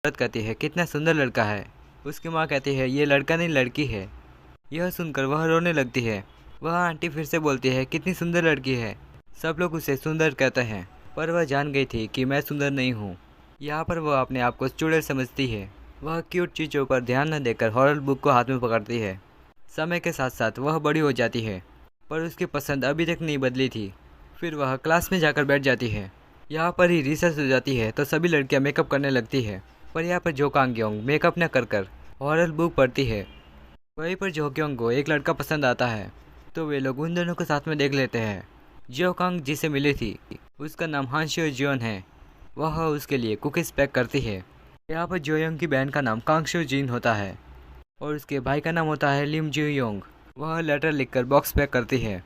औरत कहती है कितना सुंदर लड़का है। उसकी माँ कहती है ये लड़का नहीं लड़की है। यह सुनकर वह रोने लगती है। वह आंटी फिर से बोलती है कितनी सुंदर लड़की है। सब लोग उसे सुंदर कहते हैं, पर वह जान गई थी कि मैं सुंदर नहीं हूँ। यहाँ पर वह अपने आप को चुड़ैल समझती है। वह क्यूट चीज़ों पर ध्यान न देकर हॉरर बुक को हाथ में पकड़ती है। समय के साथ साथ वह बड़ी हो जाती है, पर उसकी पसंद अभी तक नहीं बदली थी। फिर वह क्लास में जाकर बैठ जाती है। यहाँ पर ही रिसर्च हो जाती है तो सभी लड़कियाँ मेकअप करने लगती है, पर यहाँ पर जो कांगयोंग मेकअप न कर कर हॉरर बुक पढ़ती है। वहीं पर जोक्योंग को एक लड़का पसंद आता है, तो वे लोग उन दोनों को साथ में देख लेते हैं। जोकांग जिसे मिली थी उसका नाम हांशियो जियोन है। वह उसके लिए कुकीज़ पैक करती है। यहाँ पर जोयोंग की बहन का नाम कांगशो जिन होता है और उसके भाई का नाम होता है लिम जियोंग। वह लेटर लिखकर बॉक्स पैक करती है।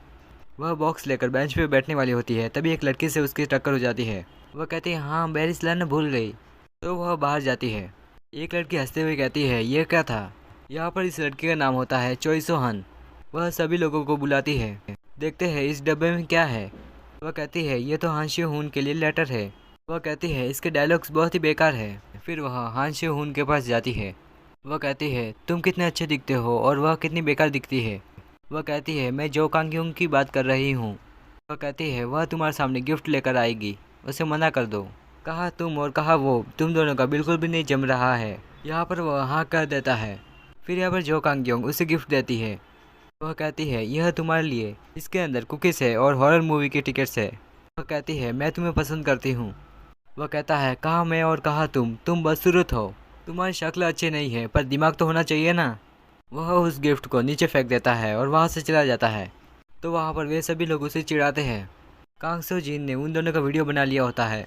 वह बॉक्स लेकर बेंच पे बैठने वाली होती है, तभी एक लड़की से उसकी टक्कर हो जाती है। वह कहती है हाँ बेरिस लाना भूल गई, तो वह बाहर जाती है। एक लड़की हंसते हुए कहती है ये क्या था। यहाँ पर इस लड़की का नाम होता है चोइसो हन। वह सभी लोगों को बुलाती है। देखते हैं इस डब्बे में क्या है। वह कहती है ये तो हांशियो हुन के लिए लेटर है। वह कहती है इसके डायलॉग्स बहुत ही बेकार है। फिर वह हांशियो हुन के पास जाती है। वह कहती है तुम कितने अच्छे दिखते हो और वह कितनी बेकार दिखती है। वह कहती है मैं जो कांगयोंग की बात कर रही हूँ। वह कहती है वह तुम्हारे सामने गिफ्ट लेकर आएगी, उसे मना कर दो। कहा तुम और कहा वो, तुम दोनों का बिल्कुल भी नहीं जम रहा है। यहाँ पर वह हाँ कर देता है। फिर यहाँ पर जो कांगयोंग उसे गिफ्ट देती है। वह कहती है यह तुम्हारे लिए, इसके अंदर कुकीज़ है और हॉरर मूवी की टिकट्स है। वह कहती है मैं तुम्हें पसंद करती हूँ। वह कहता है कहा मैं और कहा तुम बदसूरत हो। तुम्हारी शक्ल अच्छी नहीं है पर दिमाग तो होना चाहिए ना। वह उस गिफ्ट को नीचे फेंक देता है और वहाँ से चला जाता है। तो वहाँ पर वे सभी लोग उसे चिढ़ाते हैं। कांगसो जिन ने उन दोनों का वीडियो बना लिया होता है।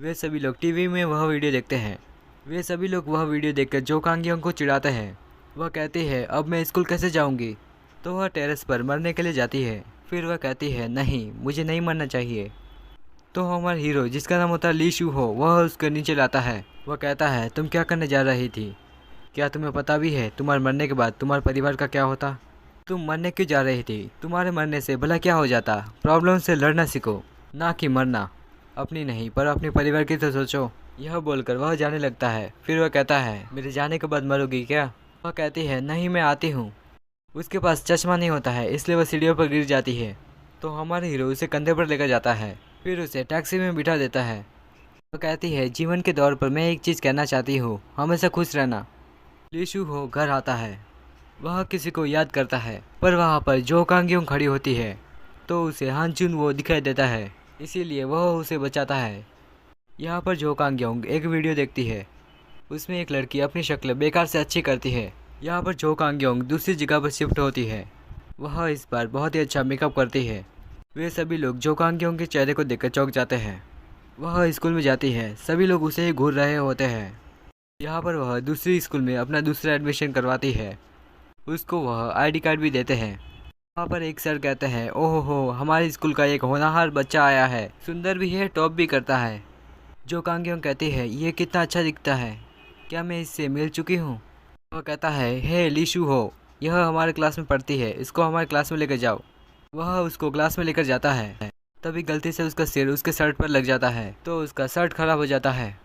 वे सभी लोग टीवी में वह वीडियो देखते हैं। वे सभी लोग वह वीडियो देखकर जो कांगयोंग को चिढ़ाते हैं। वह कहती है अब मैं स्कूल कैसे जाऊँगी। तो वह टेरेस पर मरने के लिए जाती है। फिर वह कहती है नहीं मुझे नहीं मरना चाहिए। तो हमारा हीरो जिसका नाम होता है ली शू हो, वह उसके नीचे लाता है। वह कहता है तुम क्या करने जा रही थी। क्या तुम्हें पता भी है तुम्हारे मरने के बाद तुम्हारे परिवार का क्या होता। तुम मरने क्यों जा रही थी। तुम्हारे मरने से भला क्या हो जाता। प्रॉब्लम से लड़ना सीखो, ना कि मरना। अपनी नहीं पर अपने परिवार की तो सोचो। यह बोलकर वह जाने लगता है। फिर वह कहता है मेरे जाने के बाद मरोगी क्या। वह कहती है नहीं मैं आती हूँ। उसके पास चश्मा नहीं होता है इसलिए वह सीढ़ियों पर गिर जाती है। तो हमारा हीरो उसे कंधे पर लेकर जाता है। फिर उसे टैक्सी में बिठा देता है। वह कहती है जीवन के दौर पर मैं एक चीज़ कहना चाहती हूँ, हमेशा खुश रहना। लीशु हो घर आता है। वह किसी को याद करता है, पर वहाँ पर जो कांगयोंग खड़ी होती है तो उसे हानचुन वो दिखाई देता है, इसीलिए वह उसे बचाता है। यहाँ पर जो कांगयोंग एक वीडियो देखती है। उसमें एक लड़की अपनी शक्ल बेकार से अच्छी करती है। यहाँ पर जो कांगयोंग दूसरी जगह पर शिफ्ट होती है। वह इस बार बहुत ही अच्छा मेकअप करती है। वे सभी लोग जो कांगयोंग के चेहरे को देखकर चौंक जाते हैं। वह स्कूल में जाती है। सभी लोग उसे ही घूर रहे होते हैं। यहाँ पर वह दूसरी स्कूल में अपना दूसरा एडमिशन करवाती है। उसको वह आईडी कार्ड भी देते हैं। वहाँ पर एक सर कहते हैं ओहो हो हमारे स्कूल का एक होनहार बच्चा आया है, सुंदर भी है, टॉप भी करता है। जो कांगयोंग कहती है ये कितना अच्छा दिखता है, क्या मैं इससे मिल चुकी हूँ। वह कहता है हे लीशु हो, यह हमारे क्लास में पढ़ती है, इसको हमारे क्लास में लेकर जाओ। वह उसको क्लास में लेकर जाता है। तभी गलती से उसका सिर उसके शर्ट पर लग जाता है तो उसका शर्ट खराब हो जाता है।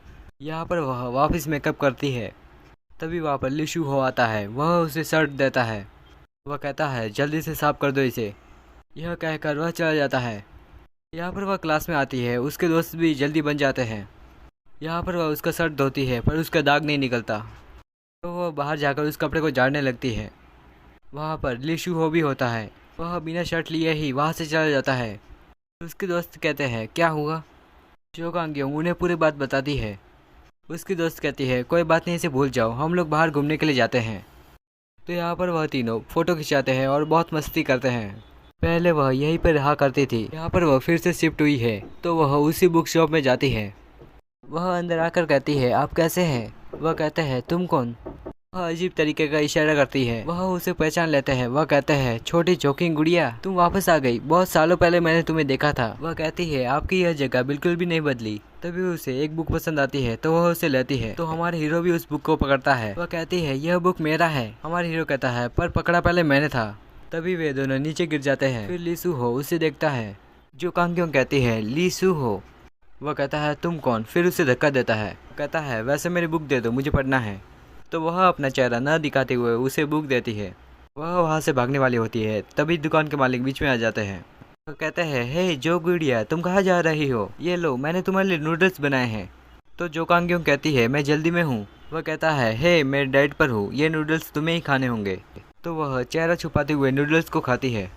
यहाँ पर वह वापस मेकअप करती है। तभी वहाँ पर लीशु हो आता है। वह उसे शर्ट देता है। वह कहता है जल्दी से साफ कर दो इसे। यह कहकर वह चला जाता है। यहाँ पर वह क्लास में आती है। उसके दोस्त भी जल्दी बन जाते हैं। यहाँ पर वह उसका शर्ट धोती है पर उसका दाग नहीं निकलता, तो वह बाहर जाकर उस कपड़े को झाड़ने लगती है। वहाँ पर लीशु हो भी होता है। वह बिना शर्ट लिए ही वहाँ से चला जाता है। उसके दोस्त कहते हैं क्या हुआ। जो कांगयोंग उन्हें पूरी बात बताती है। उसकी दोस्त कहती है कोई बात नहीं इसे भूल जाओ, हम लोग बाहर घूमने के लिए जाते हैं। तो यहाँ पर वह तीनों फोटो खिंचाते हैं और बहुत मस्ती करते हैं। पहले वह यहीं पर रहा करती थी, यहाँ पर वह फिर से शिफ्ट हुई है तो वह उसी बुक शॉप में जाती है। वह अंदर आकर कहती है आप कैसे हैं। वह कहते हैं तुम कौन। वह अजीब तरीके का इशारा करती है। वह उसे पहचान लेते हैं। वह कहते हैं छोटी जोकिंग गुड़िया, तुम वापस आ गई, बहुत सालों पहले मैंने तुम्हें देखा था। वह कहती है आपकी यह जगह बिल्कुल भी नहीं बदली। तभी उसे एक बुक पसंद आती है तो वह उसे लेती है। तो हमारे हीरो भी उस बुक को पकड़ता है। वह कहती है यह बुक मेरा है। हमारे हीरो कहता है पर पकड़ा पहले मैंने था। तभी वे दोनों नीचे गिर जाते हैं। फिर लीसू हो उसे देखता है। जो कांगयोंग कहती है लीसू हो, वह कहता है तुम कौन, फिर उसे धक्का देता है। कहता है वैसे मेरी बुक दे दो, मुझे पढ़ना है। तो वह अपना चेहरा न दिखाते हुए उसे बुक देती है। वह वहाँ से भागने वाली होती है, तभी दुकान के मालिक बीच में आ जाते हैं। वह कहते हैं हे जो गुड़िया, तुम कहाँ जा रही हो, ये लो मैंने तुम्हारे लिए नूडल्स बनाए हैं। तो जो कांग्योंग कहती है मैं जल्दी में हूँ। वह कहता है हे मैं डाइट पर हूँ, ये नूडल्स तुम्हें ही खाने होंगे। तो वह चेहरा छुपाते हुए नूडल्स को खाती है।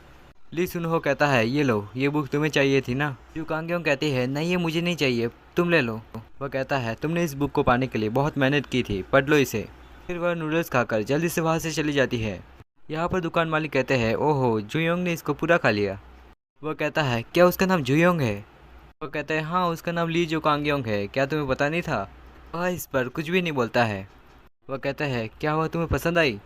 ली सुनहो कहता है ये लो, ये बुक तुम्हें चाहिए थी ना। जो कांग्योंग कहती है नहीं ये मुझे नहीं चाहिए, तुम ले लो। वह कहता है तुमने इस बुक को पाने के लिए बहुत मेहनत की थी, पढ़ लो इसे। फिर वह नूडल्स खाकर जल्दी से वहाँ से चली जाती है। यहाँ पर दुकान मालिक कहते हैं ओहो जुयोंग ने इसको पूरा खा लिया। वह कहता है क्या उसका नाम जुयोंग है। वह कहते हैं हाँ उसका नाम ली जो कांग्योंग है, क्या तुम्हें पता नहीं था। वह इस पर कुछ भी नहीं बोलता है। वह कहता है क्या वह तुम्हें पसंद आई।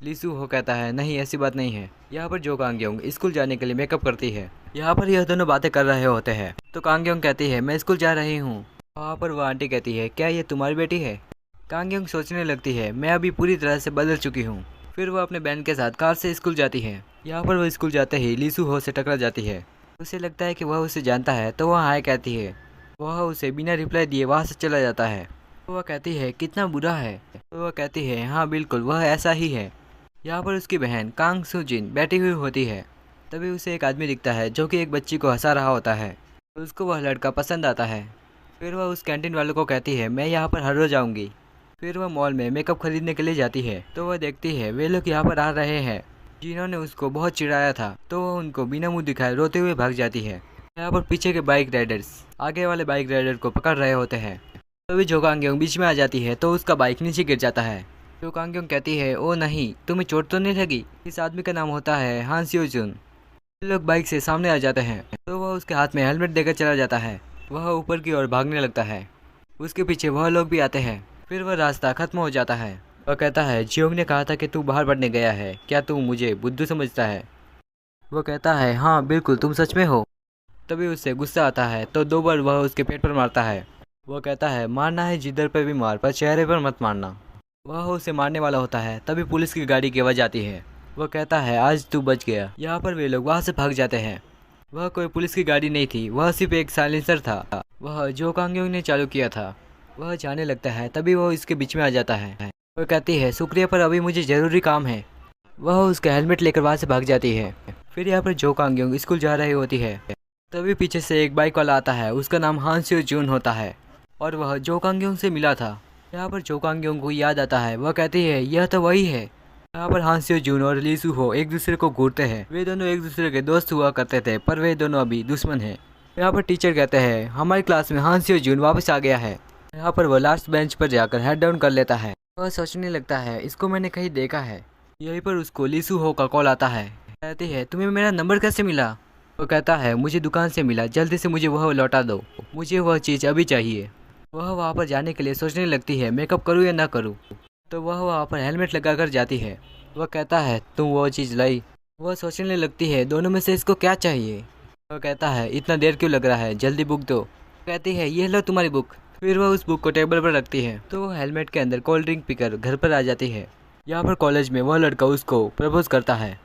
लीसू हो कहता है नहीं ऐसी बात नहीं है। यहाँ पर जो कांग्योंग स्कूल जाने के लिए मेकअप करती है। यहाँ पर यह दोनों बातें कर रहे होते हैं तो कांग्योंग कहती है मैं स्कूल जा रही हूँ। वहाँ पर वह आंटी कहती है क्या ये तुम्हारी बेटी है। कांग्योंग सोचने लगती है मैं अभी पूरी तरह से बदल चुकी हूँ। फिर वह अपने बहन के साथ कार से स्कूल जाती है। यहाँ पर वह स्कूल जाते ही लीसू हो से टकरा जाती है। उसे लगता है कि वह उसे जानता है तो वह हाय कहती है। वह उसे बिना रिप्लाई दिए वहाँ से चला जाता है। वह कहती है कितना बुरा है। तो वह कहती है हाँ बिल्कुल वह ऐसा ही है। यहाँ पर उसकी बहन कांग सुजिन बैठी हुई होती है। तभी उसे एक आदमी दिखता है जो कि एक बच्ची को हंसा रहा होता है। उसको वह लड़का पसंद आता है। फिर वह उस कैंटीन वालों को कहती है मैं यहाँ पर हर रोज आऊँगी। फिर वह मॉल में मेकअप खरीदने के लिए जाती है तो वह देखती है वे लोग यहाँ पर आ रहे हैं जिन्होंने उसको बहुत चिढ़ाया था। तो वह उनको बिना मुंह दिखाए रोते हुए भाग जाती है। यहाँ पर पीछे के बाइक राइडर्स आगे वाले बाइक राइडर को पकड़ रहे होते हैं। तभी जो कांग्योंग बीच में आ जाती है तो उसका बाइक नीचे गिर जाता है। जो कांग्योंग कहती है ओ नहीं तुम्हें चोट तो नहीं लगी। इस आदमी का नाम होता है हान सियो जुन। लोग बाइक से सामने आ जाते हैं तो वह उसके हाथ में हेलमेट देकर चला जाता है। वह ऊपर की ओर भागने लगता है। उसके पीछे वह लोग भी आते हैं। फिर वह रास्ता खत्म हो जाता है। वह कहता है जियोंग ने कहा था कि तू बाहर पढ़ने गया है, क्या तू मुझे बुद्धू समझता है। वह कहता है हाँ बिल्कुल तुम सच में हो। तभी उससे गुस्सा आता है तो 2 बार वह उसके पेट पर मारता है। वह कहता है मारना है जिधर पर भी मार, पर चेहरे पर मत मारना। वह उसे मारने वाला होता है तभी पुलिस की गाड़ी की आवाज़ आती है। वह कहता है आज तू बच गया। यहाँ पर वे लोग वहाँ से भाग जाते हैं। वह कोई पुलिस की गाड़ी नहीं थी, वह सिर्फ एक साइलेंसर था। वह जो कांग्योंग ने चालू किया था। वह जाने लगता है तभी वह इसके बीच में आ जाता है। वह कहती है शुक्रिया पर अभी मुझे ज़रूरी काम है। वह उसका हेलमेट लेकर वहाँ से भाग जाती है। फिर यहाँ पर जो कांग्योंग स्कूल जा रही होती है तभी पीछे से एक बाइक वाला आता है। उसका नाम हान सियो जून होता है और वह जो कांग्योंग से मिला था। यहाँ पर जो कांग्योंग को याद आता है। वह कहती है यह तो वही है। यहाँ पर हान सियो जून और लीसू हो एक दूसरे को घूरते हैं। वे दोनों एक दूसरे के दोस्त हुआ करते थे पर वे दोनों अभी दुश्मन हैं। यहाँ पर टीचर कहते हैं हमारी क्लास में हान सियो जून वापस आ गया है। यहाँ पर वह लास्ट बेंच पर जाकर हेड डाउन कर लेता है। वह सोचने लगता है इसको मैंने कहीं देखा है। यहीं पर उसको लीसू हो का कॉल आता है। कहती है तुम्हें मेरा नंबर कैसे मिला। वो कहता है मुझे दुकान से मिला, जल्दी से मुझे वह लौटा दो, मुझे वह चीज़ अभी चाहिए। वह वहाँ पर जाने के लिए सोचने लगती है मेकअप करूँ या ना करूँ। तो वह वहाँ पर हेलमेट लगाकर जाती है। वह कहता है तुम वो चीज़ लाई। वह सोचने लगती है दोनों में से इसको क्या चाहिए। वह कहता है इतना देर क्यों लग रहा है, जल्दी बुक दो। कहती है ये लो तुम्हारी बुक। फिर वह उस बुक को टेबल पर रखती है तो वह हेलमेट के अंदर कोल्ड ड्रिंक पीकर घर पर आ जाती है। यहाँ पर कॉलेज में वह लड़का उसको प्रपोज करता है।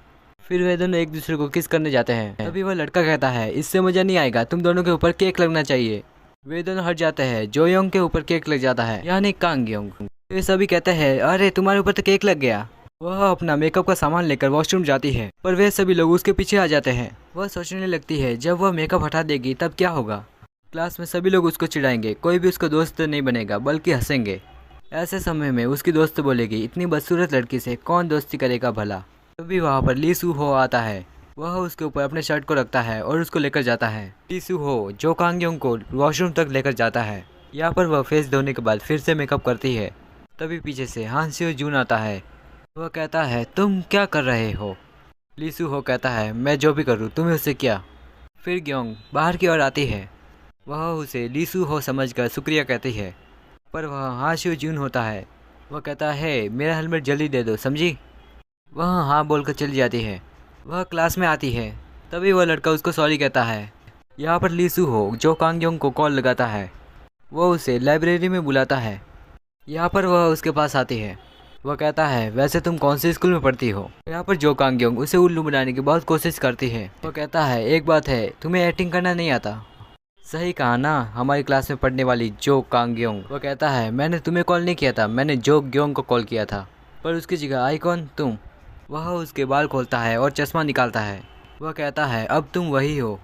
फिर वे दोनों एक दूसरे को किस करने जाते हैं। तभी वह लड़का कहता है इससे मजा नहीं आएगा, तुम दोनों के ऊपर केक लगना चाहिए। वे दोनों हट जाते हैं। जोयोंग के ऊपर केक लग जाता है, यानी कांग्योंग। वे सभी कहते हैं अरे तुम्हारे ऊपर तो केक लग गया। वह अपना मेकअप का सामान लेकर वॉशरूम जाती है पर वे सभी लोग उसके पीछे आ जाते हैं। वह सोचने लगती है जब वह मेकअप हटा देगी तब क्या होगा। क्लास में सभी लोग उसको चिढ़ाएंगे, कोई भी उसका दोस्त नहीं बनेगा बल्कि हंसेंगे। ऐसे समय में उसकी दोस्त बोलेगी इतनी बदसूरत लड़की से कौन दोस्ती करेगा भला। तभी वहाँ पर लीसू हो आता है। वह उसके ऊपर अपने शर्ट को रखता है और उसको लेकर जाता है। लीसू हो जो कांग्योंग को वॉशरूम तक लेकर जाता है। यहाँ पर वह फेस धोने के बाद फिर से मेकअप करती है। तभी पीछे से हान सियो जून आता है। वह कहता है तुम क्या कर रहे हो। लीसू हो कहता है मैं जो भी करूँ तुम्हें उससे क्या। फिर ग्योंग बाहर की ओर आती है। वह उसे लीसू हो समझकर शुक्रिया कहती है पर वह हान सियो जून होता है। वह कहता है मेरा हेलमेट जल्दी दे दो, समझी। वह हाँ बोलकर चली जाती है। वह क्लास में आती है तभी वह लड़का उसको सॉरी कहता है। यहाँ पर लीसू हो जो कांग्योंग को कॉल लगाता है। वह उसे लाइब्रेरी में बुलाता है। यहाँ पर वह उसके पास आती है। वह कहता है वैसे तुम कौन से स्कूल में पढ़ती हो। यहाँ पर जो कांग्योंग उसे उल्लू बनाने की बहुत कोशिश करती है। वह कहता है एक बात है, तुम्हें एक्टिंग करना नहीं आता। सही कहा ना, हमारी क्लास में पढ़ने वाली जो कांगयोंग। वो कहता है मैंने तुम्हें कॉल नहीं किया था, मैंने जो ग्योंग को कॉल किया था, पर उसकी जगह आई कौन, तुम। वह उसके बाल खोलता है और चश्मा निकालता है। वह कहता है अब तुम वही हो।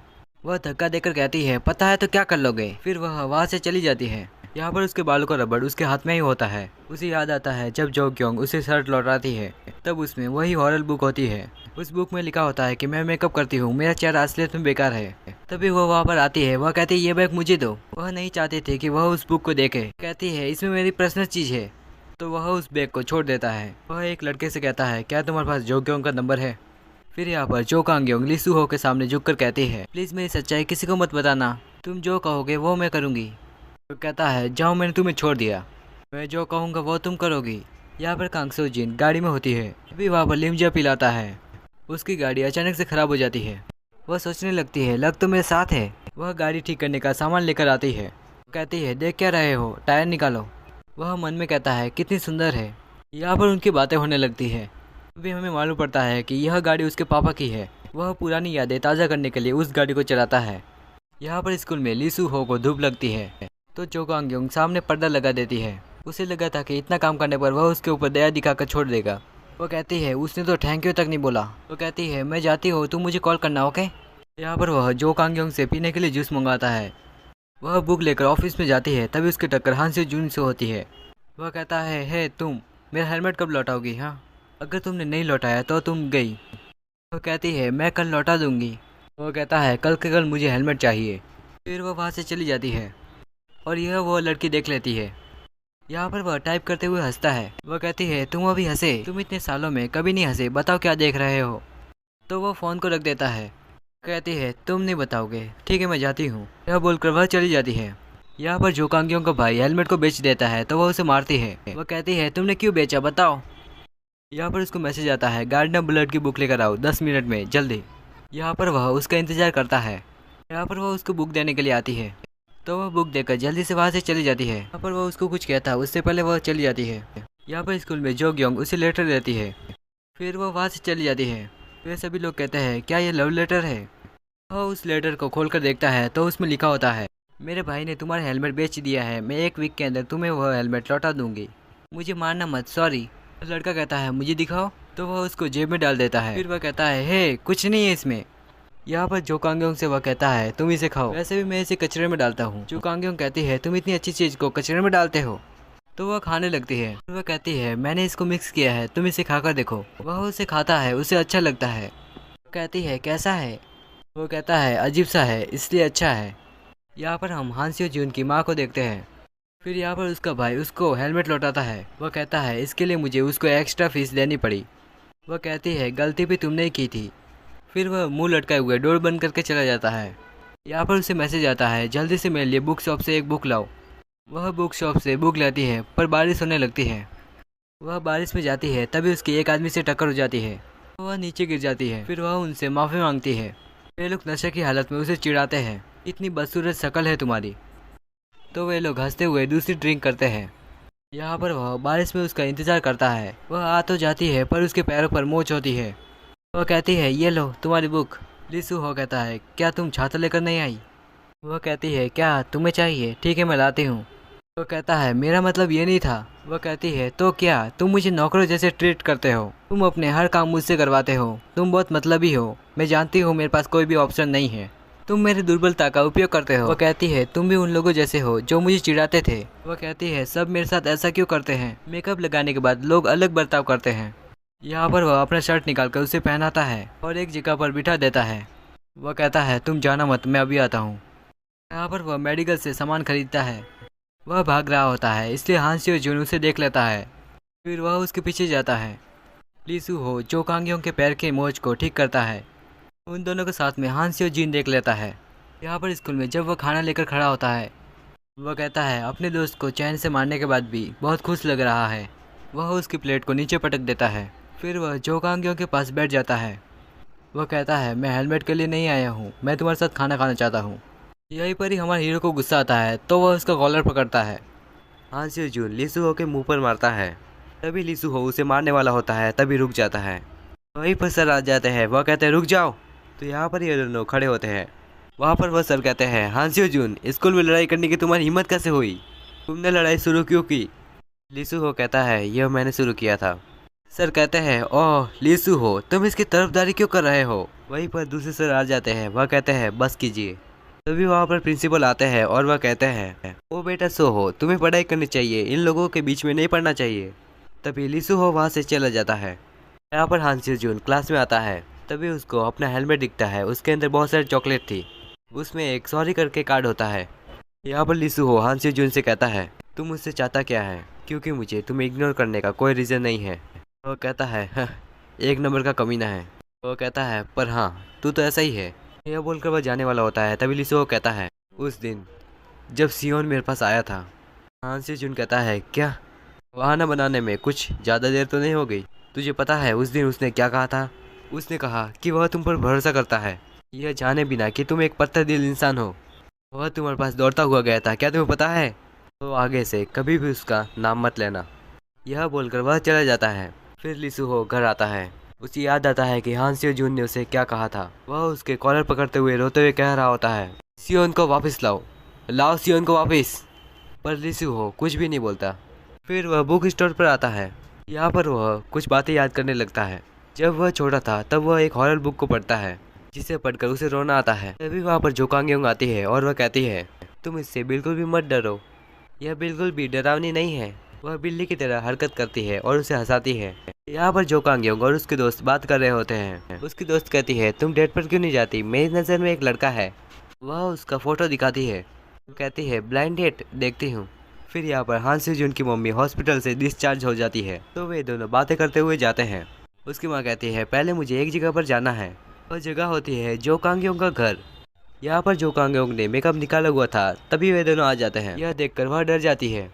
वह धक्का देकर कहती है पता है तो क्या कर लोगे। फिर वह वहाँ से चली जाती है। यहाँ पर उसके बालों का रबड़ उसके हाथ में ही होता है। उसे याद आता है जब जो ग्योंग उसे शर्ट लौटाती है, तब उसमें वही हॉरर बुक होती है। उस बुक में लिखा होता है कि मैं मेकअप करती हूँ, मेरा चेहरा असलियत में बेकार है। तभी वह वहाँ पर आती है। वह कहती है ये बैग मुझे दो। वह नहीं चाहती थी कि वह उस बुक को देखे। कहती है इसमें मेरी पर्सनल चीज़ है, तो वह उस बैग को छोड़ देता है। वह एक लड़के से कहता है क्या तुम्हारे पास जो ग्योंग का नंबर है। फिर यहाँ पर जो कांगयोंग ली सूहो के सामने झुककर कहती है प्लीज़ मेरी सच्चाई किसी को मत बताना, तुम जो कहोगे वो मैं करूँगी। तो कहता है जाओ मैंने तुम्हें छोड़ दिया, मैं जो कहूँगा वो तुम करोगी। यहाँ पर कांग सो जिन गाड़ी में होती है। अभी वहाँ पर लिमजा पिलाता है। उसकी गाड़ी अचानक से खराब हो जाती है। वह सोचने लगती है लग तो मेरे साथ है। वह गाड़ी ठीक करने का सामान लेकर आती है। कहती है देख क्या रहे हो, टायर निकालो। वह मन में कहता है कितनी सुंदर है। यहाँ पर उनकी बातें होने लगती है। अभी हमें मालूम पड़ता है कि यह गाड़ी उसके पापा की है। वह पुरानी यादें ताज़ा करने के लिए उस गाड़ी को चलाता है। यहाँ पर स्कूल में ली सूहो को धूप लगती है, तो जो कांगयोंग सामने पर्दा लगा देती है। उसे लगा था कि इतना काम करने पर वह उसके ऊपर दया दिखाकर छोड़ देगा। वो कहती है उसने तो थैंक यू तक नहीं बोला। वो कहती है मैं जाती हूँ, तुम मुझे कॉल करना ओके। यहाँ पर वह जो कांगयोंग से पीने के लिए जूस मंगाता है। वह बुक लेकर ऑफिस में जाती है, तभी उसकी टक्कर हांसियो जून से होती है। वह कहता है तुम मेरा हेलमेट कब लौटाओगी, हाँ अगर तुमने नहीं लौटाया तो तुम गई। वो कहती है मैं कल लौटा दूंगी। वो कहता है कल के कल मुझे हेलमेट चाहिए। फिर वह वहाँ से चली जाती है और यह वो लड़की देख लेती है। यहाँ पर वह टाइप करते हुए हंसता है। वह कहती है तुम अभी हंसे, तुम इतने सालों में कभी नहीं हंसे, बताओ क्या देख रहे हो। तो वह फ़ोन को रख देता है। कहती है तुम नहीं बताओगे, ठीक है मैं जाती हूँ। यह बोलकर वह चली जाती है। यहाँ पर जो कांगयों का भाई हेलमेट को बेच देता है, तो वह उसे मारती है। वह कहती है तुमने क्यों बेचा बताओ। यहाँ पर उसको मैसेज आता है गार्डनर बुलेट की बुक लेकर आओ 10 मिनट में जल्दी। यहाँ पर वह उसका इंतजार करता है। यहाँ पर वह उसको बुक देने के लिए आती है, तो वह बुक देकर जल्दी से वहाँ से चली जाती है। यहाँ पर वह उसको कुछ कहता है उससे पहले वह चली जाती है। यहाँ पर स्कूल में जो ग्योंग उसे लेटर देती है। फिर वह वहाँ से चली जाती है। फिर सभी लोग कहते हैं क्या ये लव लेटर है। वह उस लेटर को खोलकर देखता है, तो उसमें लिखा होता है मेरे भाई ने तुम्हारा हेलमेट बेच दिया है, मैं 1 वीक के अंदर तुम्हें वह हेलमेट लौटा दूंगी, मुझे मारना मत, सॉरी। लड़का कहता है मुझे दिखाओ, तो वह उसको जेब में डाल देता है। फिर वह कहता है हे कुछ नहीं है इसमें। यहाँ पर जो कांगयोंग से वह कहता है तुम इसे खाओ, वैसे भी मैं इसे कचरे में डालता हूँ। जो कांगयोंग कहती है तुम इतनी अच्छी चीज़ को कचरे में डालते हो, तो वह खाने लगती है। वह कहती है मैंने इसको मिक्स किया है, तुम इसे खाकर देखो। वह उसे खाता है, उसे अच्छा लगता है। कहती है कैसा है। वो कहता है अजीब सा है, इसलिए अच्छा है। यहाँ पर हम हांसियो जून की माँ को देखते हैं। फिर यहाँ पर उसका भाई उसको हेलमेट लौटाता है। वह कहता है इसके लिए मुझे उसको एक्स्ट्रा फीस देनी पड़ी। वह कहती है गलती भी तुमने ही की थी। फिर वह मुंह लटकाए हुए डोर बंद करके चला जाता है। यहाँ पर उसे मैसेज आता है जल्दी से मेरे लिए बुक शॉप से एक बुक लाओ। वह बुक शॉप से बुक लाती है, पर बारिश होने लगती है। वह बारिश में जाती है, तभी उसकी एक आदमी से टक्कर हो जाती है। वह नीचे गिर जाती है। फिर वह उनसे माफ़ी मांगती है। वे लोग नशे की हालत में उसे चिढ़ाते हैं, इतनी बदसूरत शक्ल है तुम्हारी। तो वे लोग हंसते हुए दूसरी ड्रिंक करते हैं। यहाँ पर वह बारिश में उसका इंतज़ार करता है। वह आ तो जाती है, पर उसके पैरों पर मोच होती है। वह कहती है ये लो तुम्हारी बुक। ली सूहो कहता है क्या तुम छाता लेकर नहीं आई। वह कहती है क्या तुम्हें चाहिए, ठीक है मैं लाती हूँ। वह कहता है मेरा मतलब ये नहीं था। वह कहती है तो क्या तुम मुझे नौकरों जैसे ट्रीट करते हो, तुम अपने हर काम मुझसे करवाते हो, तुम बहुत मतलबी हो। मैं जानती हूँ मेरे पास कोई भी ऑप्शन नहीं है, तुम मेरी दुर्बलता का उपयोग करते हो। वह कहती है तुम भी उन लोगों जैसे हो जो मुझे चिढ़ाते थे। वह कहती है सब मेरे साथ ऐसा क्यों करते हैं, मेकअप लगाने के बाद लोग अलग बर्ताव करते हैं। यहाँ पर वह अपना शर्ट निकालकर उसे पहनाता है और एक जगह पर बिठा देता है। वह कहता है तुम जाना मत, मैं अभी आता हूँ। यहाँ पर वह मेडिकल से सामान खरीदता है। वह भाग रहा होता है, इसलिए हांसियो जून उसे देख लेता है। फिर वह उसके पीछे जाता है। ली सूहो जो कांगयोंग के पैर के मोच को ठीक करता है। उन दोनों के साथ में हांसियो जीन देख लेता है। यहाँ पर स्कूल में जब वह खाना लेकर खड़ा होता है, वह कहता है अपने दोस्त को चैन से मारने के बाद भी बहुत खुश लग रहा है। वह उसकी प्लेट को नीचे पटक देता है। फिर वह जो कांगयोंग के पास बैठ जाता है। वह कहता है मैं हेलमेट के लिए नहीं आया हूँ, मैं तुम्हारे साथ खाना खाना चाहता हूँ। यहीं पर ही हमारे हीरो को गुस्सा आता है, तो वह उसका कॉलर पकड़ता है। हांसियो जून ली सूहो के मुंह पर मारता है। तभी ली सूहो उसे मारने वाला होता है, तभी रुक जाता है। वहीं पर सर आ जाते हैं। वह कहते हैं रुक जाओ। तो यहाँ पर ये दोनों खड़े होते हैं। वहाँ पर वह सर कहते हैं, हांसियो जून, स्कूल में लड़ाई करने की तुम्हारी हिम्मत कैसे हुई? तुमने लड़ाई शुरू क्यों की? लीसू हो कहता है, यह मैंने शुरू किया था। सर कहते हैं, ओह लीसू हो, तुम इसकी तरफदारी क्यों कर रहे हो? वहीं पर दूसरे सर आ जाते हैं। वह कहते हैं, बस कीजिए। तभी वहाँ पर प्रिंसिपल आते हैं और वह कहते हैं, ओ बेटा सो हो, तुम्हें पढ़ाई करनी चाहिए, इन लोगों के बीच में नहीं पढ़ना चाहिए। तभी लीसू हो वहाँ से चला जाता है। यहाँ पर हांसियो जून क्लास में आता है। तभी उसको अपना हेलमेट दिखता है, उसके अंदर बहुत सारी चॉकलेट थी। उसमें एक सॉरी करके कार्ड होता है। यहाँ पर लीसू हो हांसियो जून से कहता है, तुम मुझसे चाहता क्या है, क्योंकि मुझे तुम्हें इग्नोर करने का कोई रीज़न नहीं है। वो कहता है, एक नंबर का कमीना है। वो कहता है, पर हाँ तू तो ऐसा ही है। यह बोलकर वह जाने वाला होता है। तभी लीसू हो कहता है, उस दिन जब सियोन मेरे पास आया था। हांसियो जून कहता है, क्या? बहाना बनाने में कुछ ज़्यादा देर तो नहीं हो गई? तुझे पता है उस दिन उसने क्या कहा था? उसने कहा कि वह तुम पर भरोसा करता है, यह जाने बिना कि तुम एक पत्थर दिल इंसान हो। वह तुम्हारे पास दौड़ता हुआ गया था, क्या तुम्हें पता है? तो आगे से कभी भी उसका नाम मत लेना। यह बोलकर वह चला जाता है। फिर लीसू हो घर आता है। उसे याद आता है कि हांसियो जून ने उसे क्या कहा था। वह उसके कॉलर पकड़ते हुए रोते हुए कह रहा होता है, सियोन को वापस लाओ, लाओ सियोन को वापस। पर लीसू हो कुछ भी नहीं बोलता। फिर वह बुक स्टोर पर आता है। यहाँ पर वह कुछ बातें याद करने लगता है। जब वह छोटा था तब वह एक हॉरर बुक को पढ़ता है, जिसे पढ़कर उसे रोना आता है। तभी वहाँ पर जो कांगयोंग आती है और वह कहती है, तुम इससे बिल्कुल भी मत डरो, यह बिल्कुल भी डरावनी नहीं है। वह बिल्ली की तरह हरकत करती है और उसे हंसाती है। यहाँ पर जो कांगयोंग और उसके दोस्त बात कर रहे होते हैं। उसकी दोस्त कहती है, तुम डेट पर क्यों नहीं जाती? मेरी नज़र में एक लड़का है। वह उसका फोटो दिखाती है। कहती है, ब्लाइंड डेट देखती हूँ। फिर यहाँ पर हांसियो जून की मम्मी हॉस्पिटल से डिस्चार्ज हो जाती है, तो वे दोनों बातें करते हुए जाते हैं। उसकी माँ कहती है, पहले मुझे एक जगह पर जाना है। वह जगह होती है जो कांगयोंग का घर। यहाँ पर जो कांगयोंग ने मेकअप निकाला हुआ था। तभी वे दोनों आ जाते हैं। यह देखकर वह डर जाती है।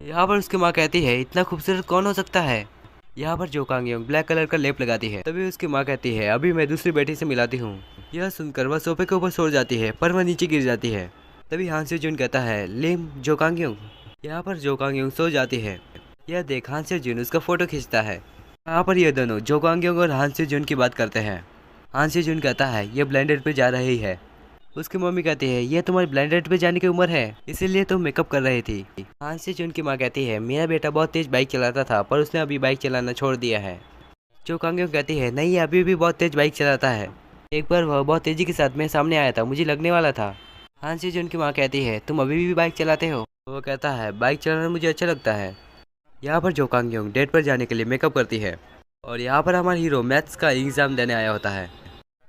यहाँ पर उसकी माँ कहती है, इतना खूबसूरत कौन हो सकता है? यहाँ पर जो कांगयोंग ब्लैक कलर का लेप लगाती है। तभी उसकी माँ कहती है, अभी मैं दूसरी बेटी से मिलाती हूँ। यह सुनकर वह सोफे के ऊपर सो जाती है, पर वह नीचे गिर जाती है। तभी हांसियो जून कहता है, लेम जो कांगयोंग। यहाँ पर जो कांगयोंग सो जाती है। यह देख हांसियो जून उसका फोटो खींचता है। यहाँ पर ये दोनों जो कांगयोंग और हांसियो जून की बात करते हैं। हांसियो जून कहता है, ये ब्लाइंडेड पे जा रही है। उसकी मम्मी कहती है, ये तुम्हारी ब्लाइंडेड पे जाने की उम्र है, इसीलिए तुम मेकअप कर रही थी। हांसियो जून की माँ कहती है, मेरा बेटा बहुत तेज बाइक चलाता था, पर उसने अभी बाइक चलाना छोड़ दिया है। जो कांगयोंग कहती है, नहीं अभी भी बहुत तेज बाइक चलाता है। एक बार वह बहुत तेजी के साथ मेरे सामने आया था, मुझे लगने वाला था। हांसियो जून की माँ कहती है, तुम अभी भी बाइक चलाते हो? वो कहता है, बाइक चलाना मुझे अच्छा लगता है। यहाँ पर जो कांगयोंग डेट पर जाने के लिए मेकअप करती है और यहाँ पर हमारा हीरो मैथ्स का एग्जाम देने आया होता है।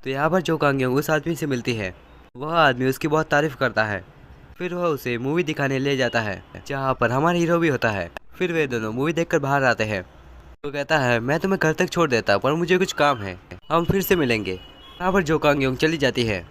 तो यहाँ पर जो कांगयोंग उस आदमी से मिलती है। वह आदमी उसकी बहुत तारीफ करता है। फिर वह उसे मूवी दिखाने ले जाता है, जहाँ पर हमारा हीरो भी होता है। फिर वे दोनों मूवी देखकर बाहर आते हैं। तो कहता है, मैं तुम्हें घर तक छोड़ देता, पर मुझे कुछ काम है, हम फिर से मिलेंगे। यहाँ पर जो कांगयोंग चली जाती है।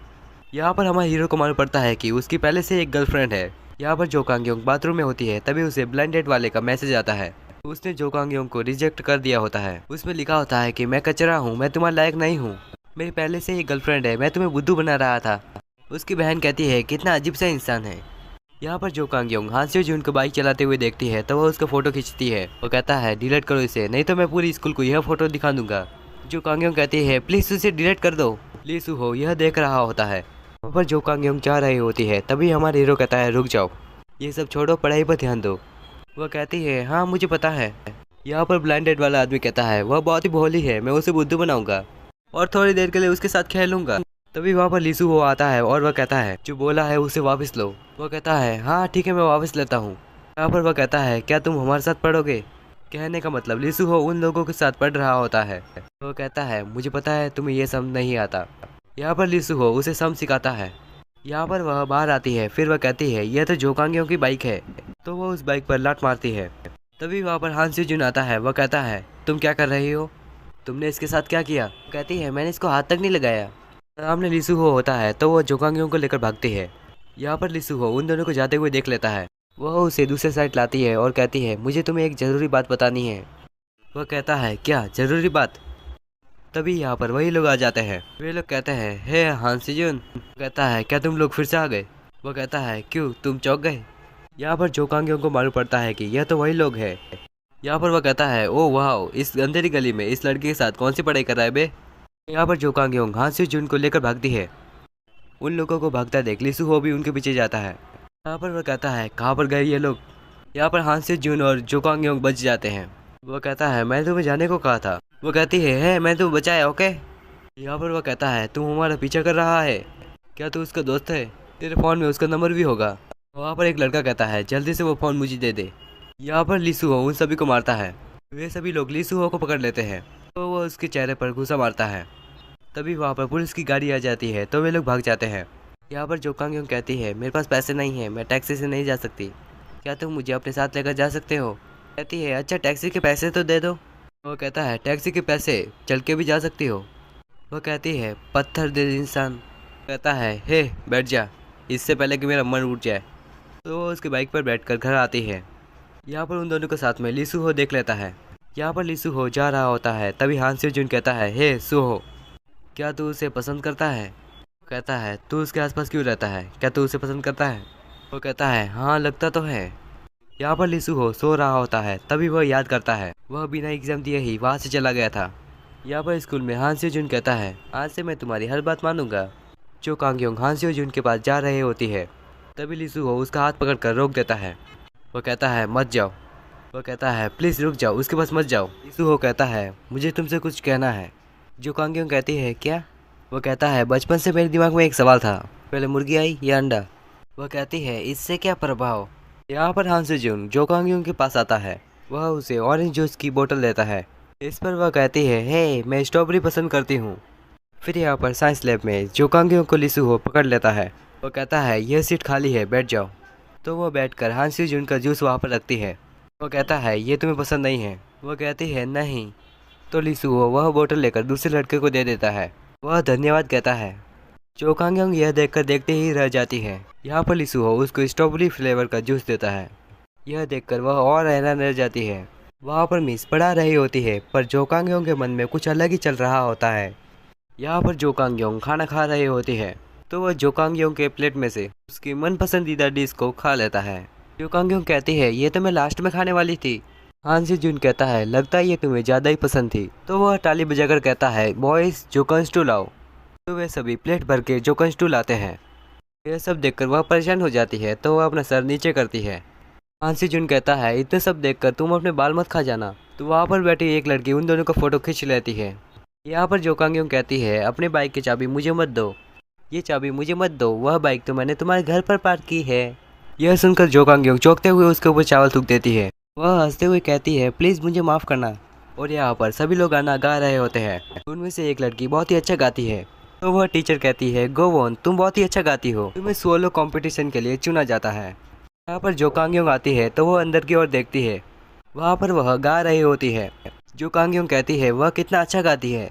यहाँ पर हमारे हीरो को मालूम पड़ता है कि उसकी पहले से एक गर्लफ्रेंड है। यहाँ पर जो कांगयोंग बाथरूम में होती है। तभी उसे ब्लाइंड डेट वाले का मैसेज आता है। उसने जो कांगयोंग को रिजेक्ट कर दिया होता है। उसमें लिखा होता है कि मैं कचरा हूँ, मैं तुम्हारे लायक नहीं हूँ, मेरी पहले से ही गर्लफ्रेंड है, मैं तुम्हें बुद्धू बना रहा था। उसकी बहन कहती है, कितना अजीब सा इंसान है। यहाँ पर जो कांगयोंग हांसियो जून को बाइक चलाते हुए देखती है, तो वह उसका फोटो खींचती है। वो कहता है, डिलीट करो इसे, नहीं तो मैं पूरी स्कूल को यह फोटो दिखा दूंगा। जो कांगयोंग कहती है, प्लीज उसे डिलीट कर दो। लीसू हो यह देख रहा होता है। वहाँ पर जो कांगयोंग चाह रही होती है। तभी हमारा हीरो कहता है, रुक जाओ, ये सब छोड़ो, पढ़ाई पर ध्यान दो। वह कहती है, हाँ मुझे पता है। यहाँ पर ब्लाइंडेड वाला आदमी कहता है, वह बहुत ही भोली है, मैं उसे बुद्धू बनाऊंगा और थोड़ी देर के लिए उसके साथ खेलूंगा। तभी वहाँ पर लीसू हो आता है और वह कहता है, जो बोला है उसे वापस लो। वह कहता है, हाँ ठीक है, मैं वापस लेता हूँ। यहाँ पर वह कहता है, क्या तुम हमारे साथ पढ़ोगे? कहने का मतलब लीसू हो उन लोगों के साथ पढ़ रहा होता है। वह कहता है, मुझे पता है तुम्हें ये समझ नहीं आता। यहाँ पर लीसू हो उसे सम सिखाता है। यहाँ पर वह बाहर आती है। फिर वह कहती है, यह तो जो कांगयोंग की बाइक है। तो वह उस बाइक पर लात मारती है। तभी वहाँ पर हांसियो जून आता है। वह कहता है, तुम क्या कर रही हो? तुमने इसके साथ क्या किया? कहती है, मैंने इसको हाथ तक नहीं लगाया। सामने लीसू हो होता है, तो वह जो कांगयोंग को लेकर भागती है। यहाँ पर लीसू हो उन दोनों को जाते हुए देख लेता है। वह उसे दूसरे साइड लाती है और कहती है, मुझे तुम्हें एक ज़रूरी बात बतानी है। वह कहता है, क्या ज़रूरी बात? तभी यहाँ पर वही लोग आ जाते हैं। वे लोग कहते हैं, हे हांसियो जून। कहता है, क्या तुम लोग फिर से आ गए? वह कहता है, क्यों तुम चौंक गए? यहाँ पर जो कांगयोंग को मालूम पड़ता है कि यह तो वही लोग हैं। यहाँ पर वह कहता है, ओ वाह, इस अंधेरी गली में इस लड़के के साथ कौन सी पढ़ाई कर रहा है बे? यहाँ पर जो कांगयोंग हांसियो जून को लेकर भागती है। उन लोगों को भागता देख लीसू हो भी उनके पीछे जाता है। यहाँ पर वह कहता है कहाँ पर गए ये लोग। यहाँ पर हान से जून और जो कांग योंग बच जाते हैं। वह कहता है मैं तुम्हें जाने को कहा था। वो कहती है मैं तुम्हें बचाया ओके। यहाँ पर वह कहता है तुम हमारा पीछा कर रहा है, क्या तू उसका दोस्त है? तेरे फ़ोन में उसका नंबर भी होगा। वहाँ पर एक लड़का कहता है जल्दी से वो फ़ोन मुझे दे दे। यहाँ पर लीसू हो उन सभी को मारता है। वे सभी लोग लीसू हो को पकड़ लेते हैं तो वो उसके चेहरे पर घुसा मारता है। तभी वहाँ पर पुलिस की गाड़ी आ जाती है तो वे लोग भाग जाते हैं। यहाँ पर जो कांग योंग कहती है मेरे पास पैसे नहीं है, मैं टैक्सी से नहीं जा सकती, क्या तुम मुझे अपने साथ लेकर जा सकते हो? कहती है अच्छा टैक्सी के पैसे तो दे दो। वो कहता है टैक्सी के पैसे चल के भी जा सकती हो। वो कहती है पत्थर दिल इंसान। कहता है हे बैठ जा इससे पहले कि मेरा मन उठ जाए। तो वो उसकी बाइक पर बैठकर घर आती है। यहाँ पर उन दोनों के साथ में लीसू हो देख लेता है। यहाँ पर लीसू हो जा रहा होता है तभी हान से जुन कहता है हे सुहो, क्या तू उसे पसंद करता है? कहता है तू उसके आसपास क्यों रहता है, क्या तू उसे पसंद करता है? वो कहता है हाँ लगता तो है। यहाँ पर लीसू हो सो रहा होता है तभी वह याद करता है वह बिना एग्जाम दिए ही वहाँ से चला गया था। यहाँ पर स्कूल में हान से जुन कहता है आज से मैं तुम्हारी हर बात मानूंगा। जो कांग योंग हान से जुन के पास जा रहे होती है तभी लीसू हो उसका हाथ पकड़कर रोक देता है। वो कहता है मत जाओ। वो कहता है प्लीज़ रुक जाओ, उसके पास मत जाओ। लीसू हो कहता है मुझे तुमसे कुछ कहना है। जो कांग योंग कहती है क्या? वो कहता है बचपन से मेरे दिमाग में एक सवाल था, पहले मुर्गी आई या अंडा? वह कहती है इससे क्या प्रभाव? यहाँ पर हान से जुन जो कांग योंग के पास आता है वह उसे ऑरेंज जूस की बोतल देता है। इस पर वह कहती है हे मैं स्ट्रॉबेरी पसंद करती हूँ। फिर यहाँ पर साइंस लैब में जो कांग योंग को लीसू हो पकड़ लेता है। वो कहता है यह सीट खाली है बैठ जाओ। तो वो बैठकर हान से जुन का जूस वहाँ पर रखती है। वो कहता है ये तुम्हें पसंद नहीं है? वो कहती है नहीं। तो लीसू हो वह बोतल लेकर दूसरे लड़के को दे देता है। वह धन्यवाद कहता है। जो कांग योंग यह देखकर देखते ही रह जाती है। यहाँ पर लीसू हो उसको स्ट्रॉबेरी फ्लेवर का जूस देता है। यह देखकर वह और हैरान रह जाती है। वहाँ पर मिस पढ़ा रही होती है पर जो कांग योंग के मन में कुछ अलग ही चल रहा होता है। यहाँ पर जो कांग योंग खाना खा रही होती है तो वह जो कांग योंग के प्लेट में से उसकी मन पसंदीदा डिश को खा लेता है। जो कांग योंग कहती है ये तो मैं लास्ट में खाने वाली थी। हान से जुन कहता है लगता है ये तुम्हें ज़्यादा ही पसंद थी। तो वह ताली बजाकर कहता है बॉयज जोकन स्टू लाओ। तो वे सभी प्लेट भर के जोकन स्टू लाते हैं। यह सब देखकर वह परेशान हो जाती है तो वह अपना सर नीचे करती है। हान से जुन कहता है इतने सब देखकर तुम अपने बाल मत खा जाना। तो वहाँ पर बैठी एक लड़की उन दोनों का फोटो खींच लेती है। यहाँ पर जो कांग योंग कहती है अपने बाइक की चाबी मुझे मत दो, ये चाबी मुझे मत दो, वह बाइक तो मैंने तुम्हारे घर पर पार्क की है। यह सुनकर जो कांग योंग चौंकते हुए उसके ऊपर चावल थूक देती है। वह हंसते हुए कहती है प्लीज़ मुझे माफ़ करना। और यहाँ पर सभी लोग गाना गा रहे होते हैं। उनमें से एक लड़की बहुत ही अच्छा गाती है तो वह टीचर कहती है गो ऑन तुम बहुत ही अच्छा गाती हो, तुम्हें सोलो कंपटीशन के लिए चुना जाता है। यहाँ पर जो कांग योंग आती है तो वह अंदर की ओर देखती है। वहाँ पर वह गा रही होती है। जो कांग योंग कहती है वह कितना अच्छा गाती है।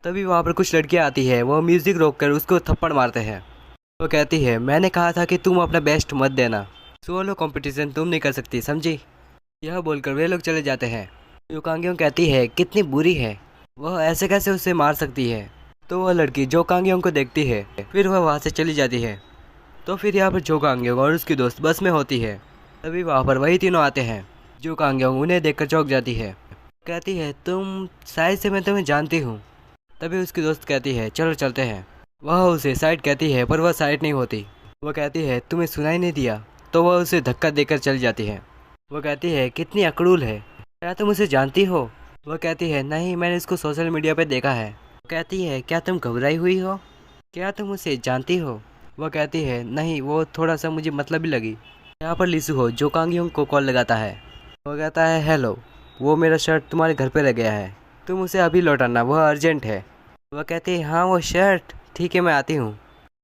तभी वहाँ पर कुछ लड़कियाँ आती है, वह म्यूज़िक रोक कर उसको थप्पड़ मारते हैं। वो कहती है मैंने कहा था कि तुम अपना बेस्ट मत देना, सोलो कंपटीशन तुम नहीं कर सकती समझी। यह बोलकर वे लोग चले जाते हैं। जो कांग योंग कहती है कितनी बुरी है, वह ऐसे कैसे उसे मार सकती है। तो वह लड़की जो कांग योंग को देखती है फिर वह वहाँ से चली जाती है। तो फिर यहाँ पर जो कांग योंग और उसकी दोस्त बस में होती है। तभी वहाँ पर वही तीनों आते हैं। जो कांग योंग उन्हें देखकर चौंक जाती है, कहती है तुम शायद से मैं तुम्हें जानती हूँ। तभी उसकी दोस्त कहती है चलो चलते हैं। वह उसे साइड कहती है पर वह साइड नहीं होती। वह कहती है तुम्हें सुनाई नहीं दिया। तो वह उसे धक्का देकर चली जाती है। वह कहती है कितनी अकड़ूल है, क्या तुम उसे जानती हो? वह कहती है नहीं मैंने इसको सोशल मीडिया पर देखा है। वह कहती है क्या तुम घबराई हुई हो, क्या तुम उसे जानती हो? वह कहती है नहीं वो थोड़ा सा मुझे मतलबी लगी। यहाँ पर लीसू हो जो कांग योंग को कॉल लगाता है। वह कहता है हेलो, वो मेरा शर्ट तुम्हारे घर पे रह गया है, तुम उसे अभी लौटाना, वह अर्जेंट है। वह कहती है हाँ वो शर्ट ठीक है मैं आती हूँ।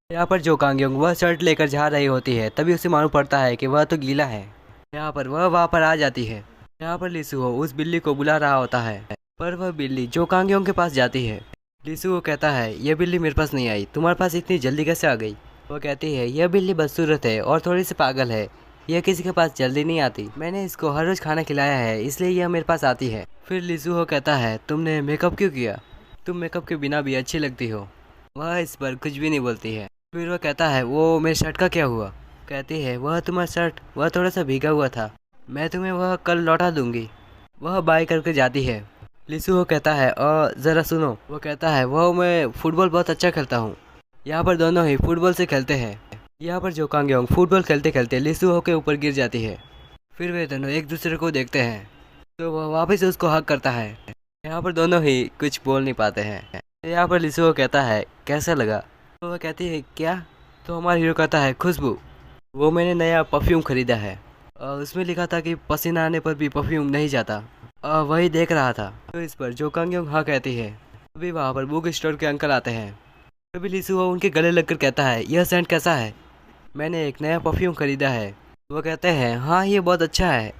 यहाँ पर जो कांग योंग वह शर्ट लेकर जा रही होती है तभी उसे मालूम पड़ता है कि वह तो गीला है। यहाँ पर वह वहाँ पर आ जाती है। यहाँ पर लीसू हो उस बिल्ली को बुला रहा होता है पर वह बिल्ली जो कांग योंग के पास जाती है। लीसू को कहता है यह बिल्ली मेरे पास नहीं आई, तुम्हारे पास इतनी जल्दी कैसे आ गई? वह कहती है यह बिल्ली बदसूरत है और थोड़ी सी पागल है, यह किसी के पास जल्दी नहीं आती, मैंने इसको हर रोज़ खाना खिलाया है इसलिए यह मेरे पास आती है। फिर लीसू हो कहता है तुमने मेकअप क्यों किया, तुम मेकअप के बिना भी अच्छी लगती हो। वह इस पर कुछ भी नहीं बोलती है। फिर वह कहता है वो मेरे शर्ट का क्या हुआ? कहती है वह तुम्हारा शर्ट वह थोड़ा सा भीगा हुआ था, मैं तुम्हें वह कल लौटा दूंगी। वह बाय करके जाती है। लीसू हो कहता है ज़रा सुनो। वो कहता है वह मैं फुटबॉल बहुत अच्छा खेलता हूँ, यहाँ पर दोनों ही फुटबॉल से खेलते हैं। यहाँ पर जो कांगयोंग फुटबॉल खेलते खेलते लिसुहो के ऊपर गिर जाती है। फिर वे दोनों एक दूसरे को देखते हैं तो वह वापस उसको हक करता है। यहाँ पर दोनों ही कुछ बोल नहीं पाते हैं। यहाँ पर लिसुहो कहता है कैसा लगा, तो वह कहती है क्या, तो हमारा हीरो कहता है खुशबू, वो मैंने नया परफ्यूम खरीदा है और उसमें लिखा था कि पसीना आने पर भी परफ्यूम नहीं जाता और वही देख रहा था। तो इस पर जो कांगयोंग हाँ कहती है। अभी वहाँ पर बुक स्टोर के अंकल आते हैं। तभी लिसुहो उनके गले लगकर कहता है यह सेंट कैसा है, मैंने एक नया परफ्यूम खरीदा है। वो कहते हैं हाँ ये बहुत अच्छा है।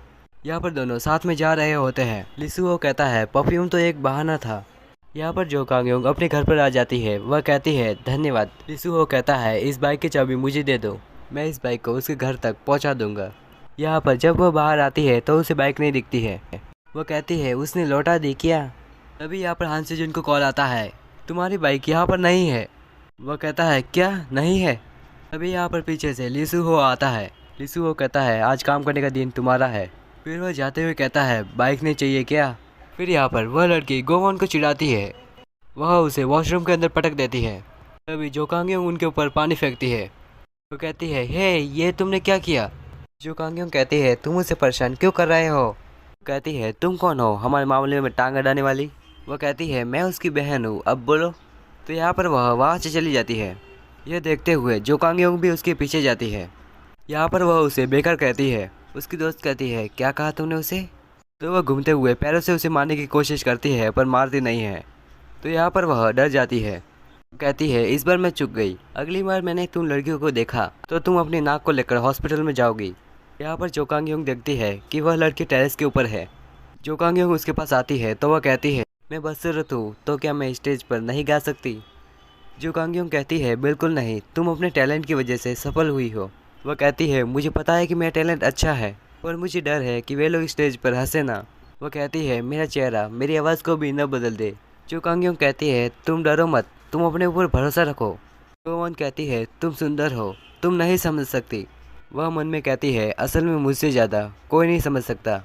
यहाँ पर दोनों साथ में जा रहे होते हैं। लिसुहो कहता है परफ्यूम तो एक बहाना था। यहाँ पर जो कांगयोंग अपने घर पर आ जाती है वह कहती है धन्यवाद। लिसुहो कहता है इस बाइक की चाबी मुझे दे दो, मैं इस बाइक को उसके घर तक पहुँचा दूंगा। यहाँ पर जब वह बाहर आती है तो उसे बाइक नहीं दिखती है। वह कहती है उसने लौटा दी क्या। तभी यहाँ पर हान सेजुन को कॉल आता है, तुम्हारी बाइक यहाँ पर नहीं है। वह कहता है क्या नहीं है। तभी यहाँ पर पीछे से लिसुहो आता है। लिसुहो कहता है आज काम करने का दिन तुम्हारा है। फिर वह जाते हुए कहता है बाइक नहीं चाहिए क्या। फिर यहाँ पर वह लड़की गोवोन को चिढ़ाती है, वह उसे वॉशरूम के अंदर पटक देती है। तभी जो कांगयोंग उनके ऊपर पानी फेंकती है। वो कहती है हे ये तुमने क्या किया। जो कांगयोंग कहती है तुम उसे परेशान क्यों कर रहे हो। कहती है तुम कौन हो हमारे मामले में टांग अड़ाने वाली। वह कहती है मैं उसकी बहन हूँ, अब बोलो। तो यहाँ पर वह वहाँ से चली जाती है। यह देखते हुए जो कांगयोंग भी उसके पीछे जाती है। यहाँ पर वह उसे बेकार कहती है। उसकी दोस्त कहती है क्या कहा तुमने उसे। तो वह घूमते हुए पैरों से उसे मारने की कोशिश करती है पर मारती नहीं है। तो यहाँ पर वह डर जाती है। कहती है इस बार मैं चूक गई, अगली बार मैंने तुम लड़कियों को देखा तो तुम अपनी नाक को लेकर हॉस्पिटल में जाओगी। यहाँ पर जो कांगयोंग देखती है कि वह लड़की टेरेस के ऊपर है। जो कांगयोंग उसके पास आती है तो वह कहती है मैं बदसूरत हूँ तो क्या मैं स्टेज पर नहीं गा सकती। जो कांगयोंग कहती है बिल्कुल नहीं, तुम अपने टैलेंट की वजह से सफल हुई हो। वह कहती है मुझे पता है कि मेरा टैलेंट अच्छा है पर मुझे डर है कि वे लोग स्टेज पर हंसे ना। वह कहती है मेरा चेहरा मेरी आवाज़ को भी न बदल दे। जो कांगयोंग कहती है तुम डरो मत, तुम अपने ऊपर भरोसा रखो। गोवन कहती है तुम सुंदर हो, तुम नहीं समझ सकती। वह मन में कहती है असल में मुझसे ज़्यादा कोई नहीं समझ सकता।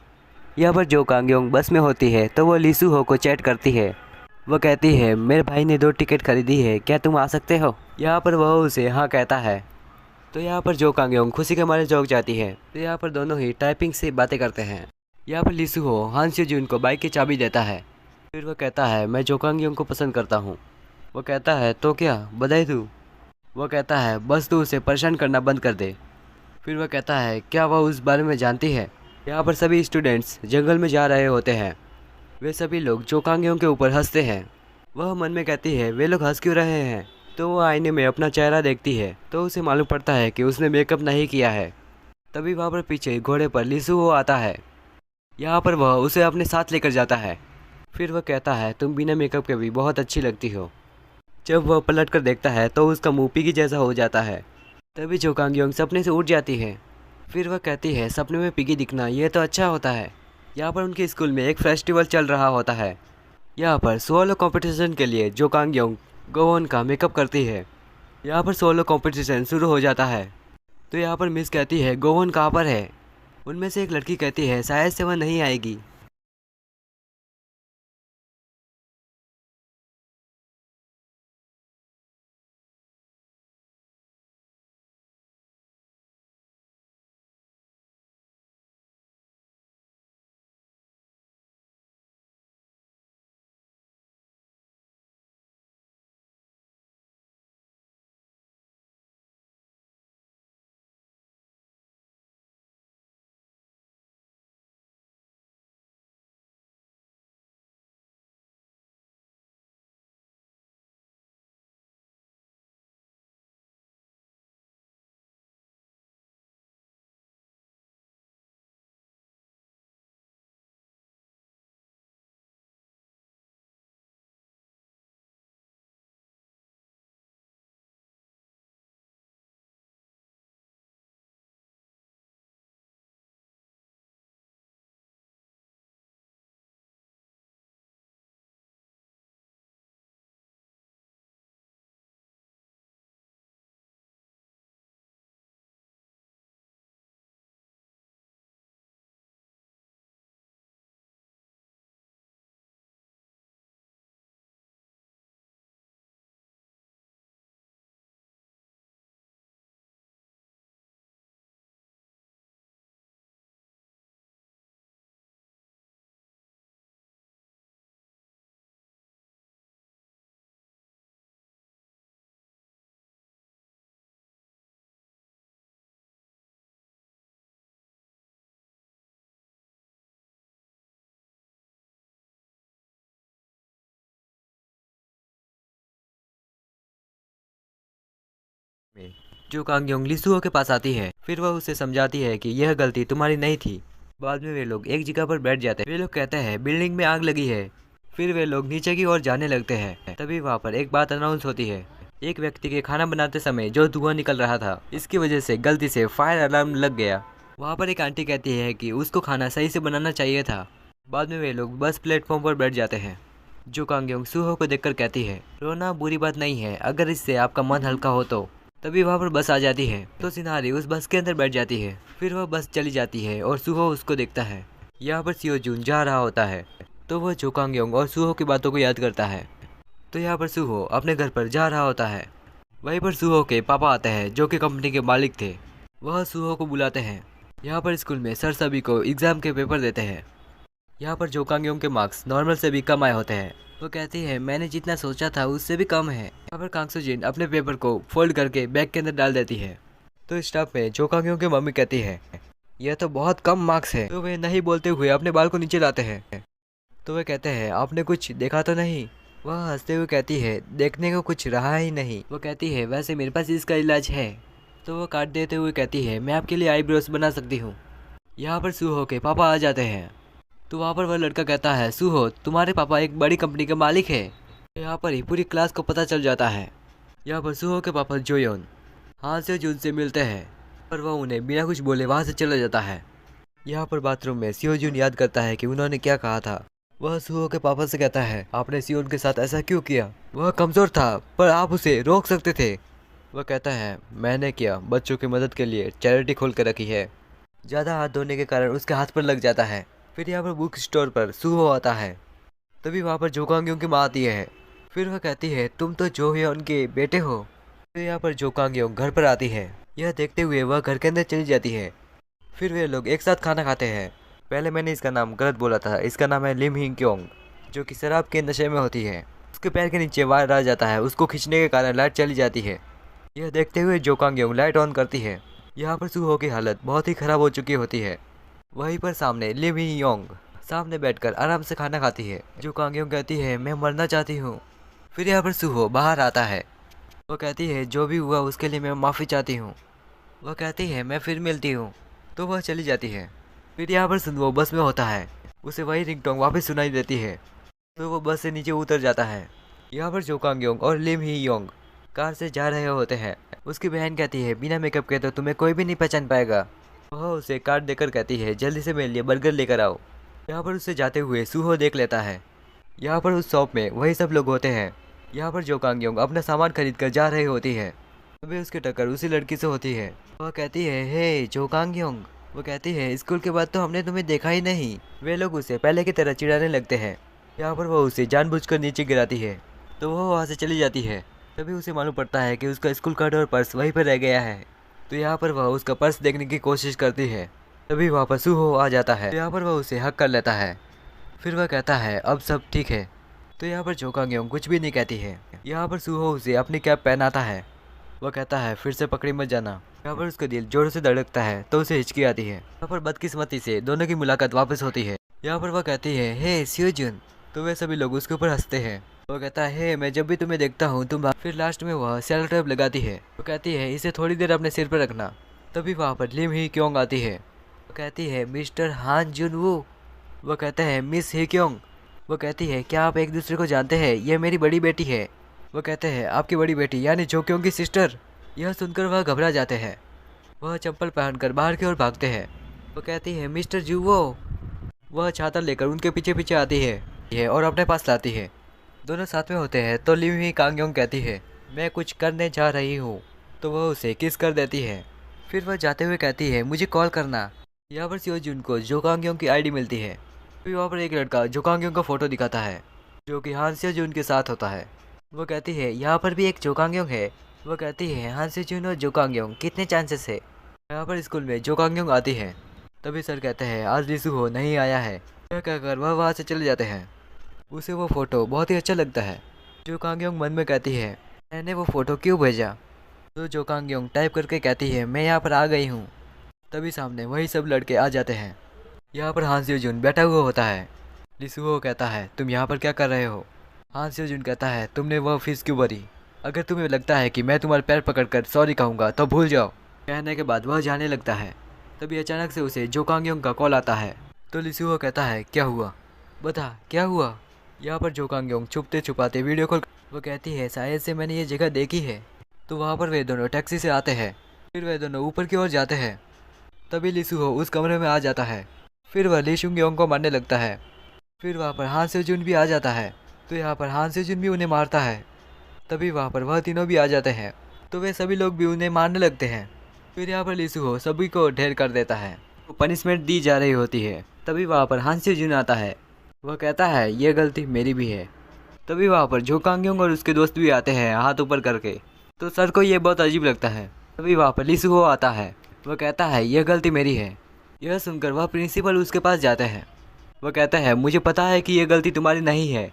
यहाँ पर जो कांगयोंग बस में होती है तो वह लिसुहो को चैट करती है। वह कहती है मेरे भाई ने 2 टिकट खरीदी है, क्या तुम आ सकते हो। यहाँ पर वह उसे हाँ कहता है। तो यहाँ पर जो कांगयोंग खुशी के मारे चौंक जाती है। तो यहाँ पर दोनों ही टाइपिंग से बातें करते हैं। यहाँ पर लिसुहो हान सेजुन को बाइक की चाबी देता है। फिर वह कहता है मैं जो कांगयोंग को पसंद करता हूँ। वह कहता है तो क्या बधाई दूँ। वह कहता है बस तू उसे परेशान करना बंद कर दे। फिर वह कहता है क्या वह उस बारे में जानती है। यहाँ पर सभी स्टूडेंट्स जंगल में जा रहे होते हैं। वे सभी लोग जो कांगयोंग के ऊपर हंसते हैं। वह मन में कहती है वे लोग हंस क्यों रहे हैं। तो वह आईने में अपना चेहरा देखती है तो उसे मालूम पड़ता है कि उसने मेकअप नहीं किया है। तभी वहाँ पर पीछे घोड़े पर लिसुहो आता है। यहाँ पर वह उसे अपने साथ लेकर जाता है। फिर वह कहता है तुम बिना मेकअप के भी बहुत अच्छी लगती हो। जब वह पलट कर देखता है तो उसका मुंह पिगी जैसा हो जाता है। तभी जो कांगयोंग सपने से उठ जाती है। फिर वह कहती है सपने में पिगी दिखना ये तो अच्छा होता है। यहाँ पर उनके स्कूल में एक फेस्टिवल चल रहा होता है। यहाँ पर सोलो कंपटीशन के लिए जो कांगयोंग गोवोन का मेकअप करती है। यहाँ पर सोलो कंपटीशन शुरू हो जाता है। तो यहाँ पर मिस कहती है गोवोन कहाँ पर है। उनमें से एक लड़की कहती है शायद से वह नहीं आएगी। में जो कांग योंग लिसुओ के पास आती है, फिर वह उसे समझाती है कि यह गलती तुम्हारी नहीं थी। बाद में वे लोग एक जगह पर बैठ जाते हैं। वे लोग कहते हैं बिल्डिंग में आग लगी है। फिर वे लोग नीचे की ओर जाने लगते हैं। तभी वहाँ पर एक बात अनाउंस होती है। एक व्यक्ति के खाना बनाते समय जो धुआं निकल रहा था, इसकी वजह से गलती से फायर अलार्म लग गया। वहाँ पर एक आंटी कहती है कि उसको खाना सही से बनाना चाहिए था। बाद में वे लोग बस प्लेटफॉर्म पर बैठ जाते हैं। जो कांग योंग सुहो को देखकर कहती है, रोना बुरी बात नहीं है, अगर इससे आपका मन हल्का हो तो। तभी वहाँ पर बस आ जाती है तो सिन्हारी उस बस के अंदर बैठ जाती है। फिर वह बस चली जाती है और सुहो उसको देखता है। यहाँ पर सियो जून जा रहा होता है तो वह जो कांग योंग और सुहो की बातों को याद करता है। तो यहाँ पर सुहो अपने घर पर जा रहा होता है। वहीं पर सुहो के पापा आते हैं जो कि कंपनी के मालिक थे। वह सुहो को बुलाते हैं। यहाँ पर स्कूल में सर सभी को एग्जाम के पेपर देते हैं। यहाँ पर जो कांग योंग के मार्क्स नॉर्मल से भी कम आए होते हैं। वो कहती है मैंने जितना सोचा था उससे भी कम है। यहाँ पर कांग सो जिन अपने पेपर को फोल्ड करके बैग के अंदर डाल देती है। तो स्टाफ में जो कांग योंग की मम्मी कहती है यह तो बहुत कम मार्क्स है। तो वे नहीं बोलते हुए अपने बाल को नीचे लाते हैं। तो वे कहते हैं आपने कुछ देखा तो नहीं। वह हंसते हुए कहती है देखने को कुछ रहा ही नहीं। वो कहती है वैसे मेरे पास इसका इलाज है। तो वह काट देते हुए कहती है मैं आपके लिए आईब्रोज बना सकती हूँ। यहाँ पर सुहो के पापा आ जाते हैं। तो वहाँ पर वह लड़का कहता है सुहो तुम्हारे पापा एक बड़ी कंपनी के मालिक है। यहाँ पर ही पूरी क्लास को पता चल जाता है। यहाँ पर सुहो के पापा जोयोन हां से जून से मिलते हैं, पर वह उन्हें बिना कुछ बोले वहाँ से चला जाता है। यहाँ पर बाथरूम में सियो जून याद करता है कि उन्होंने क्या कहा था। वह सुहो के पापा से कहता है आपने सियोन के साथ ऐसा क्यों किया, वह कमज़ोर था पर आप उसे रोक सकते थे। वह कहता है मैंने किया, बच्चों की मदद के लिए चैरिटी खोल कर रखी है। ज़्यादा हाथ धोने के कारण उसके हाथ पर लग जाता है। फिर यहाँ पर बुक स्टोर पर सुहो आता है। तभी वहाँ पर जो कांग योंग की माँ आती है। फिर वह कहती है तुम तो जो ह्योन के बेटे हो। फिर यहाँ पर जो कांग योंग घर पर आती है। यह देखते हुए वह घर के अंदर चली जाती है। फिर वे लोग एक साथ खाना खाते हैं। पहले मैंने इसका नाम गलत बोला था, इसका नाम है लिम हिंग क्योंग, जो कि शराब के नशे में होती है। उसके पैर के नीचे वायर आ जाता है, उसको खींचने के कारण लाइट चली जाती है। यह देखते हुए जो कांग योंग लाइट ऑन करती है। यहाँ पर सुहो की हालत बहुत ही खराब हो चुकी होती है। वहीं पर सामने लिम ही योंग सामने बैठकर आराम से खाना खाती है। जो कांग योंग कहती है मैं मरना चाहती हूँ। फिर यहाँ पर सुहो बाहर आता है। वो कहती है जो भी हुआ उसके लिए मैं माफ़ी चाहती हूँ। वह कहती है मैं फिर मिलती हूँ। तो वह चली जाती है। फिर यहाँ पर सुनवो बस में होता है। उसे वही रिंगटोन वापस सुनाई देती है। तो वो बस से नीचे उतर जाता है। यहाँ पर जो कांग योंग और लिम ही योंग कार से जा रहे होते हैं। उसकी बहन कहती है बिना मेकअप के तो तुम्हें कोई भी नहीं पहचान पाएगा। वह उसे कार्ड देकर कहती है जल्दी से मेरे लिए बर्गर लेकर आओ। यहाँ पर उसे जाते हुए सुहो देख लेता है। यहाँ पर उस शॉप में वही सब लोग होते हैं। यहाँ पर जो कांग योंग अपना सामान खरीद कर जा रही होती है। तभी उसकी टक्कर उसी लड़की से होती है। वह कहती है हे जो कांग योंग। वो कहती है स्कूल के बाद तो हमने तुम्हें देखा ही नहीं। वे लोग उसे पहले की तरह चिढ़ाने लगते हैं। यहाँ पर वह उसे जानबूझकर नीचे गिराती है। तो वह वहाँ से चली जाती है। तभी उसे मालूम पड़ता है कि उसका स्कूल कार्ड और पर्स वहीं पर रह गया है। तो यहाँ पर वह उसका पर्स देखने की कोशिश करती है। तभी वहाँ पर सुहो आ जाता है। तो यहाँ पर वह उसे हक कर लेता है। फिर वह कहता है अब सब ठीक है। तो यहाँ पर जो कांग योंग कुछ भी नहीं कहती है। यहाँ पर सुहो उसे अपनी कैप पहनाता है। वह कहता है फिर से पकड़ी मत जाना। यहाँ पर उसका दिल जोरों से धड़कता है तो उसे हिचकी आती है। यहाँ पर बदकिस्मती से दोनों की मुलाकात वापस होती है। यहाँ पर वह कहती है हे सियोजुन। तो वे सभी लोग उसके ऊपर हंसते हैं। वो कहता है हे मैं जब भी तुम्हें देखता हूँ तुम। फिर लास्ट में वह सेलो टेप लगाती है। वो कहती है इसे थोड़ी देर अपने सिर पर रखना। तभी वहाँ पर लिम ही क्योंग आती है। वो कहती है मिस्टर हान जुन वू। वो कहता है मिस ही क्योंग। वो कहती है क्या आप एक दूसरे को जानते हैं, यह मेरी बड़ी बेटी है। वो कहते हैं आपकी बड़ी बेटी यानी जो क्योंग की सिस्टर। यह सुनकर वह घबरा जाते हैं। वह चप्पल पहनकर बाहर की ओर भागते हैं। वो कहती है मिस्टर जुवो। वह छाता लेकर उनके पीछे पीछे आती है और अपने पास लाती है। दोनों साथ में होते हैं तो लिम ही कांग योंग कहती है मैं कुछ करने जा रही हूँ। तो वह उसे किस कर देती है। फिर वह जाते हुए कहती है मुझे कॉल करना। यहाँ पर सियोजुन को जो कांग योंग की आईडी मिलती है। फिर वहाँ पर एक लड़का जो कांग योंग का फोटो दिखाता है जो कि हान सियोजुन के साथ होता है। वो कहती है यहाँ पर भी एक जो कांग योंग है। वो कहती है हान सियोजुन और जो कांग योंग कितने चांसेस है। यहाँ पर स्कूल में जो कांग योंग आती है। तभी सर कहते हैं आज लिसुहो नहीं आया है। यह कहकर वह वहाँ से चले जाते हैं। उसे वो फोटो बहुत ही अच्छा लगता है। जो कांग योंग मन में कहती है मैंने वो फोटो क्यों भेजा। तो जो कांग योंग टाइप करके कहती है मैं यहाँ पर आ गई हूँ। तभी सामने वही सब लड़के आ जाते हैं। यहाँ पर हान सियोजुन बैठा हुआ होता है। लिसुहो कहता है तुम यहाँ पर क्या कर रहे हो। हान सियोजुन कहता है तुमने वह फीस क्यों भरी, अगर तुम्हें लगता है कि मैं तुम्हारे पैर पकड़कर सॉरी कहूँगा तो भूल जाओ। कहने के बाद वह जाने लगता है। तभी अचानक से उसे जो कांग योंग का कॉल आता है। तो लिसुहो कहता है क्या हुआ, बता क्या हुआ। यहाँ पर जो कांग योंग छुपते छुपाते वीडियो कॉल, वो कहती है शायद से मैंने ये जगह देखी है। तो वहाँ पर वे दोनों टैक्सी से आते हैं। फिर वे दोनों ऊपर की ओर जाते हैं। तभी लिसुहो उस कमरे में आ जाता है। फिर वह ली शुंग योंग को मारने लगता है। फिर वहाँ पर हान से जुन भी आ जाता है। तो यहाँ पर हान से जुन भी उन्हें मारता है। तभी वहाँ पर वह तीनों भी आ जाते हैं। तो वे सभी लोग भी उन्हें मारने लगते हैं। फिर यहाँ पर लिसुहो सभी को ढेर कर देता है। तो पनिशमेंट दी जा रही होती है। तभी वहाँ पर हान से जुन आता है। वह कहता है ये गलती मेरी भी है। तभी वहाँ पर जो कांग योंग और उसके दोस्त भी आते हैं हाथ ऊपर करके। तो सर को ये बहुत अजीब लगता है। तभी वहाँ पर लिसुहो आता है। वह कहता है यह गलती मेरी है। यह सुनकर वह प्रिंसिपल उसके पास जाते हैं। वह कहता है मुझे पता है कि यह गलती तुम्हारी नहीं है।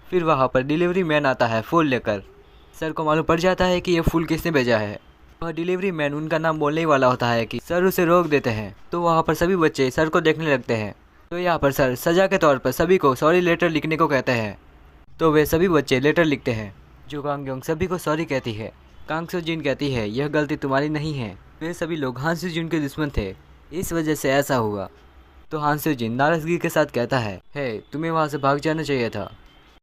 फिर वहाँ पर डिलीवरी मैन आता है फूल लेकर। सर को मालूम पड़ जाता है कि यह फूल किसने भेजा है। वह डिलीवरी मैन उनका नाम बोलने ही वाला होता है कि सर उसे रोक देते हैं। तो वहाँ पर सभी बच्चे सर को देखने लगते हैं। तो यहाँ पर सर सजा के तौर पर सभी को सॉरी लेटर लिखने को कहते हैं। तो वे सभी बच्चे लेटर लिखते हैं। जो कांग योंग सभी को सॉरी कहती है। कांग सो जिन कहती है यह गलती तुम्हारी नहीं है। वे सभी लोग हान सो जिन के दुश्मन थे, इस वजह से ऐसा हुआ। तो हान सो जिन नाराजगी के साथ कहता है तुम्हें वहाँ से भाग जाना चाहिए था।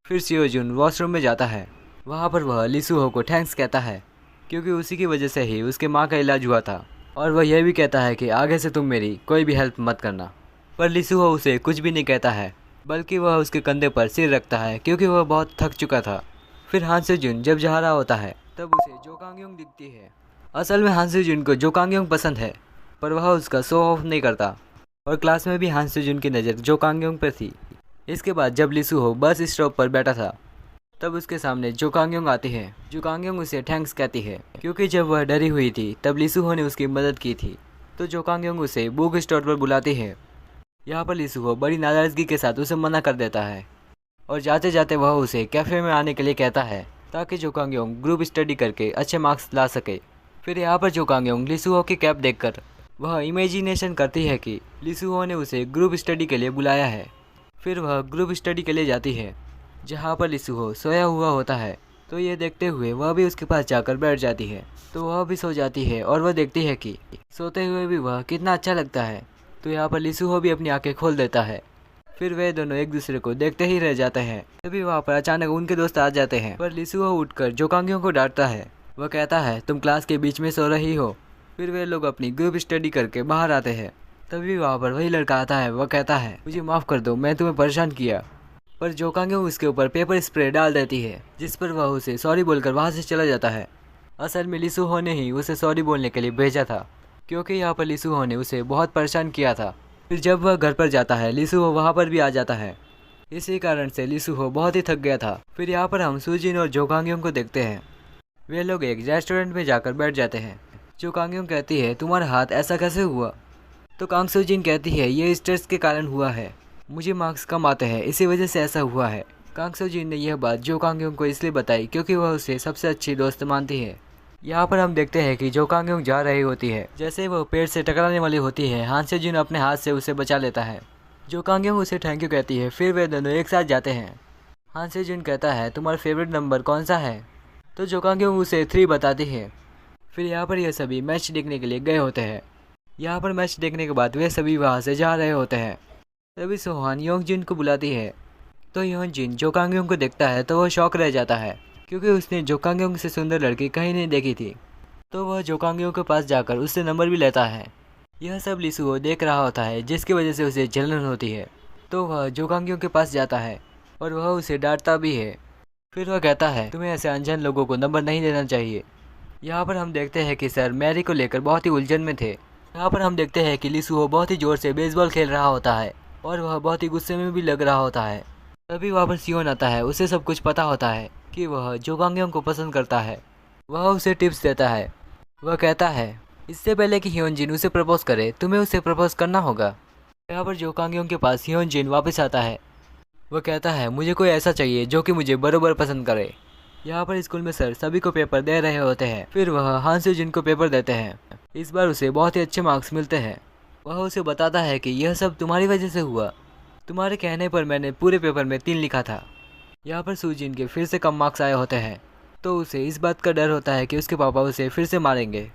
फिर सियो जुन वॉशरूम में जाता है। वहाँ पर वह लिसुहो को थैंक्स कहता है क्योंकि उसी की वजह से ही उसके माँ का इलाज हुआ था। और वह यह भी कहता है कि आगे से तुम मेरी कोई भी हेल्प मत करना। पर लिसुहो उसे कुछ भी नहीं कहता है, बल्कि वह उसके कंधे पर सिर रखता है क्योंकि वह बहुत थक चुका था। फिर हान सो जुन जब जा रहा होता है तब उसे जो कांग योंग दिखती है। असल में हान सो जुन को जो कांग योंग पसंद है, पर वह उसका शो ऑफ नहीं करता। और क्लास में भी हान सो जुन की नज़र जो कांग योंग पर थी। इसके बाद जब लिसुहो बस स्टॉप पर बैठा था तब उसके सामने जो कांग योंग आती है। जो कांग योंग उसे थैंक्स कहती है क्योंकि जब वह डरी हुई थी तब लिसुहो ने उसकी मदद की थी। तो जो कांग योंग उसे बुक स्टोर पर बुलाती है। यहाँ पर लिसुहो बड़ी नाराज़गी के साथ उसे मना कर देता है और जाते जाते वह उसे कैफ़े में आने के लिए कहता है ताकि जो कांग योंग ग्रुप स्टडी करके अच्छे मार्क्स ला सके। फिर यहाँ पर जो कांग योंग लिसुहो की कैप देखकर वह इमेजिनेशन करती है कि लिसुहो ने उसे ग्रुप स्टडी के लिए बुलाया है। फिर वह ग्रुप स्टडी के लिए जाती है जहाँ पर लिसुहो सोया हुआ होता है। तो ये देखते हुए वह भी उसके पास जाकर बैठ जाती है। तो वह भी सो जाती है और वह देखती है कि सोते हुए भी वह कितना अच्छा लगता है। तो यहाँ पर लिसुहो भी अपनी आंखें खोल देता है। फिर वे दोनों एक दूसरे को देखते ही रह जाते हैं। तभी वहाँ पर अचानक उनके दोस्त आ जाते हैं। पर लिसुहो उठकर जो कांग योंग को डांटता है। वह कहता है तुम क्लास के बीच में सो रही हो। फिर वे लोग अपनी ग्रुप स्टडी करके बाहर आते हैं। तभी वहाँ पर वही लड़का आता है। वह कहता है मुझे माफ़ कर दो, मैं तुम्हें परेशान किया। पर जो कांग योंग उसके ऊपर पेपर स्प्रे डाल देती है, जिस पर वह उसे सॉरी बोलकर वहाँ से चला जाता है। असल में लिसुहो ने ही उसे सॉरी बोलने के लिए भेजा था क्योंकि यहाँ पर लिसुहो ने उसे बहुत परेशान किया था। फिर जब वह घर पर जाता है लिसुहो वहाँ पर भी आ जाता है। इसी कारण से लिसुहो बहुत ही थक गया था। फिर यहाँ पर हम सुजिन और जो कांग योंग को देखते हैं। वे लोग एक रेस्टोरेंट में जाकर बैठ जाते हैं। जो कांग योंग कहती है तुम्हारा हाथ ऐसा कैसे हुआ। तो कांग सो जिन कहती है ये स्ट्रेस के कारण हुआ है, मुझे मार्क्स कम आते हैं इसी वजह से ऐसा हुआ है। कांग सो जिन ने यह बात जो कांग योंग को इसलिए बताई क्योंकि वह उसे सबसे अच्छी दोस्त मानती है। यहाँ पर हम देखते हैं कि जो कांग योंग जा रही होती है, जैसे वह पेड़ से टकराने वाली होती है हान से जिन अपने हाथ से उसे बचा लेता है। जो कांग योंग उसे थैंक यू कहती है। फिर वे दोनों एक साथ जाते हैं। हान से जिन कहता है तुम्हारा फेवरेट नंबर कौन सा है। तो जो कांग योंग उसे 3 बताती है। फिर यहाँ पर यह सभी मैच देखने के लिए गए होते हैं। यहाँ पर मैच देखने के बाद वे सभी वहाँ से जा रहे होते हैं। तभी सोहान योंग जिन को बुलाती है। तो योंग जिन जो कांग योंग को देखता है तो वह शौक रह जाता है क्योंकि उसने जो कांग योंग से सुंदर लड़की कहीं नहीं देखी थी। तो वह जो कांग योंग के पास जाकर उससे नंबर भी लेता है। यह सब लिसुहो देख रहा होता है जिसकी वजह से उसे जलन होती है। तो वह जो कांग योंग के पास जाता है और वह उसे डांटता भी है। फिर वह कहता है तुम्हें ऐसे अनजान लोगों को नंबर नहीं देना चाहिए। यहाँ पर हम देखते हैं कि सर मैरी को लेकर बहुत ही उलझन में थे। यहाँ पर हम देखते हैं कि लिसुहो बहुत ही जोर से बेसबॉल खेल रहा होता है और वह बहुत ही गुस्से में भी लग रहा होता है। तभी वहाँ पर सियोन आता है। उसे सब कुछ पता होता है कि वह जो कांग योंग को पसंद करता है। वह उसे टिप्स देता है। वह कहता है इससे पहले कि ह्योन जिन उसे प्रपोज करे तुम्हें उसे प्रपोज करना होगा। यहाँ पर जो कांग योंग के पास ह्योन जिन वापस आता है। वह कहता है मुझे कोई ऐसा चाहिए जो कि मुझे बरोबर पसंद करे। यहाँ पर स्कूल में सर सभी को पेपर दे रहे होते हैं। फिर वह हान से जिन को पेपर देते हैं। इस बार उसे बहुत ही अच्छे मार्क्स मिलते हैं। वह उसे बताता है कि यह सब तुम्हारी वजह से हुआ, तुम्हारे कहने पर मैंने पूरे पेपर में 3 लिखा था। यहाँ पर सुजिन के फिर से कम मार्क्स आए होते हैं। तो उसे इस बात का डर होता है कि उसके पापा उसे फिर से मारेंगे।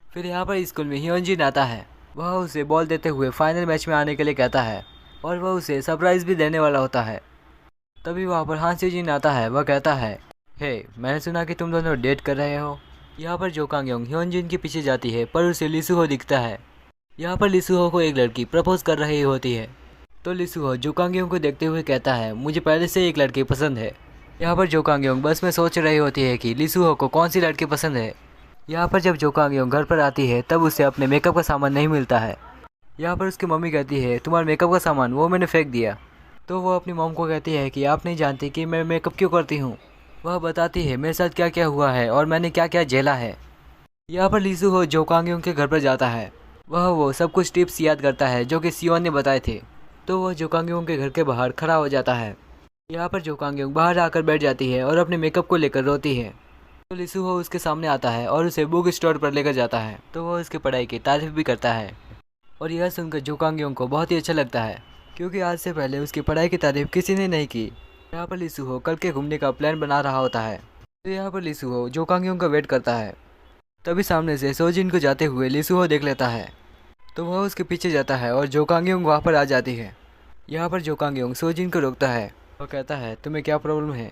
फिर यहाँ पर स्कूल में ह्योनजिन आता है। वह उसे बॉल देते हुए फाइनल मैच में आने के लिए कहता है और वह उसे सरप्राइज भी देने वाला होता है। तभी वहाँ पर हान स्योजिन आता है। वह कहता है, हे मैंने सुना कि तुम दोनों डेट कर रहे हो। यहाँ पर जो कांग योंग ह्योनजिन के पीछे जाती है पर उसे लिसुहो दिखता है। यहाँ पर लिसुहो को एक लड़की प्रपोज कर रही होती है। तो लिसुहो जो कांग योंग को देखते हुए कहता है, मुझे पहले से एक लड़की पसंद है। यहाँ पर जो कांग योंग बस में सोच रही होती है कि लिसुहो को कौन सी लड़की पसंद है। यहाँ पर जब जो कांग योंग घर पर आती है तब उसे अपने मेकअप का सामान नहीं मिलता है। यहाँ पर उसकी मम्मी कहती है, तुम्हारा मेकअप का सामान वो मैंने फेंक दिया। तो वो अपनी मॉम को कहती है कि आप नहीं जानती कि मैं मेकअप क्यों करती हूँ। वह बताती है मेरे साथ क्या क्या हुआ है और मैंने क्या क्या झेला है। यहाँ पर लिसुहो जो कांग योंग के घर पर जाता है। वह वो सब कुछ टिप्स याद करता है जो कि सियोन ने बताए थे। तो वह जो कांग योंग के घर के बाहर खड़ा हो जाता है। यहाँ पर जो कांग योंग बाहर आकर बैठ जाती है और अपने मेकअप को लेकर रोती है। तो लिसुहो उसके सामने आता है और उसे बुक स्टोर पर लेकर जाता है। तो वह उसकी पढ़ाई की तारीफ भी करता है और यह सुनकर जो कांग योंग को बहुत ही अच्छा लगता है क्योंकि आज से पहले उसकी पढ़ाई की तारीफ किसी ने नहीं की। यहाँ पर लिसुहो कल के घूमने का प्लान बना रहा होता है। तो यहाँ पर लिसुहो जो कांग योंग का वेट करता है। तभी सामने से सोजिन को जाते हुए लिसुहो देख लेता है। तो वह उसके पीछे जाता है और जो कांग योंग वहाँ पर आ जाती है। यहाँ पर जो कांग योंग सोजिन को रोकता है। वह कहता है, तुम्हें क्या प्रॉब्लम है।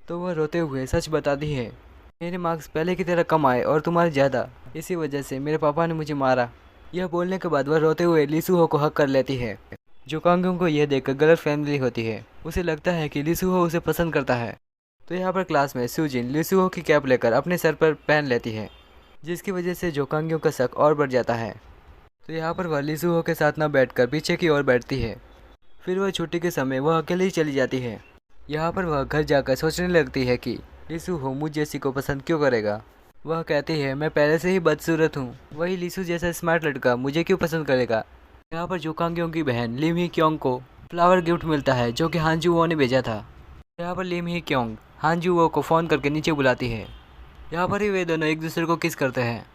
तो वह रोते हुए सच बताती है, मेरे मार्क्स पहले की तरह कम आए और तुम्हारे ज़्यादा, इसी वजह से मेरे पापा ने मुझे मारा। यह बोलने के बाद वह रोते हुए लिसुहो को हक कर लेती है। जो कांग योंग को यह देखकर गलत फैमिली होती है। उसे लगता है कि लिसुहो उसे पसंद करता है। तो यहाँ पर क्लास में सुजिन लिसुहो की कैप लेकर अपने सर पर पहन लेती है, जिसकी वजह से जो कांग योंग का शक और बढ़ जाता है। तो यहाँ पर वह लिसुहो के साथ न बैठकर पीछे की ओर बैठती है। फिर वह छुट्टी के समय वह अकेले ही चली जाती है। यहाँ पर वह घर जाकर सोचने लगती है कि लिसुहो मुझ जैसी को पसंद क्यों करेगा। वह कहती है, मैं पहले से ही बदसूरत हूँ, वही लिसु जैसा स्मार्ट लड़का मुझे क्यों पसंद करेगा। यहाँ पर जो कांग योंग की बहन लिम ही क्योंग को फ्लावर गिफ्ट मिलता है जो कि हान जुवो ने भेजा था। यहाँ पर लिम ही क्योंग हान जुवो को फ़ोन करके नीचे बुलाती है। यहाँ पर ही वे दोनों एक दूसरे को किस करते हैं।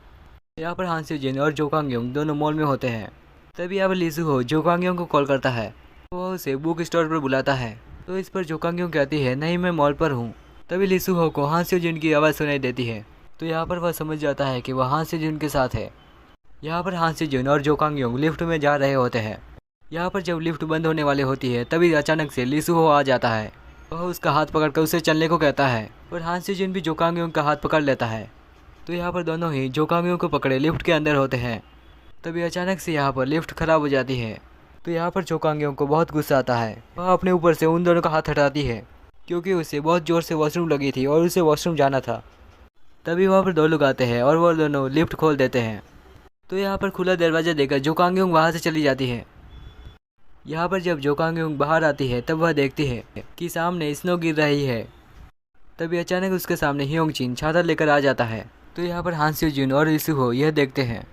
यहाँ पर हान स्योजिन और जो कांग योंग दोनों मॉल में होते हैं। तभी यहाँ पर लिसुहो जो कांग योंग को कॉल करता है। वह उसे बुक स्टोर पर बुलाता है। तो इस पर जो कांग योंग कहती है, नहीं मैं मॉल पर हूँ। तभी लिसुहो को हान स्योजिन की आवाज़ सुनाई देती है। तो यहाँ पर वह समझ जाता है कि वह हान स्योजिन के साथ है। यहाँ पर हान स्योजिन और जो कांग योंग लिफ्ट में जा रहे होते हैं। यहाँ पर जब लिफ्ट बंद होने वाली होती है तभी अचानक से लिसुहो आ जाता है। वह उसका हाथ पकड़कर उसे चलने को कहता है और हान स्योजिन भी जो कांग योंग का हाथ पकड़ लेता है। तो यहाँ पर दोनों ही जो कांग योंग को पकड़े लिफ्ट के अंदर होते हैं। तभी अचानक से यहाँ पर लिफ्ट खराब हो जाती है। तो यहाँ पर जो कांग योंग को बहुत गुस्सा आता है। वह अपने ऊपर से उन दोनों का हाथ हटाती है क्योंकि उसे बहुत ज़ोर से वॉशरूम लगी थी और उसे वॉशरूम जाना था। तभी वहाँ पर दो लोग आते हैं और वो दोनों लिफ्ट खोल देते हैं। तो यहाँ पर खुला दरवाज़ा देकर जो कांग योंग वहाँ से चली जाती है। यहाँ पर जब जो कांग योंग बाहर आती है तब वह देखती है कि सामने स्नो गिर रही है। तभी अचानक उसके सामने ह्योंगजिन छाता लेकर आ जाता है। तो यहाँ पर हान स्योजिन और लिसुहो यह देखते हैं।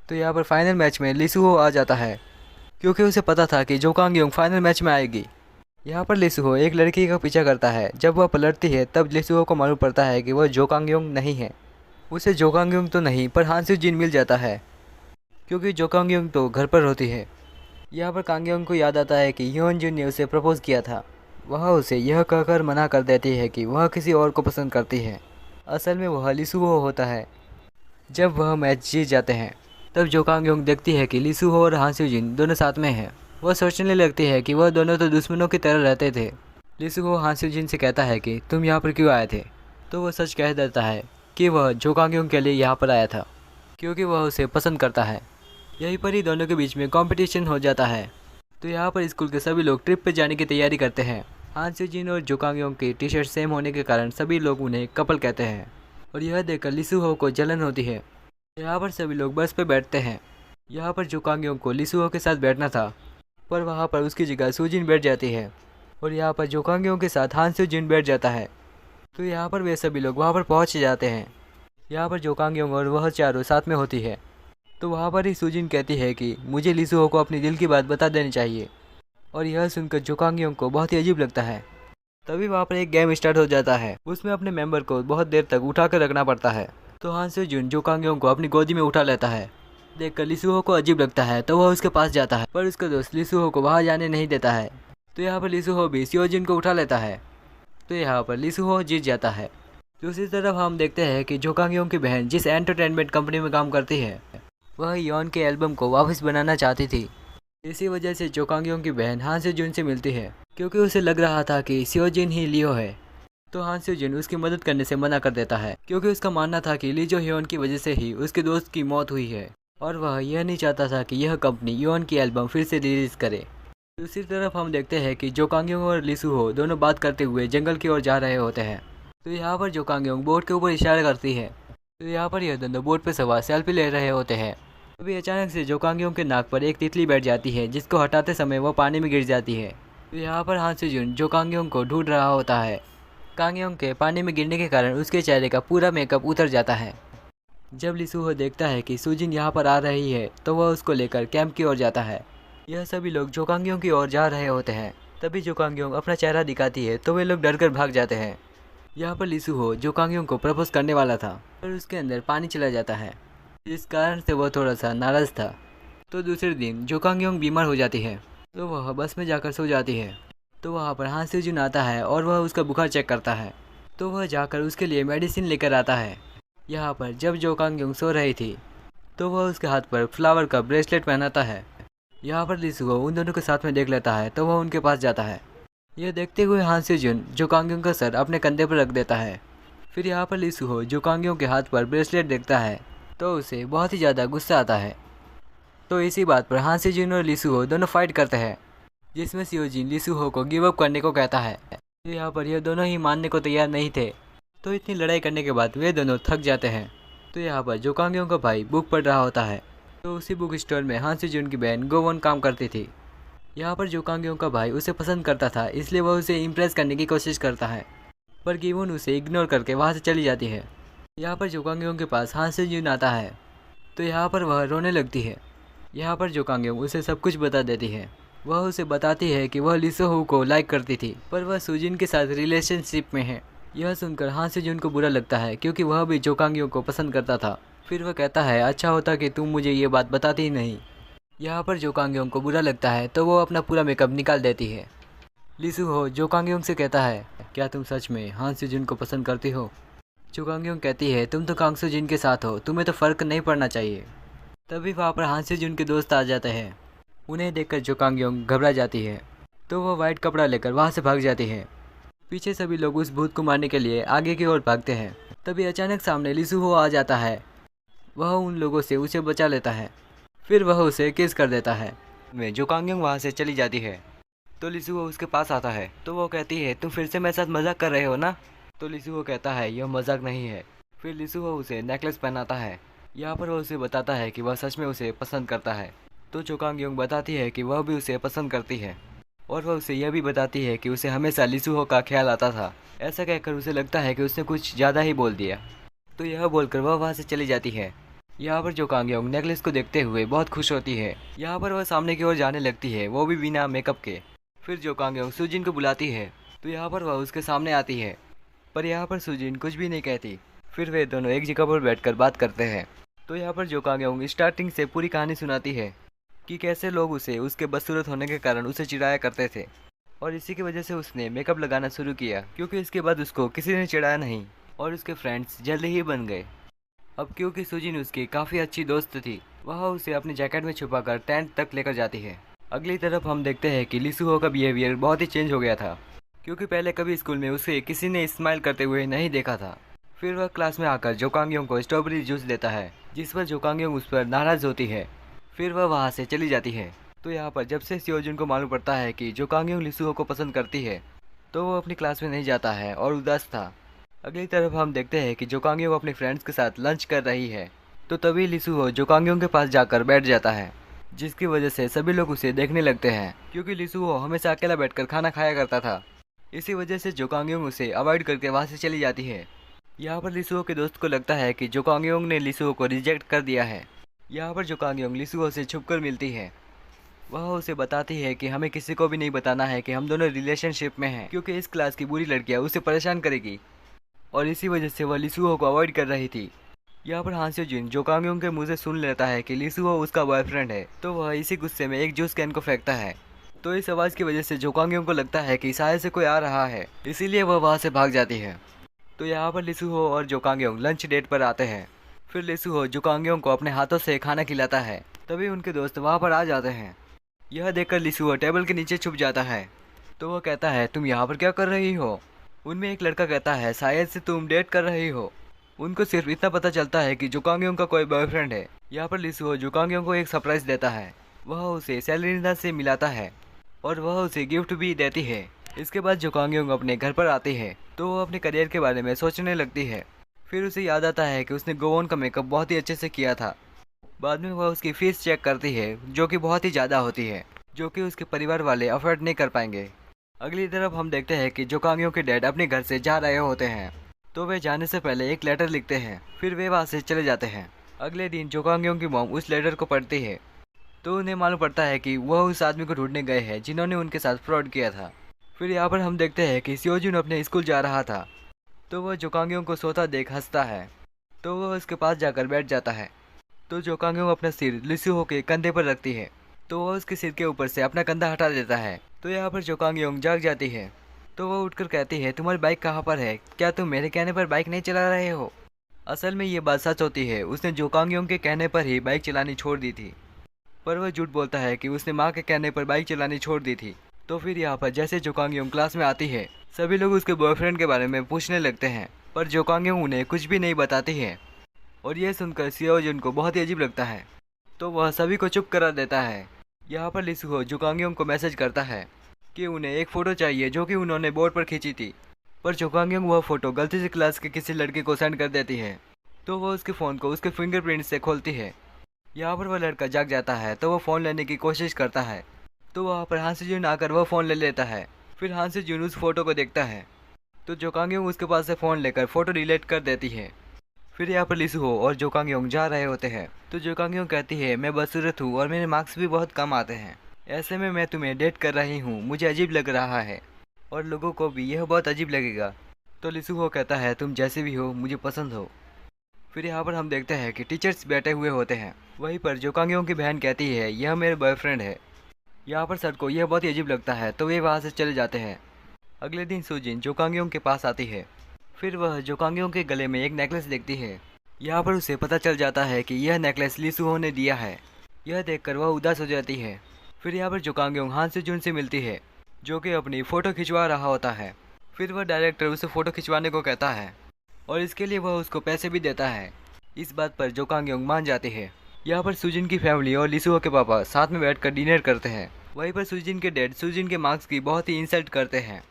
तो यहाँ पर फाइनल मैच में लिसुहो आ जाता है क्योंकि उसे पता था कि जो कांग योंग फाइनल मैच में आएगी। यहाँ पर लिसुहो एक लड़की का पीछा करता है। जब वह पलटती है तब लिसुहो को मालूम पड़ता है कि वह जो कांग योंग नहीं है। उसे जो कांग योंग तो नहीं पर हान स्योजिन मिल जाता है क्योंकि जो कांग योंग तो घर पर होती है। यहाँ पर कांग योंग को याद आता है कि ह्योनजिन ने उसे प्रपोज किया था। वह उसे यह कहकर मना कर देती है कि वह किसी और को पसंद करती है। असल में वह लिसुहो होता है। जब वह मैच जीत जाते हैं तब जो कांग योंग देखती है कि लिसुहो और हान स्योजिन दोनों साथ में हैं। वह सोचने लगती है कि वह दोनों तो दुश्मनों की तरह रहते थे। लिसुहो हान स्योजिन से कहता है कि तुम यहाँ पर क्यों आए थे। तो वह सच कह देता है कि वह जो कांग योंग के लिए यहाँ पर आया था क्योंकि वह उसे पसंद करता है। यहीं पर ही दोनों के बीच में कंपटीशन हो जाता है। तो यहाँ पर स्कूल के सभी लोग ट्रिप पे जाने की तैयारी करते हैं। हान स्योजिन और जो कांग योंग की टी शर्ट सेम होने के कारण सभी लोग उन्हें कपल कहते हैं और यह देखकर लिसुहो को जलन होती है। यहाँ पर सभी लोग बस पे बैठते हैं। यहाँ पर जो कांग योंग को लिसुहो के साथ बैठना था पर वहाँ पर उसकी जगह सुजिन बैठ जाती है और यहाँ पर जो कांग योंग के साथ हान स्योजिन बैठ जाता है। तो यहाँ पर वे सभी लोग वहाँ पर पहुँच जाते हैं। यहाँ पर जो कांग योंग और वह चारों साथ में होती है। तो वहाँ पर ही सुजिन कहती है कि मुझे लिसुहो को अपनी दिल की बात बता देनी चाहिए और यह सुनकर जो कांग योंग को बहुत ही अजीब लगता है। तभी वहाँ पर एक गेम स्टार्ट हो जाता है। उसमें अपने मेंबर को बहुत देर तक उठा कर रखना पड़ता है। तो हान स्योजिन जो कांग योंग को अपनी गोदी में उठा लेता है। देखकर लिसुहो को अजीब लगता है तो वह उसके पास जाता है पर उसका दोस्त लिसुहो को वहाँ जाने नहीं देता है। तो यहाँ पर लिसुहो भी स्योजिन को उठा लेता है। तो यहाँ पर लिसुहो जीत जाता है। दूसरी तरफ हम देखते हैं कि जो कांग योंग की बहन जिस एंटरटेनमेंट कंपनी में काम करती है वह योन के एल्बम को वापस बनाना चाहती थी। इसी वजह से जो कांग योंग की बहन हान से जुन से मिलती है क्योंकि उसे लग रहा था कि सियोजिन ही लियो है। तो हान से जुन उसकी मदद करने से मना कर देता है क्योंकि उसका मानना था कि ली जो ह्योन की वजह से ही उसके दोस्त की मौत हुई है और वह यह नहीं चाहता था कि यह कंपनी योन की एल्बम फिर से रिलीज करे। दूसरी तरफ हम देखते हैं कि जो कांग योंग और लिसु हो दोनों बात करते हुए जंगल की ओर जा रहे होते हैं। तो यहाँ पर जो कांग योंग बोट के ऊपर इशारा करती है तो यहाँ पर यह दोनों बोट पर सवार सेल्फी ले रहे होते हैं। तभी अचानक से जो कांग योंग के नाक पर एक तितली बैठ जाती है जिसको हटाते समय वह पानी में गिर जाती है। तो यहाँ पर हान से जुन जो कांग योंग को ढूंढ रहा होता है। कांग योंग के पानी में गिरने के कारण उसके चेहरे का पूरा मेकअप उतर जाता है। जब लिसु हो देखता है कि सुजिन यहाँ पर आ रही है तो वह उसको लेकर कैंप की ओर जाता है। यह सभी लोग जो कांग योंग की ओर जा रहे होते हैं। तभी जो कांग योंग अपना चेहरा दिखाती है तो वे लोग डर कर भाग जाते हैं। यहाँ पर लिसु हो जो कांग योंग को प्रपोज करने वाला था पर उसके अंदर पानी चला जाता है जिस कारण से वह थोड़ा सा नाराज था। तो दूसरे दिन जो कांग योंग बीमार हो जाती है तो वह बस में जाकर सो जाती है। तो वहाँ पर हान से जुन आता है और वह उसका बुखार चेक करता है तो वह जाकर उसके लिए मेडिसिन लेकर आता है। यहाँ पर जब जो कांग योंग सो रही थी तो वह उसके हाथ पर फ्लावर का ब्रेसलेट पहनाता है। यहाँ पर लिसु हो उन दोनों के साथ में देख लेता है तो वह उनके पास जाता है। यह देखते हुए हान से जुन जो कांग योंग का सर अपने कंधे पर रख देता है। फिर यहाँ पर लिसु हो जो कांग योंग के हाथ पर ब्रेसलेट देखता है तो उसे बहुत ही ज़्यादा गुस्सा आता है। तो इसी बात पर हान से जुन और लिसु हो दोनों फाइट करते हैं जिसमें सियोजिन लिसु हो को गिव अप करने को कहता है। तो यहाँ पर यह दोनों ही मानने को तैयार नहीं थे। तो इतनी लड़ाई करने के बाद वे दोनों थक जाते हैं। तो यहाँ पर जो कांग योंग का भाई बुक पढ़ रहा होता है। तो उसी बुक स्टोर में हान से जुन की बहन गोवोन काम करती थी। यहाँ पर जो कांग योंग का भाई उसे पसंद करता था इसलिए वह उसे इम्प्रेस करने की कोशिश करता है पर गिवोन उसे इग्नोर करके वहाँ से चली जाती है। यहाँ पर जो कांग योंग के पास हान से जुन आता है तो यहाँ पर वह रोने लगती है। यहाँ पर जो कांग योंग उसे सब कुछ बता देती है। वह उसे बताती है कि वह लिसु हो को लाइक करती थी पर वह सुजिन के साथ रिलेशनशिप में है। यह सुनकर हान से जुन को बुरा लगता है क्योंकि वह भी जो कांग योंग को पसंद करता था। फिर वह कहता है अच्छा होता कि तुम मुझे ये बात बताती ही नहीं। यहाँ पर जो कांग योंग को बुरा लगता है तो वो अपना पूरा मेकअप निकाल देती है। लिसु हो जो कांग योंग से कहता है क्या तुम सच में हान से जुन को पसंद करती हो। जो कांग योंग कहती है तुम तो कांग सो जिन के साथ हो तुम्हें तो फ़र्क नहीं पड़ना चाहिए। तभी वहाँ पर हान से जुन के दोस्त आ जाते हैं। उन्हें देखकर जो कांग योंग घबरा जाती है तो वह वाइट कपड़ा लेकर वहाँ से भाग जाती है। पीछे सभी लोग उस भूत को मारने के लिए आगे की ओर भागते हैं। तभी अचानक सामने लिसु हो आ जाता है। वह उन लोगों से उसे बचा लेता है। फिर वह उसे किस कर देता है। मैं जो कांग योंग वहाँ से चली जाती है तो लिसु हो उसके पास आता है। तो वो कहती है तुम फिर से मेरे साथ मजाक कर रहे हो ना। तो लिसु हो कहता है यह मजाक नहीं है। फिर लिसु हो उसे नेकलेस पहनाता है। यहाँ पर वह उसे बताता है कि वह सच में उसे पसंद करता है। तो जो कांग योंग बताती है कि वह भी उसे पसंद करती है और वह उसे यह भी बताती है कि उसे हमेशा लिसु हो का ख्याल आता था। ऐसा कहकर उसे लगता है कि उसने कुछ ज़्यादा ही बोल दिया। तो यह बोलकर वह वहाँ से चली जाती है। यहाँ पर जो कांग योंग नेकलेस को देखते हुए बहुत खुश होती है। यहाँ पर वह सामने की ओर जाने लगती है वो भी बिना मेकअप के। फिर जो कांग योंग सुजिन को बुलाती है तो यहाँ पर वह उसके सामने आती है पर यहाँ पर सुजिन कुछ भी नहीं कहती। फिर वे दोनों एक जगह पर बैठकर बात करते हैं। तो यहाँ पर जो कांग योंग स्टार्टिंग से पूरी कहानी सुनाती है कि कैसे लोग उसे उसके बदसूरत होने के कारण उसे चिढ़ाया करते थे और इसी की वजह से उसने मेकअप लगाना शुरू किया क्योंकि इसके बाद उसको किसी ने चिढ़ाया नहीं और उसके फ्रेंड्स जल्दी ही बन गए। अब क्योंकि सुजिन उसकी काफ़ी अच्छी दोस्त थी वह उसे अपनी जैकेट में छुपाकर टेंट तक लेकर जाती है। अगली तरफ हम देखते हैं कि लिसु हो का बिहेवियर बहुत ही चेंज हो गया था क्योंकि पहले कभी स्कूल में उसे किसी ने स्माइल करते हुए नहीं देखा था। फिर वह क्लास में आकर जो कांग योंग को स्ट्रॉबेरी जूस देता है जिस पर जो कांग योंग उस पर नाराज़ होती है। फिर वह वहाँ से चली जाती है। तो यहाँ पर जब से सियोजुन को मालूम पड़ता है कि जो कांग योंग लिसु हो को पसंद करती है तो वो अपनी क्लास में नहीं जाता है और उदास था। अगली तरफ हम देखते हैं कि जो कांग योंग अपने फ्रेंड्स के साथ लंच कर रही है तो तभी लिसु हो जो कांग योंग के पास जाकर बैठ जाता है जिसकी वजह से सभी लोग उसे देखने लगते हैं क्योंकि लिसु हो हमेशा अकेला बैठकर खाना खाया करता था। इसी वजह से जो कांग योंग उसे अवॉइड करके वहाँ से चली जाती है। यहाँ पर लिसु हो के दोस्त को लगता है कि जो कांग योंग ने लिसु हो को रिजेक्ट कर दिया है। यहाँ पर जो कांग योंग लिसु हो से छुपकर मिलती है वह उसे बताती है कि हमें किसी को भी नहीं बताना है कि हम दोनों रिलेशनशिप में हैं क्योंकि इस क्लास की बुरी लड़कियाँ उसे परेशान करेगी और इसी वजह से वह लिसु हो को अवॉइड कर रही थी। यहाँ पर हान सेजिन जो कांग योंग के मुँह से सुन लेता है कि लिसु हो उसका बॉयफ्रेंड है तो वह इसी गुस्से में एक जूस कैन को फेंकता है। तो इस आवाज़ की वजह से जो कांग योंग को लगता है कि शायद से कोई आ रहा है इसीलिए वह वहाँ से भाग जाती है। तो यहाँ पर लिसुहो और जोकांगयोंग लंच डेट पर आते हैं। फिर लिसुहो जोकांगयोंग को अपने हाथों से खाना खिलाता है। तभी उनके दोस्त वहाँ पर आ जाते हैं। यह देखकर लिसुहो टेबल के नीचे छुप जाता है। तो वह कहता है तुम यहाँ पर क्या कर रही हो। उनमें एक लड़का कहता है शायद से तुम डेट कर रही हो। उनको सिर्फ इतना पता चलता है कि जोकांगयोंग का कोई बॉयफ्रेंड है। यहाँ पर लिसुहो जोकांगयोंग को एक सरप्राइज देता है। वह उसे सेलेरिना से मिलाता है और वह उसे गिफ्ट भी देती है। इसके बाद जोकांगयोंग अपने घर पर आती है तो वह अपने करियर के बारे में सोचने लगती है। फिर उसे याद आता है कि उसने गोवोन का मेकअप बहुत ही अच्छे से किया था। बाद में वह उसकी फीस चेक करती है जो कि बहुत ही ज़्यादा होती है, जो कि उसके परिवार वाले अफोर्ड नहीं कर पाएंगे। अगली तरफ हम देखते हैं कि जोकांगयोंग के डैड अपने घर से जा रहे होते हैं तो वे जाने से पहले एक लेटर लिखते हैं। फिर वे वहाँ से चले जाते हैं। अगले दिन जोकांगयोंग की मॉम उस लेटर को पढ़ती है तो उन्हें मालूम पड़ता है कि वह उस आदमी को ढूंढने गए हैं जिन्होंने उनके साथ फ्रॉड किया था। फिर यहाँ पर हम देखते हैं कि सियोजुन अपने स्कूल जा रहा था तो वह जोकांगयोंग को सोता देख हंसता है तो वह उसके पास जाकर बैठ जाता है। तो जोकांगयोंग अपना सिर लिसुहो के कंधे पर रखती है तो वह उसके सिर के ऊपर से अपना कंधा हटा देता है। तो यहाँ पर जोकांगयोंग जाग जाती है तो वह उठकर कहती है तुम्हारी बाइक कहाँ पर है, क्या तुम मेरे कहने पर बाइक नहीं चला रहे हो। असल में ये बात सच होती है, उसने जोकांगयोंग के कहने पर ही बाइक चलानी छोड़ दी थी, पर वह झूठ बोलता है कि उसने माँ के कहने पर बाइक चलानी छोड़ दी थी। तो फिर यहाँ पर जैसे जोकांगयोंग क्लास में आती है सभी लोग उसके बॉयफ्रेंड के बारे में पूछने लगते हैं, पर जोकांगयोंग उन्हें कुछ भी नहीं बताती है और यह सुनकर सियोजुन को बहुत ही अजीब लगता है तो वह सभी को चुप करा देता है। यहाँ पर लिसुहो जोकांगयोंग को मैसेज करता है कि उन्हें एक फ़ोटो चाहिए जो कि उन्होंने बोर्ड पर खींची थी, पर जोकांगयोंग वह फ़ोटो गलती से क्लास के किसी लड़के को सेंड कर देती है तो वह उसके फ़ोन को उसके फिंगरप्रिंट से खोलती है। यहाँ पर वह लड़का जाग जाता है तो वह फ़ोन लेने की कोशिश करता है तो वहाँ पर हान सेजुन आकर वह फ़ोन ले लेता है। फिर हान सेजुन उस फोटो को देखता है तो जोकांगयोंग उसके पास से फ़ोन लेकर फ़ोटो डिलीट कर देती है। फिर यहाँ पर लिसुहो और जोकांगयोंग जा रहे होते हैं तो जोकांगयोंग कहती है मैं बदसूरत हूँ और मेरे मार्क्स भी बहुत कम आते हैं, ऐसे में मैं तुम्हें डेट कर रही हूँ, मुझे अजीब लग रहा है और लोगों को भी यह बहुत अजीब लगेगा। तो लिसुहो कहता है तुम जैसे भी हो मुझे पसंद हो। फिर यहाँ पर हम देखते हैं कि टीचर्स बैठे हुए होते हैं। वहीं पर जोकांगयोंग की बहन कहती है यह मेरे बॉयफ्रेंड है। यहाँ पर सर को यह बहुत ही अजीब लगता है तो वे वहाँ से चले जाते हैं। अगले दिन सुजिन जोकांगयोंग के पास आती है। फिर वह जोकांगयोंग के गले में एक नेकलेस देखती है। यहाँ पर उसे पता चल जाता है कि यह नेकलेस लिसुहो ने दिया है। यह देखकर वह उदास हो जाती है। फिर यहाँ पर जोकांगयोंग हान सेजुन से मिलती है जो कि अपनी फ़ोटो खिंचवा रहा होता है। फिर वह डायरेक्टर उसे फ़ोटो खिंचवाने को कहता है और इसके लिए वह उसको पैसे भी देता है। इस बात पर जोकांगयोंग मान जाती है। यहाँ पर सुजिन की फैमिली और लिसुहो के पापा साथ में बैठकर डिनर करते हैं। वहीं पर सुजिन के डैड सुजिन के मार्क्स की बहुत ही इंसल्ट करते हैं।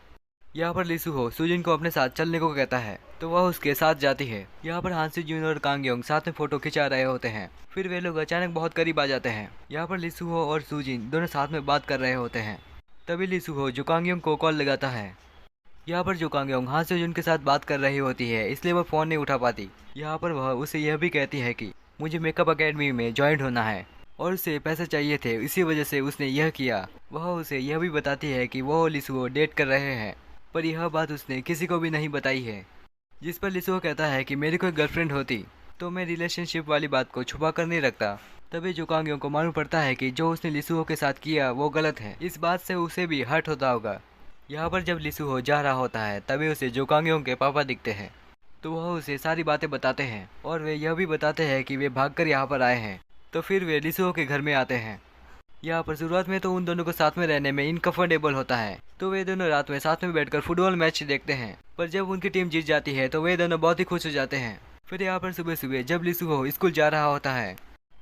यहाँ पर लिसुहो सुजिन को अपने साथ चलने को कहता है तो वह उसके साथ जाती है। यहाँ पर हान सेजुन और कांगयोंग साथ में फ़ोटो खिंचा रहे होते हैं। फिर वे लोग अचानक बहुत करीब आ जाते हैं। यहाँ पर लिसुहो और सुजिन दोनों साथ में बात कर रहे होते हैं। तभी लिसुहो जोकांगयोंग को कॉल लगाता है। यहाँ पर जोकांगयोंग हान सेजुन के साथ बात कर रही होती है इसलिए वह फ़ोन नहीं उठा पाती। यहाँ पर वह उसे यह भी कहती है कि मुझे मेकअप अकेडमी में ज्वाइन होना है और उसे पैसे चाहिए थे, इसी वजह से उसने यह किया। वह उसे यह भी बताती है कि वह और लिसुहो डेट कर रहे हैं, पर यह बात उसने किसी को भी नहीं बताई है। जिस पर लिसुहो कहता है कि मेरी कोई गर्लफ्रेंड होती तो मैं रिलेशनशिप वाली बात को छुपा कर नहीं रखता। तभी जोकांगयोंग को मालूम पड़ता है कि जो उसने लिसुहो के साथ किया वो गलत है। इस बात से उसे भी हर्ट होता होगा। यहाँ पर जब लिसुहो जा रहा होता है तभी उसे जोकांगयोंग के पापा दिखते हैं तो वह उसे सारी बातें बताते हैं और वे यह भी बताते हैं कि वे भागकर यहाँ पर आए हैं। तो फिर वे लिसुहो के घर में आते हैं। यहाँ पर शुरुआत में तो उन दोनों को साथ में रहने में इनकम्फर्टेबल होता है तो वे दोनों रात में साथ में बैठकर फुटबॉल मैच देखते हैं, पर जब उनकी टीम जीत जाती है तो वे दोनों बहुत ही खुश हो जाते हैं। फिर यहाँ पर सुबह सुबह जब लिसुहो स्कूल जा रहा होता है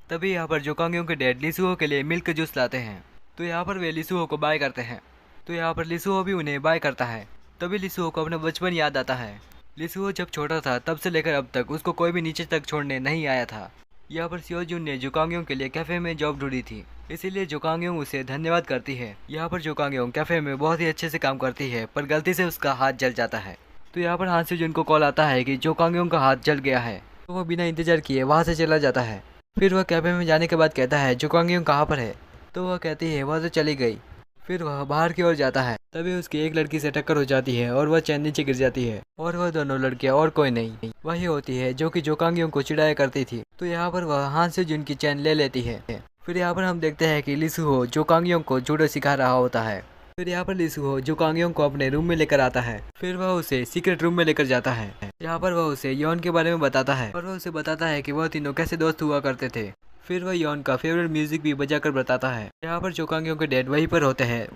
तभी यहाँ पर जोकांगयोंग के डैड लिसुहो के लिए मिल्क जूस लाते हैं तो यहाँ पर वे लिसुहो को बाय करते हैं। तो यहाँ पर लिसुहो भी उन्हें बाय करता है। तभी लिसुहो को अपना बचपन याद आता है। लिसुहो जब छोटा था तब से लेकर अब तक उसको कोई भी नीचे तक छोड़ने नहीं आया था। यहाँ पर सियोजुन ने जोकांगयोंग के लिए कैफे में जॉब ढूंढी थी, इसीलिए जोकांगयोंग उसे धन्यवाद करती है। यहाँ पर जोकांगयोंग कैफे में बहुत ही अच्छे से काम करती है, पर गलती से उसका हाथ जल जाता है। तो यहाँ पर हान सेजुन को कॉल आता है कि जोकांगयोंग का हाथ जल गया है तो वह बिना इंतजार किए वहाँ से चला जाता है। फिर वह कैफे में जाने के बाद कहता है जोकांगयोंग कहाँ पर है, तो वह कहती है वह तो चली गई। फिर वह बाहर की ओर जाता है तभी उसकी एक लड़की से टक्कर हो जाती है और वह चैन नीचे गिर जाती है और वह दोनों लड़कियां और कोई नहीं वही होती है जो कि जोकांगयोंग को चिढ़ाया करती थी। तो यहाँ पर वह हान सेजुन की चैन ले लेती है। फिर यहाँ पर हम देखते हैं कि लिसुहो जोकांगयोंग को जूडो सिखा रहा होता है। फिर यहाँ पर लिसुहो जोकांगयोंग को अपने रूम में लेकर आता है। फिर वह उसे सीक्रेट रूम में लेकर जाता है। यहाँ पर वह उसे यॉन के बारे में बताता है और वह उसे बताता है कि वह तीनों कैसे दोस्त हुआ करते थे। फिर वह यॉन का फेवरेट म्यूजिक भी बजाकर बताता है। यहाँ पर जोकांगियों के डैड वहीं पर होते हैं।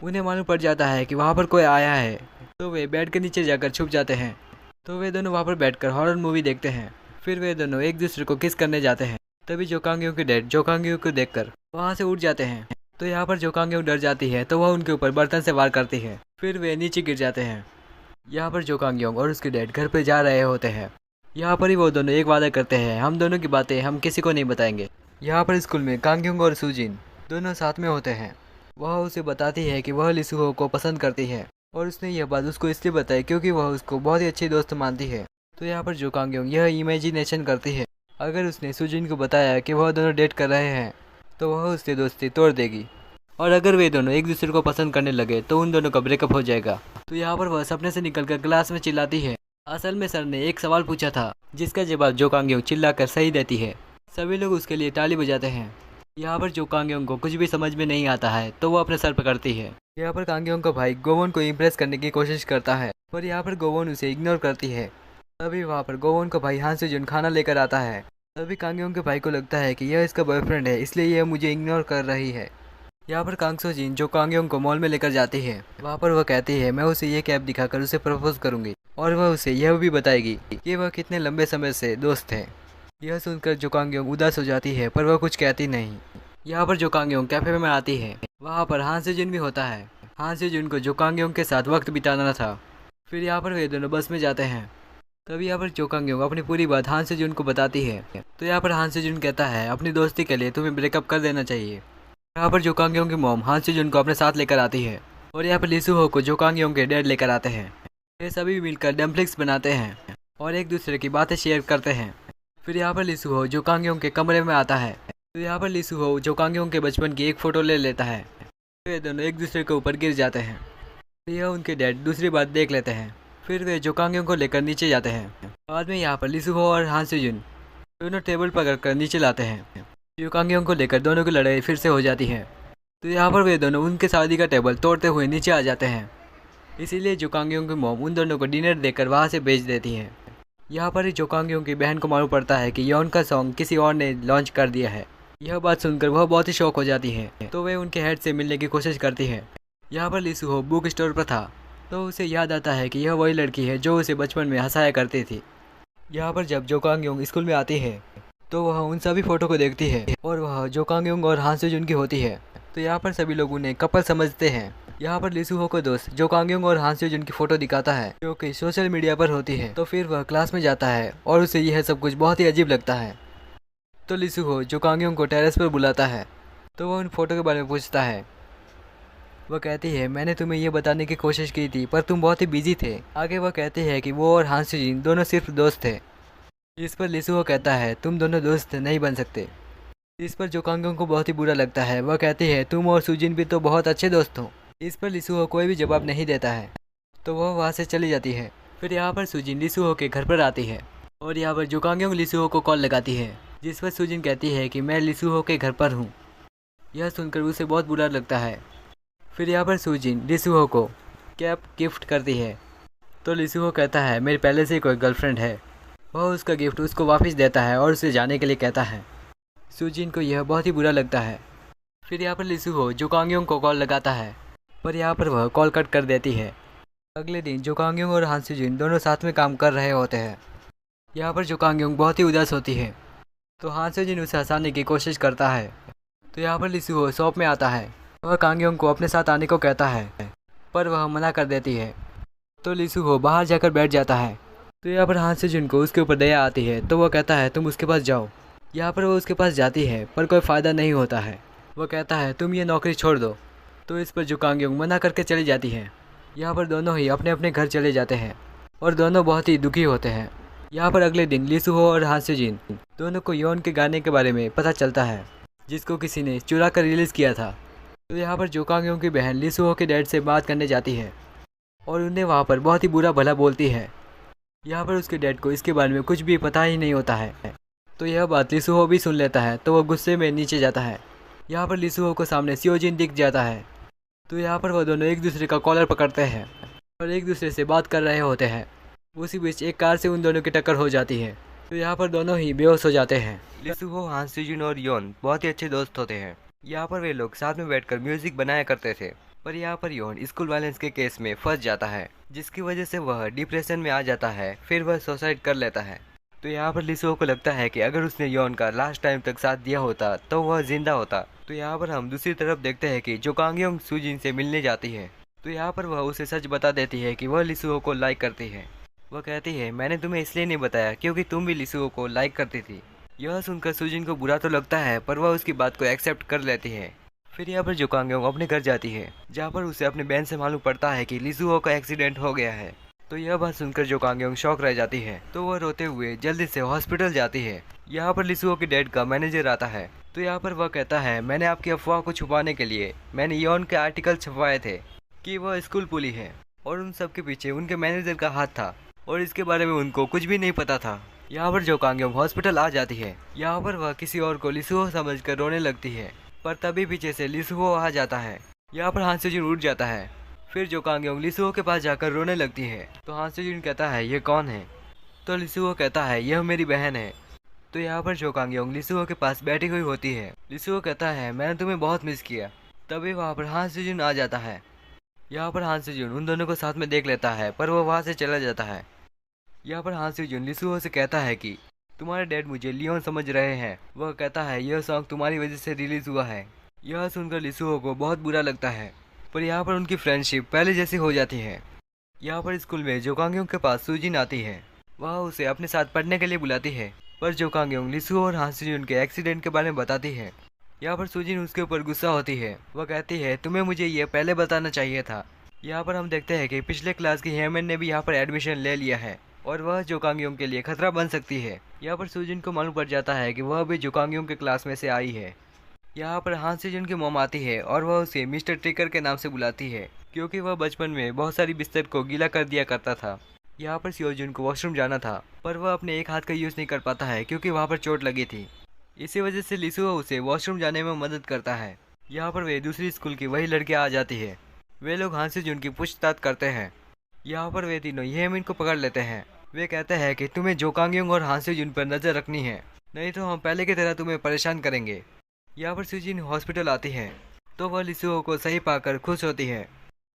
उन्हें मालूम पड़ जाता है कि वहाँ पर कोई आया है, तो वे बेड के नीचे जाकर छुप जाते हैं। तो वे दोनों वहाँ पर बैठकर हॉरर मूवी देखते हैं। फिर वे दोनों एक दूसरे को किस करने जाते हैं। तभी जोकांगियों के डैड जोकांगियों को देखकर वहाँ से उठ जाते हैं। तो यहाँ पर जोकांगियों डर जाती है, तो वह उनके ऊपर बर्तन से वार करती है। फिर वे नीचे गिर जाते हैं। यहाँ पर जोकांगियों और उसके डैड घर पे जा रहे होते हैं। यहाँ पर ही वो दोनों एक वादा करते हैं, हम दोनों की बातें हम किसी को नहीं बताएंगे। यहाँ पर स्कूल में कांग्योंग और सुजिन दोनों साथ में होते हैं। वह उसे बताती है कि वह लिसुहो को पसंद करती है और उसने यह बात उसको इसलिए बताई क्योंकि वह उसको बहुत ही अच्छी दोस्त मानती है। तो यहाँ पर जोकांग्योंग यह इमेजिनेशन करती है, अगर उसने सुजिन को बताया कि वह दोनों डेट कर रहे हैं तो वह उससे दोस्ती तोड़ देगी, और अगर वे दोनों एक दूसरे को पसंद करने लगे तो उन दोनों का ब्रेकअप हो जाएगा। तो यहाँ पर वह सपने से निकलकर क्लास में चिल्लाती है। असल में सर ने एक सवाल पूछा था जिसका जवाब जोकांग्योंग चिल्लाकर सही देती है। सभी लोग उसके लिए ताली बजाते हैं। यहाँ पर जोकांग्योंग को कुछ भी समझ में नहीं आता है, तो वो अपने सर पकड़ती है। यहाँ पर कांग्योंग का भाई गोवोन को इम्प्रेस करने की कोशिश करता है, पर यहाँ पर गोवोन उसे इग्नोर करती है। तभी वहाँ पर गोवोन का भाई हान सेजुन खाना लेकर आता है। तभी कांग्योंग के भाई को लगता है कि यह इसका बॉयफ्रेंड है, इसलिए यह मुझे इग्नोर कर रही है। यहाँ पर कांग सो जिन जो कांग्योंग को मॉल में लेकर जाती है, वहाँ पर वह कहती है मैं उसे ये कैप दिखाकर उसे प्रपोज करूंगी, और वह उसे यह भी बताएगी कि वह कितने लंबे समय से दोस्त है। यह सुनकर जोकांग्योंग उदास हो जाती है, पर वह कुछ कहती नहीं। यहाँ पर जोकांग्योंग कैफे में आती है। वहाँ पर हान सेजुन भी होता है। हान सेजुन को जोकांग्योंग के साथ वक्त बिताना था। फिर यहाँ पर वे दोनों बस में जाते हैं। तभी यहाँ पर जोकांग्योंग अपनी पूरी बात हान सेजुन को बताती है। तो यहाँ पर हान सेजुन कहता है अपनी दोस्ती के लिए तुम्हें ब्रेकअप कर देना चाहिए। यहाँ पर जोकांग्योंग की मॉम हान सेजुन को अपने साथ लेकर आती है, और यहाँ पर लिसुहो को जोकांग्योंग के डैड लेकर आते हैं। ये सभी मिलकर डम्पलिंग्स बनाते हैं और एक दूसरे की बातें शेयर करते हैं। फिर यहाँ पर लिसुहो जोकांग्योंग के कमरे में आता है। तो यहाँ पर लिसुहो जोकांग्योंग के बचपन की एक फ़ोटो ले लेता है। वे दोनों एक दूसरे के ऊपर गिर जाते हैं। तो यह उनके डैड दूसरी बात देख लेते हैं। फिर वे जोकांग्योंग को लेकर नीचे जाते हैं। बाद में यहाँ पर लिसुहो और हान सेजुन दोनों टेबल पकड़कर नीचे लाते हैं। जोकांग्योंग को लेकर दोनों की लड़ाई फिर से हो जाती है। तो यहाँ पर वे दोनों उनके शादी का टेबल तोड़ते हुए नीचे आ जाते हैं। इसीलिए जोकांग्योंग की मॉम उन दोनों को डिनर देकर वहाँ से भेज देती है। यहाँ पर ही जोकांग्योंग की बहन को मालूम पड़ता है कि यॉन का सॉन्ग किसी और ने लॉन्च कर दिया है। यह बात सुनकर वह बहुत ही शौक हो जाती है, तो वे उनके हेड से मिलने की कोशिश करती है। यहाँ पर लिसुहो बुक स्टोर पर था, तो उसे याद आता है कि यह वही लड़की है जो उसे बचपन में हंसाया करती थी। यहाँ पर जब जोकांग्योंग स्कूल में आती है तो वह उन सभी फोटो को देखती है, और वह जोकांग्योंग और हान सेजुन की होती है। तो यहाँ पर सभी लोग उन्हें कपल समझते हैं। यहाँ पर लिसुहो को दोस्त जोकांग्योंग और हान सेजुन की फोटो दिखाता है जो कि सोशल मीडिया पर होती है। तो फिर वह क्लास में जाता है और उसे यह सब कुछ बहुत ही अजीब लगता है। तो लिसुहो जोकांग्योंग को टेरेस पर बुलाता है, तो वह उन फोटो के बारे में पूछता है। वह कहती है मैंने तुम्हें ये बताने की कोशिश की थी पर तुम बहुत ही बिजी थे। आगे वह कहती है कि वो और हान सेजुन दोनों सिर्फ दोस्त थे। इस पर लिसुहो कहता है तुम दोनों दोस्त नहीं बन सकते। इस पर जोकांग्योंग को बहुत ही बुरा लगता है। वह कहती है तुम और सुजिन भी तो बहुत अच्छे दोस्त हो। इस पर लिसुहो कोई भी जवाब नहीं देता है, तो वह वहाँ से चली जाती है। फिर यहाँ पर सुजिन लिसुहो के घर पर आती है, और यहाँ पर जोकांग्योंग लिसुहो को कॉल लगाती है, जिस पर सुजिन कहती है कि मैं लिसुहो के घर पर हूँ। यह सुनकर उसे बहुत बुरा लगता है। फिर यहाँ पर सुजिन लिसुहो को कैप गिफ्ट करती है, तो लिसुहो कहता है मेरे पहले से कोई गर्लफ्रेंड है। वह उसका गिफ्ट उसको वापस देता है और उसे जाने के लिए कहता है। सुजिन को यह बहुत ही बुरा लगता है। फिर यहाँ पर लिसुहो जोकांग्योंग को कॉल लगाता है, पर यहाँ पर वह कॉल कट कर देती है। अगले दिन जोकांग्योंग और हान सेजुन दोनों साथ में काम कर रहे होते हैं। यहाँ पर जोकांग्योंग बहुत ही उदास होती है, तो हान सेजुन उसे हंसाने की कोशिश करता है। तो यहाँ पर लिसुहो शॉप में आता है। वह कांग्योंग को अपने साथ आने को कहता है, पर वह मना कर देती है। तो लिसुहो बाहर जाकर बैठ जाता है। तो यहाँ पर हान सेजुन को उसके ऊपर दया आती है, तो वह कहता है तुम उसके पास जाओ। यहाँ पर वो उसके पास जाती है, पर कोई फ़ायदा नहीं होता है। वह कहता है तुम ये नौकरी छोड़ दो। तो इस पर जोकांग्योंग मना करके चली जाती है। यहाँ पर दोनों ही अपने अपने घर चले जाते हैं, और दोनों बहुत ही दुखी होते हैं। यहाँ पर अगले दिन लिसुहो और हान सेजुन दोनों को यॉन के गाने के बारे में पता चलता है, जिसको किसी ने चुरा कर रिलीज़ किया था। तो यहाँ पर जोकांग्योंग की बहन लिसुहो के डैड से बात करने जाती है, और उन्हें वहाँ पर बहुत ही बुरा भला बोलती है। यहाँ पर उसके डैड को इसके बारे में कुछ भी पता ही नहीं होता है। तो यह बात लिसुहो भी सुन लेता है, तो वह गुस्से में नीचे जाता है। यहाँ पर लिसुहो को सामने सियोजिन दिख जाता है। तो यहाँ पर वह दोनों एक दूसरे का कॉलर पकड़ते हैं और एक दूसरे से बात कर रहे होते हैं। उसी बीच एक कार से उन दोनों की टक्कर हो जाती है, तो यहाँ पर दोनों ही बेहोश हो जाते हैं। लिसुहो, हान सेजुन और योन बहुत ही अच्छे दोस्त होते हैं। यहाँ पर वे लोग साथ में बैठकर म्यूजिक बनाया करते थे। पर यहाँ पर योन स्कूल वायलेंस के केस में फंस जाता है, जिसकी वजह से वह डिप्रेशन में आ जाता है। फिर वह सुसाइड कर लेता है। तो यहाँ पर लिसुहो को लगता है कि अगर उसने योन का लास्ट टाइम तक साथ दिया होता तो वह जिंदा होता। तो यहाँ पर हम दूसरी तरफ देखते हैं कि जो कांगयोंग सुजिन से मिलने जाती है, तो यहाँ पर वह उसे सच बता देती है कि वह लिसुहो को लाइक करती है। वह कहती है, मैंने तुम्हें इसलिए नहीं बताया क्योंकि तुम भी लिसुहो को लाइक करती थी। यह सुनकर सुजिन को बुरा तो लगता है, पर वह उसकी बात को एक्सेप्ट कर लेती है। फिर यहाँ पर जो कांगयोंग अपने घर जाती है, जहाँ पर उसे अपनी बहन से मालूम पड़ता है कि लिसुहो का एक्सीडेंट हो गया है। तो यह बात सुनकर जो कांगयोंग शॉक रह जाती है, तो वह रोते हुए जल्दी से हॉस्पिटल जाती है। यहाँ पर लिसुहो के डैड का मैनेजर आता है। तो यहाँ पर वह कहता है, मैंने आपकी अफवाह को छुपाने के लिए मैंने योन के आर्टिकल छपवाए थे कि वह स्कूल पुली है, और उन सब के पीछे उनके मैनेजर का हाथ था, और इसके बारे में उनको कुछ भी नहीं पता था। यहाँ पर जो कांगयोंग हॉस्पिटल आ जाती है, यहाँ पर वह किसी और को लिसुहो समझकर रोने लगती है, पर तभी पीछे से लिसुहो आ जाता है। यहाँ पर हान सेजुन उठ जाता है। फिर जो कांगयोंग लिसुहो के पास जाकर रोने लगती है, तो हान सेजुन कहता है, ये कौन है? तो लिसुहो कहता है, यह मेरी बहन है। तो यहाँ पर जो कांगयोंग लिसुहो के पास बैठी हुई होती है, लिसुहो कहता है, मैंने तुम्हें बहुत मिस किया। तभी वहाँ पर हान सेजुन आ जाता है। यहाँ पर हान सेजुन उन दोनों को साथ में देख लेता है, पर वह वहाँ से चला जाता है। यहाँ पर हान सेजुन लिसुहो से कहता है कि तुम्हारे डैड मुझे लियोन समझ रहे हैं। वह कहता है, यह सॉन्ग तुम्हारी वजह से रिलीज हुआ है। यह सुनकर लिसुहो को बहुत बुरा लगता है, पर यहाँ पर उनकी फ्रेंडशिप पहले जैसी हो जाती है। यहाँ पर स्कूल में जो कांगयोंग के पास सुजिन आती है, वह उसे अपने साथ पढ़ने के लिए बुलाती है। पर जो कांगयोंग लिसुहो और हान सेजुन के एक्सीडेंट के बारे में बताती है, यहाँ पर सुजिन उसके ऊपर गुस्सा होती है। वह कहती है, तुम्हें मुझे यह पहले बताना चाहिए था। यहाँ पर हम देखते हैं कि पिछले क्लास की हेमन ने भी यहाँ पर एडमिशन ले लिया है, और वह जो कांगयोंग के लिए खतरा बन सकती है। यहाँ पर सुजिन को मालूम पड़ जाता है कि वह भी जो कांगयोंग के क्लास में से आई है। यहाँ पर हान सेजुन की मॉम आती है, और वह उसे मिस्टर ट्रिकर के नाम से बुलाती है, क्योंकि वह बचपन में बहुत सारी बिस्तर को गीला कर दिया करता था। यहाँ पर सियोजुन को वॉशरूम जाना था, पर वह अपने एक हाथ का यूज़ नहीं कर पाता है क्योंकि वहाँ पर चोट लगी थी। इसी वजह से लिसुहो उसे वॉशरूम जाने में मदद करता है। यहाँ पर वे दूसरी स्कूल की वही लड़कियाँ आ जाती है। वे लोग हान सेजुन की पूछताछ करते हैं। यहाँ पर वे तीनों येमिन को पकड़ लेते हैं। वे कहते हैं कि तुम्हें जो कांगयोंग और हान सेजुन पर नजर रखनी है, नहीं तो हम पहले की तरह तुम्हें परेशान करेंगे। यहाँ पर सुजिन हॉस्पिटल आती है, तो वह लिसुहो को सही पाकर खुश होती है।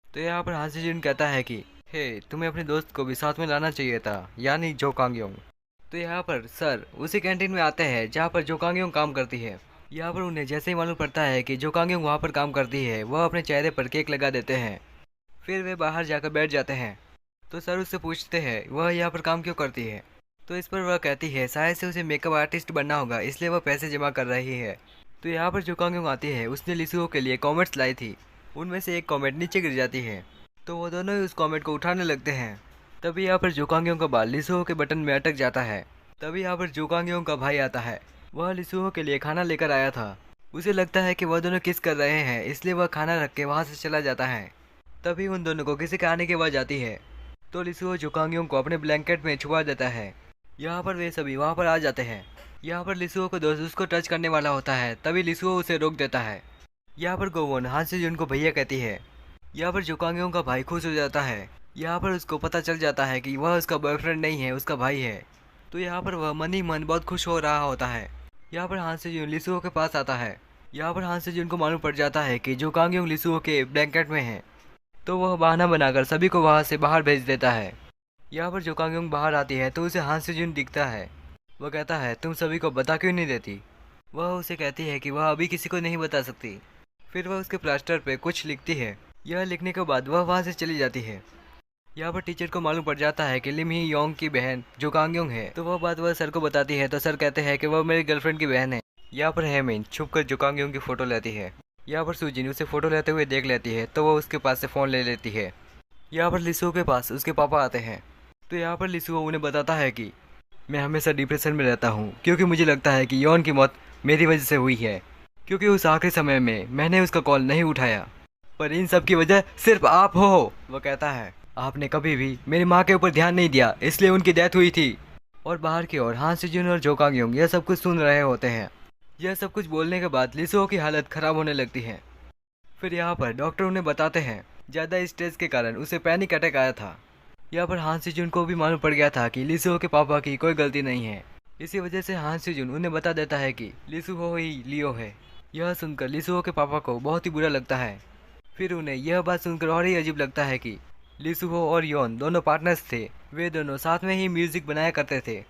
तो यहाँ पर हान सेजुन कहता है कि हे, तुम्हें अपने दोस्त को भी साथ में लाना चाहिए था, यानी जो कांगयोंग। तो यहाँ पर सर उसी कैंटीन में आते हैं जहाँ पर जो कांगयोंग काम करती है। यहाँ पर उन्हें जैसे ही मालूम पड़ता है कि जो कांगयोंग वहाँ पर काम करती है, वह अपने चेहरे पर केक लगा देते हैं। फिर वे बाहर जाकर बैठ जाते हैं। तो सर उससे पूछते हैं, वह यहाँ पर काम क्यों करती है? तो इस पर वह कहती है, शायद से उसे मेकअप आर्टिस्ट बनना होगा, इसलिए वह पैसे जमा कर रही है। तो यहाँ पर जो कांगयोंग आती है, उसने लिसुहो के लिए कॉमेट्स लाई थी। उनमें से एक कॉमेट नीचे गिर जाती है, तो वो दोनों ही उस कॉमेट को उठाने लगते हैं। तभी यहाँ पर जो कांगयोंग का बाल लिसुहो के बटन में अटक जाता है। तभी यहाँ पर जो कांगयोंग का भाई आता है। वह लिसुहो के लिए खाना लेकर आया था। उसे लगता है कि वह दोनों किस कर रहे हैं, इसलिए वह खाना रख के वहाँ से चला जाता है। तभी उन दोनों को किसी के आने की आवाज़ आती है, तो लिसुहो जो कांगयोंग को अपने ब्लैंकेट में छुपा देता है। यहाँ पर वे सभी वहाँ पर आ जाते हैं। यहाँ पर लिसुहो को दोस्त उसको टच करने वाला होता है, तभी लिसुहो उसे रोक देता है। यहाँ पर गोवोन हान सेजुन को भैया कहती है। यहाँ पर जो कांगयोंग का भाई खुश हो जाता है। यहाँ पर उसको पता चल जाता है कि वह उसका बॉयफ्रेंड नहीं है, उसका भाई है। तो यहाँ पर वह मन ही मन बहुत खुश हो रहा होता है। यहाँ पर हान सेजुन लिसुहो के पास आता है। यहाँ पर हान सेजुन को मालूम पड़ जाता है कि जो कांगयोंग लिसुहो के ब्लैंकेट में है, तो वह बहाना बनाकर सभी को वहाँ से बाहर भेज देता है। यहाँ पर जो कांगयोंग बाहर आती है, तो उसे हान सेजुन दिखता है। वह कहता है, तुम सभी को बता क्यों नहीं देती? वह उसे कहती है कि वह अभी किसी को नहीं बता सकती। फिर वह उसके प्लास्टर पे कुछ लिखती है। यह लिखने के बाद वह वहाँ से चली जाती है। यहाँ पर टीचर को मालूम पड़ जाता है कि लिम ही योंग की बहन जो कांगयोंग है, तो वह बात वह सर को बताती है। तो सर कहते हैं कि वह मेरी गर्लफ्रेंड की बहन है। यहाँ पर हेमिन छुप कर जो कांगयोंग की फ़ोटो लेती है। यहाँ पर सुजिन उसे फ़ोटो लेते हुए देख लेती है, तो वह उसके पास से फ़ोन ले लेती है। यहाँ पर लिसुहो के पास उसके पापा आते हैं। तो यहाँ पर लिसुहो उन्हें बताता है कि मैं हमेशा डिप्रेशन में रहता हूँ, क्योंकि मुझे लगता है कि योन की मौत मेरी वजह से हुई है, क्योंकि उस आखिरी समय में मैंने उसका कॉल नहीं उठाया। पर इन सब की वजह सिर्फ आप हो। वह कहता है, आपने कभी भी मेरी माँ के ऊपर ध्यान नहीं दिया, इसलिए उनकी डेथ हुई थी। और बाहर की ओर हान सेजुन और जो कांगयोंग यह सब कुछ सुन रहे होते हैं। यह सब कुछ बोलने के बाद लिसुहो की हालत खराब होने लगती है। फिर यहाँ पर डॉक्टर उन्हें बताते हैं, ज़्यादा स्ट्रेस के कारण उसे पैनिक अटैक आया था। यहाँ पर हान सेजुन को भी मालूम पड़ गया था कि लिसुहो के पापा की कोई गलती नहीं है। इसी वजह से हान सेजुन उन्हें बता देता है कि लिसुहो ही लियो है। यह सुनकर लिसुहो के पापा को बहुत ही बुरा लगता है। फिर उन्हें यह बात सुनकर और ही अजीब लगता है कि लिसुहो और योन दोनों पार्टनर्स थे, वे दोनों साथ में ही म्यूजिक बनाया करते थे।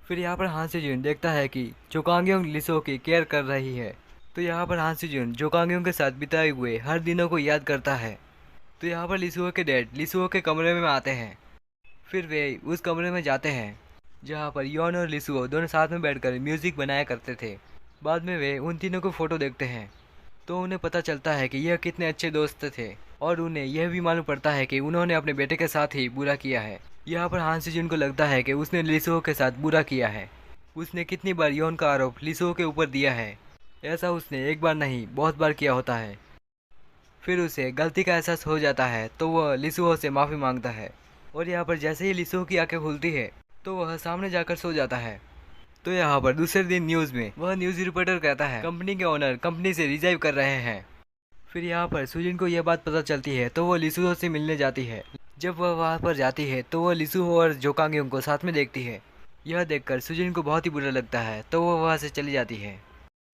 फिर यहाँ पर हान सेजुन देखता है कि जो कांगयोंग लिसुहो की केयर कर रही है। तो यहाँ पर हान सेजुन जो कांगयोंग के साथ बिताए हुए हर दिनों को याद करता है। तो यहाँ पर लिसुहो के डैड लिसुहो के कमरे में आते हैं। फिर वे उस कमरे में जाते हैं जहाँ पर योन और लिसुहो दोनों साथ में बैठकर म्यूजिक बनाया करते थे। बाद में वे उन तीनों को फोटो देखते हैं तो उन्हें पता चलता है कि यह कितने अच्छे दोस्त थे, और उन्हें यह भी मालूम पड़ता है कि उन्होंने अपने बेटे के साथ ही बुरा किया है। यहाँ पर हान सेजुन को लगता है कि उसने लिसुहो के साथ बुरा किया है। उसने कितनी बार योन का आरोप लिसुहो के ऊपर दिया है, ऐसा उसने एक बार नहीं बहुत बार किया होता है। फिर उसे गलती का एहसास हो जाता है तो वह लिसुहो से माफ़ी मांगता है। और यहाँ पर जैसे ही लिसुहो की आंखें खुलती है तो वह सामने जाकर सो जाता है। तो यहाँ पर दूसरे दिन न्यूज़ में वह न्यूज़ रिपोर्टर कहता है कंपनी के ओनर कंपनी से रिजाइव कर रहे हैं। फिर यहाँ पर सुजिन को यह बात पता चलती है तो वह लिसुहो से मिलने जाती है। जब वह वहाँ पर जाती है तो वह लिसुहो और जो कांगयोंग को साथ में देखती है। यह देखकर सुजिन को बहुत ही बुरा लगता है तो वह वहाँ से चली जाती है।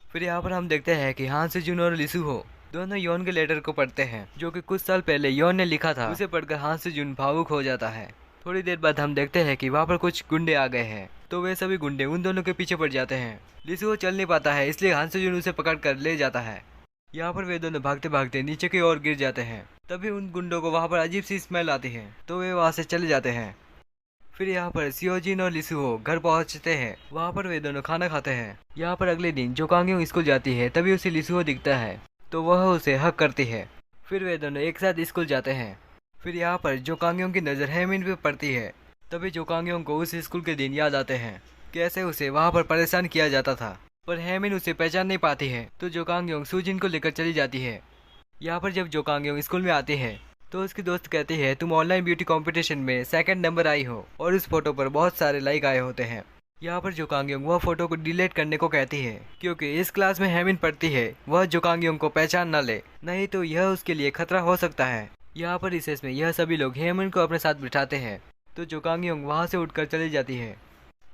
फिर यहाँ पर हम देखते हैं कि हान सेजुन और लिसुहो दोनों योन के लेटर को पढ़ते हैं जो कि कुछ साल पहले योन ने लिखा था। उसे पढ़कर हान सेजुन भावुक हो जाता है। थोड़ी देर बाद हम देखते हैं कि वहाँ पर कुछ गुंडे आ गए हैं तो वे सभी गुंडे उन दोनों के पीछे पड़ जाते हैं। लिसुहो चल नहीं पाता है इसलिए हान सेजुन उसे पकड़ कर ले जाता है। यहाँ पर वे दोनों भागते भागते नीचे की ओर गिर जाते हैं। तभी उन गुंडों को वहाँ पर अजीब सी स्मेल आती है तो वे वहाँ से चले जाते हैं। फिर यहाँ पर सियोजिन और लिसुहो घर पहुँचते हैं। वहाँ पर वे दोनों खाना खाते हैं। यहाँ पर अगले दिन जो कांगयोंग स्कूल जाती है तभी उसे लिसुहो दिखता है तो वह उसे हक करती है। फिर वे दोनों एक साथ स्कूल जाते हैं। फिर यहाँ पर जो कांगयोंग की नज़र हेमिन पे पड़ती है तभी जो कांगयोंग को उस स्कूल के दिन याद आते हैं कैसे उसे वहाँ पर परेशान किया जाता था, पर हेमिन उसे पहचान नहीं पाती है। तो जो कांगयोंग सुजिन को लेकर चली जाती है। यहाँ पर जब जो कांगयोंग स्कूल में आती है तो उसकी दोस्त कहती है तुम ऑनलाइन ब्यूटी कंपटीशन में सेकंड नंबर आई हो और उस फोटो पर बहुत सारे लाइक आए होते हैं। यहाँ पर जो कांगयोंग वह फोटो को डिलीट करने को कहती है क्योंकि इस क्लास में हेमिन पढ़ती है, वह जो कांगयोंग को पहचान न ले, नहीं तो यह उसके लिए खतरा हो सकता है। यहाँ पर रिसेस में यह सभी लोग हेमिन को अपने साथ बिठाते हैं तो जो कांगयोंग वहाँ से उठकर चली जाती है।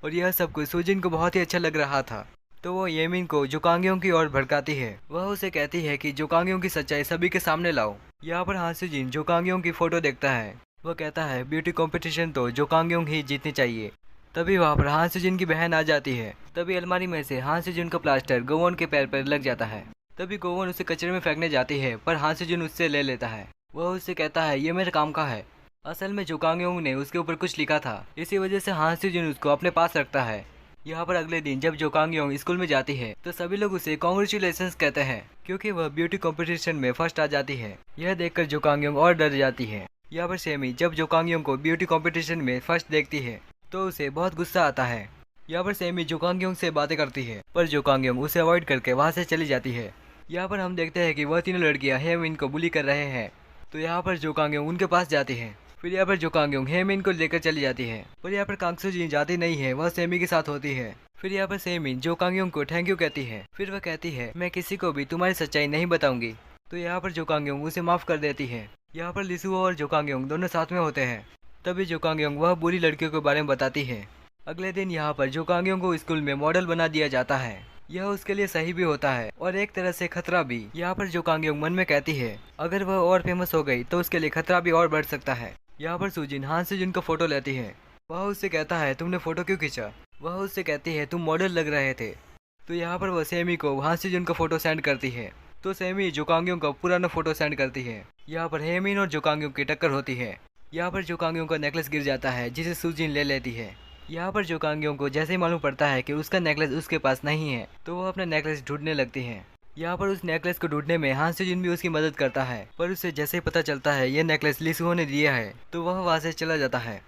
और यह सब कुछ सुजिन को बहुत ही अच्छा लग रहा था तो वो येमिन को जो कांगयोंग की ओर भड़काती है। वह उसे कहती है कि जो कांगयोंग की सच्चाई सभी के सामने लाओ। यहाँ पर हान सेजुन जो कांगयोंग की फोटो देखता है। वह कहता है ब्यूटी कंपटीशन तो जो कांगयोंग ही जीतनी चाहिए। तभी वहाँ पर हान सेजुन की बहन आ जाती है। तभी अलमारी में से हान सेजुन का प्लास्टर गोवोन के पैर पर लग जाता है। तभी गोवोन उसे कचरे में फेंकने जाती है पर हान सेजुन उससे ले लेता है। वह उससे कहता है ये मेरे काम का है। असल में जो कांगयोंग ने उसके ऊपर कुछ लिखा था, इसी वजह से हान सेजुन उसको अपने पास रखता है। यहाँ पर अगले दिन जब जो कांगयोंग स्कूल में जाती है तो सभी लोग उसे कॉन्ग्रेचुलेशंस कहते हैं क्योंकि वह ब्यूटी कंपटीशन में फर्स्ट आ जाती है। यह देखकर जो कांगयोंग और डर जाती है। यहाँ पर सेमी जब जो कांगयोंग को ब्यूटी कंपटीशन में फर्स्ट देखती है तो उसे बहुत गुस्सा आता है। यहाँ पर सेमी जो कांगयोंग से बातें करती है पर जो कांगयोंग उसे अवॉइड करके वहाँ से चली जाती है। यहाँ पर हम देखते हैं कि वह तीनों लड़कियाँ हेमिन को बुली कर रहे हैं तो यहाँ पर जो कांगयोंग उनके पास जाती है। फिर यहाँ पर जो कांगयोंग हेमिन को लेकर चली जाती है पर यहाँ पर कांगसुजिन जाती नहीं है, वह सेमी के साथ होती है। फिर यहाँ पर सेमी जो कांगयोंग को थैंक यू कहती है। फिर वह कहती है मैं किसी को भी तुम्हारी सच्चाई नहीं बताऊंगी। तो यहाँ पर जो कांगयोंग उसे माफ कर देती है। यहाँ पर लिसुहो और जो कांगयोंग दोनों साथ में होते हैं। तभी जो कांगयोंग वह बुरी लड़कियों के बारे में बताती है। अगले दिन यहाँ पर जो कांगयोंग को स्कूल में मॉडल बना दिया जाता है। यह उसके लिए सही भी होता है और एक तरह से खतरा भी। यहाँ पर जो कांगयोंग मन में कहती है अगर वह और फेमस हो गई तो उसके लिए खतरा भी और बढ़ सकता है। यहाँ पर सुजिन हान सेजुन का फोटो लेती है। वह उससे कहता है तुमने फोटो क्यों खींचा। वह उससे कहती है तुम मॉडल लग रहे थे। तो यहाँ पर वह सेमी को हान सेजुन का फोटो सेंड करती है तो सेमी जो कांगयोंग का पुराना फोटो सेंड करती है। यहाँ पर हेमिन और जो कांगयोंग की टक्कर होती है। यहाँ पर जो कांगयोंग का नेकलेस गिर जाता है जिसे सुजिन ले लेती है। यहाँ पर जो कांगयोंग को जैसे ही मालूम पड़ता है कि उसका नेकलेस उसके पास नहीं है तो वह अपना नेकलेस ढूंढने लगती है। यहाँ पर उस नेकलेस को ढूंढने में हान सेजुन भी उसकी मदद करता है पर उसे जैसे ही पता चलता है ये नेकलेस लिसुहो ने दिया है तो वह वहाँ से चला जाता है।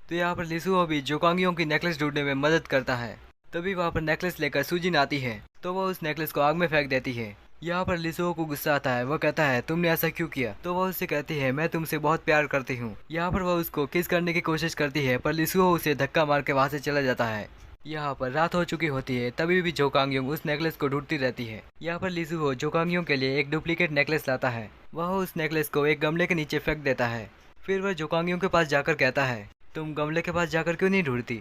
तो यहाँ पर लिसुहो भी जो कांगयोंग की नेकलेस ढूंढने में मदद करता है। तभी वहाँ पर नेकलेस लेकर सुजिन आती है तो वह उस नेकलेस को आग में फेंक देती है। यहाँ पर लिसुहो को गुस्सा आता है। वह कहता है तुमने ऐसा क्यों किया। तो वह उससे कहती है मैं तुमसे बहुत प्यार करती हूँ। यहाँ पर वह उसको किस करने की कोशिश करती है पर लिसुहो उसे धक्का मार के वहाँ से चला जाता है। यहाँ पर रात हो चुकी होती है तभी भी जो कांगयोंग उस नेकलेस को ढूंढती रहती है। यहाँ पर लिसुहो जो कांगयोंग के लिए एक डुप्लीकेट नेकलेस लाता है। वह उस नेकलेस को एक गमले के नीचे फेंक देता है। फिर वह जोकांगयों के पास जाकर कहता है, तुम गमले के पास जाकर क्यों नहीं ढूंढती?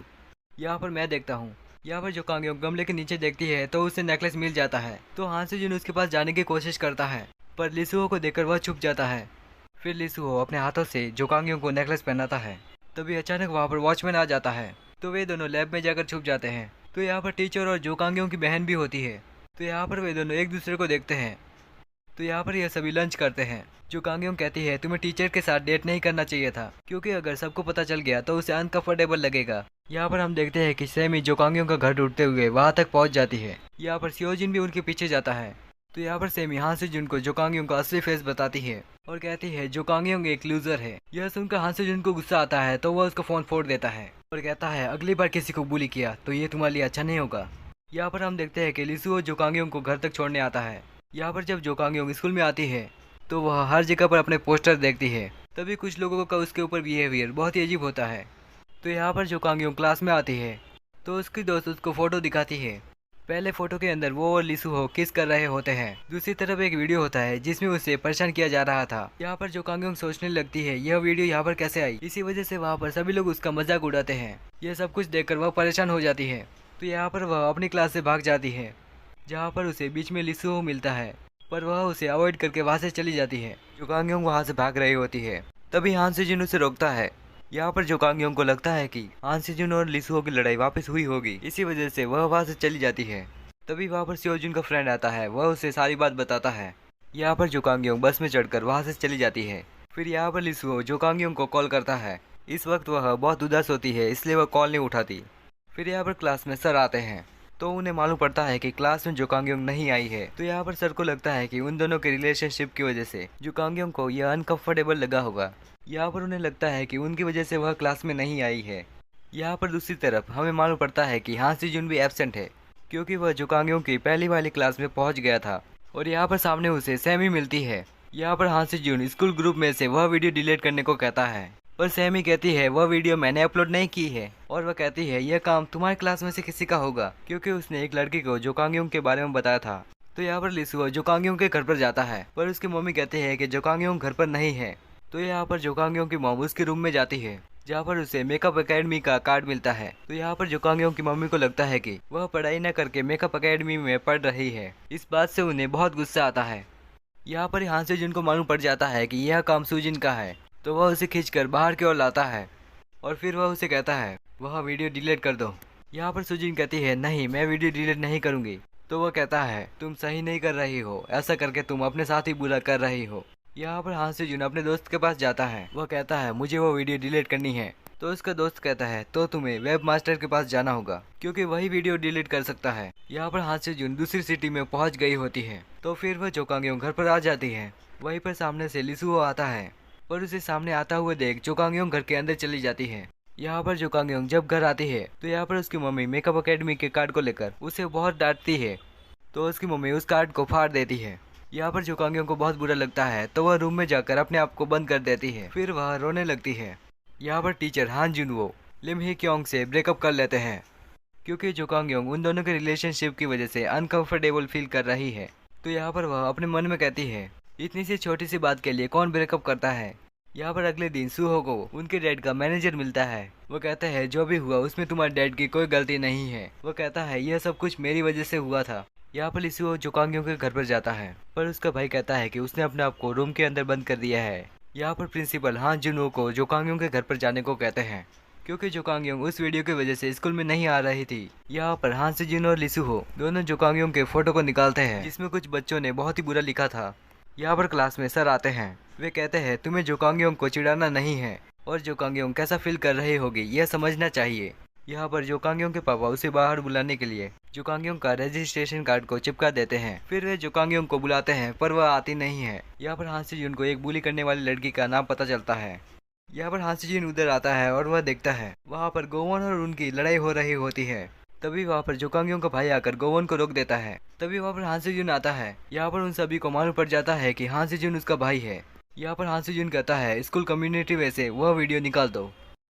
यहाँ पर मैं देखता हूँ। यहाँ पर जोकांगयों गमले के नीचे देखती है तो उसे नेकलेस मिल जाता है। तो हान से जुन उसके पास जाने की कोशिश करता है, पर लिसुओ को देखकर वह छुप जाता है। फिर लिसुओ अपने हाथों से जोकांगयों को नेकलेस पहनाता है। तभी अचानक वहाँ पर वॉचमैन आ जाता है, तो वे दोनों लैब में जाकर छुप जाते हैं। तो यहाँ पर टीचर और जोकांगयों की बहन भी होती है। तो यहाँ पर वे दोनों एक दूसरे को देखते हैं। तो यहाँ पर यह सभी लंच करते हैं। जोकांगयों कहती है, तुम्हें टीचर के साथ डेट नहीं करना चाहिए था, क्योंकि अगर सबको पता चल गया तो उसे अनकंफर्टेबल लगेगा। यहाँ पर हम देखते हैं कि सैमी जोकांगयों का घर ढूंढते हुए वहाँ तक पहुँच जाती है। यहाँ पर सियोजिन भी उनके पीछे जाता है। तो यहाँ पर सैमी हान से जुन को जोकांगयों का असली फेस बताती है और कहती है जोकांगयों एक लूजर है। यह सुनकर हान से जुन को गुस्सा आता है, तो वह उसका फोन फोड़ देता है और कहता है, अगली बार किसी को बुली किया तो ये तुम्हारे लिए अच्छा नहीं होगा। यहाँ पर हम देखते हैं कि लिसुओ जोकांगयों को घर तक छोड़ने आता है। यहाँ पर जब जोकांगयों स्कूल में आती है तो वह हर जगह पर अपने पोस्टर देखती है। तभी कुछ लोगों का उसके ऊपर बिहेवियर बहुत ही अजीब होता है। तो यहाँ पर जोकांगयों क्लास में आती है तो उसकी दोस्त उसको फोटो दिखाती है। पहले फोटो के अंदर वो और लिसुओ किस कर रहे होते हैं। दूसरी तरफ एक वीडियो होता है जिसमें उसे परेशान किया जा रहा था। यहाँ पर जोकांगयों सोचने लगती है, यह वीडियो यहाँ पर कैसे आई। इसी वजह से वहाँ पर सभी लोग उसका मजाक उड़ाते हैं। यह सब कुछ देखकर वह परेशान हो जाती है। तो यहाँ पर वह अपनी क्लास से भाग जाती है, जहाँ पर उसे बीच में लिसुओ मिलता है, पर वह उसे अवॉइड करके वहाँ से चली जाती है। जोकांगयों वहाँ से भाग रही होती है। तभी हान से जुन उसे रोकता है। यहाँ पर जोकांगयों को लगता है कि हान से जुन और लिसुओ की लड़ाई वापस हुई होगी, इसी वजह से वह वहाँ से चली जाती है। तभी वहाँ पर सियोजुन का फ्रेंड आता है, वह उसे सारी बात बताता है। यहाँ पर जोकांगयों बस में चढ़कर वहाँ से चली जाती है। फिर यहाँ पर लिसुओ जोकांगयों को कॉल करता है। इस वक्त वह बहुत उदास होती है, इसलिए वह कॉल नहीं उठाती। फिर यहाँ पर क्लास में सर आते हैं तो उन्हें मालूम पड़ता है कि क्लास में जोकांगयों नहीं आई है। तो यहाँ पर सर को लगता है कि उन दोनों के रिलेशनशिप की वजह से जोकांगयों को यह अनकंफर्टेबल लगा होगा। यहाँ पर उन्हें लगता है कि उनकी वजह से वह क्लास में नहीं आई है। यहाँ पर दूसरी तरफ हमें मालूम पड़ता है कि हान से जुन भी एब्सेंट है, क्योंकि वह जोकांगयों की पहली वाली क्लास में पहुँच गया था। और यहाँ पर सामने उसे सैमी मिलती है। यहाँ पर हान से जुन स्कूल ग्रुप में से वह वीडियो डिलीट करने को कहता है, पर सैमी कहती है वह वीडियो मैंने अपलोड नहीं की है। और वह कहती है यह काम तुम्हारी क्लास में से किसी का होगा, क्योंकि उसने एक लड़की को जोकांगयों के बारे में बताया था। तो यहाँ पर लिसुओ जोकांगयों के घर पर जाता है, पर उसकी मम्मी कहती है कि जोकांगयों घर पर नहीं है। तो यहाँ पर जोकांगयों की मॉम उसके रूम में जाती है, जहाँ पर उसे मेकअप एकेडमी का कार्ड मिलता है। तो यहाँ पर जोकांगयों की मम्मी को लगता है कि वह पढ़ाई न करके मेकअप एकेडमी में पढ़ रही है। इस बात से उन्हें बहुत गुस्सा आता है। यहाँ पर हान से जुन को मालूम पड़ जाता है कि यह काम सुजिन का है, तो वह उसे खींचकर बाहर की ओर लाता है और फिर वह उसे कहता है वह वीडियो डिलीट कर दो। यहाँ पर सुजिन कहती है, नहीं मैं वीडियो डिलीट नहीं करूँगी। तो वह कहता है तुम सही नहीं कर रही हो, ऐसा करके तुम अपने साथ ही बुरा कर रही हो। यहाँ पर हान से जुन अपने दोस्त के पास जाता है। वह कहता है मुझे वो वीडियो डिलीट करनी है। तो उसका दोस्त कहता है तो तुम्हें वेब मास्टर के पास जाना होगा, क्योंकि वही वीडियो डिलीट कर सकता है। यहाँ पर हान से जुन दूसरी सिटी में पहुँच गई होती है। तो फिर वह जोकांगयों घर पर आ जाती है। वहीं पर सामने से लिसुओ आता है, पर उसे सामने आता हुए देख जोकांगयों घर के अंदर चली जाती है। यहाँ पर जोकांगयों जब घर आती है तो यहाँ पर उसकी मम्मी मेकअप एकेडमी के कार्ड को लेकर उसे बहुत डांटती है। तो उसकी मम्मी उस कार्ड को फाड़ देती है। यहाँ पर जोकांगयों को बहुत बुरा लगता है, तो वह रूम में जाकर अपने आप को बंद कर देती है। फिर वह रोने लगती है। यहाँ पर टीचर हान जुनवो लिम ही क्योंग से ब्रेकअप कर लेते हैं, क्योंकि जोकांगयों उन दोनों के रिलेशनशिप की वजह से अनकंफर्टेबल फील कर रही है। तो यहाँ पर वह अपने मन में कहती है इतनी सी छोटी सी बात के लिए कौन ब्रेकअप करता है। यहाँ पर अगले दिन सुहो को उनके डैड का मैनेजर मिलता है। वो कहता है जो भी हुआ उसमें तुम्हारे डैड की कोई गलती नहीं है। वो कहता है यह सब कुछ मेरी वजह से हुआ था। यहाँ पर लिसुओ जोकांगयों के घर पर जाता है, पर उसका भाई कहता है कि उसने अपने आप को रूम के अंदर बंद कर दिया है। यहाँ पर प्रिंसिपल हान जुनवो को जोकांगयों के घर पर जाने को कहते हैं, क्योंकि जोकांगयों उस वीडियो की वजह से स्कूल में नहीं आ रही थी। यहाँ पर हान से जुन और लिसुओ दोनों जोकांगयों के फोटो को निकालते हैं, जिसमें कुछ बच्चों ने बहुत ही बुरा लिखा था। यहाँ पर क्लास में सर आते हैं। वे कहते हैं तुम्हें जोकांगयों को चिढ़ाना नहीं है, और जोकांगयों कैसा फील कर रही होगी यह समझना चाहिए। यहाँ पर जोकांगयों के पापा उसे बाहर बुलाने के लिए जोकांगयों का रजिस्ट्रेशन कार्ड को चिपका देते हैं। फिर वे जोकांगयों को बुलाते हैं, पर वह आती नहीं है। यहाँ पर हान से जुन को एक बुली करने वाली लड़की का नाम पता चलता है। यहाँ पर हान से जुन उधर आता है और वह देखता है वहाँ पर गोवन और उनकी लड़ाई हो रही होती है। तभी वहाँ पर जोकांगयों का भाई आकर गोवन को रोक देता है। तभी वहाँ पर हान से जुन आता है। यहाँ पर उन सभी को मालूम पड़ जाता है कि हान से जुन उसका भाई है। यहाँ पर हान से जुन कहता है स्कूल कम्युनिटी में से वह वीडियो निकाल दो।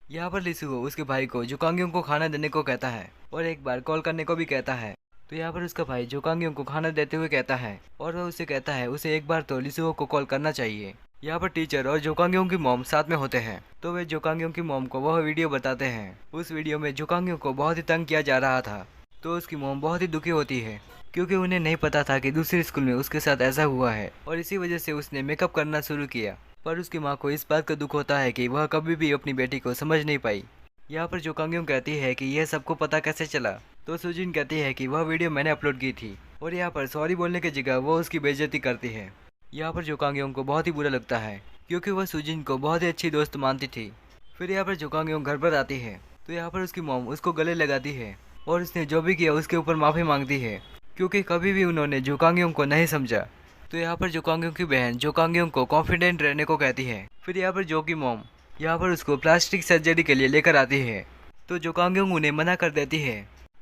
यहाँ पर लिसुओ उसके भाई को जोकांगयों को खाना देने को कहता है और एक बार कॉल करने को भी कहता है। तो यहाँ पर उसका भाई जोकांगयों को खाना देते हुए कहता है और वह उसे कहता है उसे एक बार तो लिसुओ को कॉल करना चाहिए। यहाँ पर टीचर और जोकांग्योंग की मॉम साथ में होते हैं, तो वे जोकांग्योंग की मॉम को वह वीडियो बताते हैं। उस वीडियो में जोकांग्योंग को बहुत ही तंग किया जा रहा था, तो उसकी मॉम बहुत ही दुखी होती है क्योंकि उन्हें नहीं पता था कि दूसरे स्कूल में उसके साथ ऐसा हुआ है और इसी वजह से उसने मेकअप करना शुरू किया। पर उसकी माँ को इस बात का दुख होता है कि वह कभी भी अपनी बेटी को समझ नहीं पाई। यहाँ पर जोकांग्योंग कहती है कि यह सबको पता कैसे चला, तो सुजिन कहती है कि वह वीडियो मैंने अपलोड की थी और यहाँ पर सॉरी बोलने की जगह वो उसकी बेइज्जती करती है। यहाँ पर जोकांग्योंग को बहुत ही बुरा लगता है क्योंकि वह सुजिन को बहुत ही अच्छी दोस्त मानती थी। फिर यहाँ पर जोकांग्योंग घर पर आती है, तो यहाँ पर उसकी मॉम उसको गले लगाती है और उसने जो भी किया उसके ऊपर माफ़ी मांगती है क्योंकि कभी भी उन्होंने जोकांग्योंग को नहीं समझा। तो यहाँ पर जोकांग्योंग की बहन जोकांग्योंग को कॉन्फिडेंट रहने को कहती है। फिर यहाँ पर जो की मॉम यहाँ पर उसको प्लास्टिक सर्जरी के लिए लेकर आती है, तो जोकांग्योंग उन्हें मना कर देती है।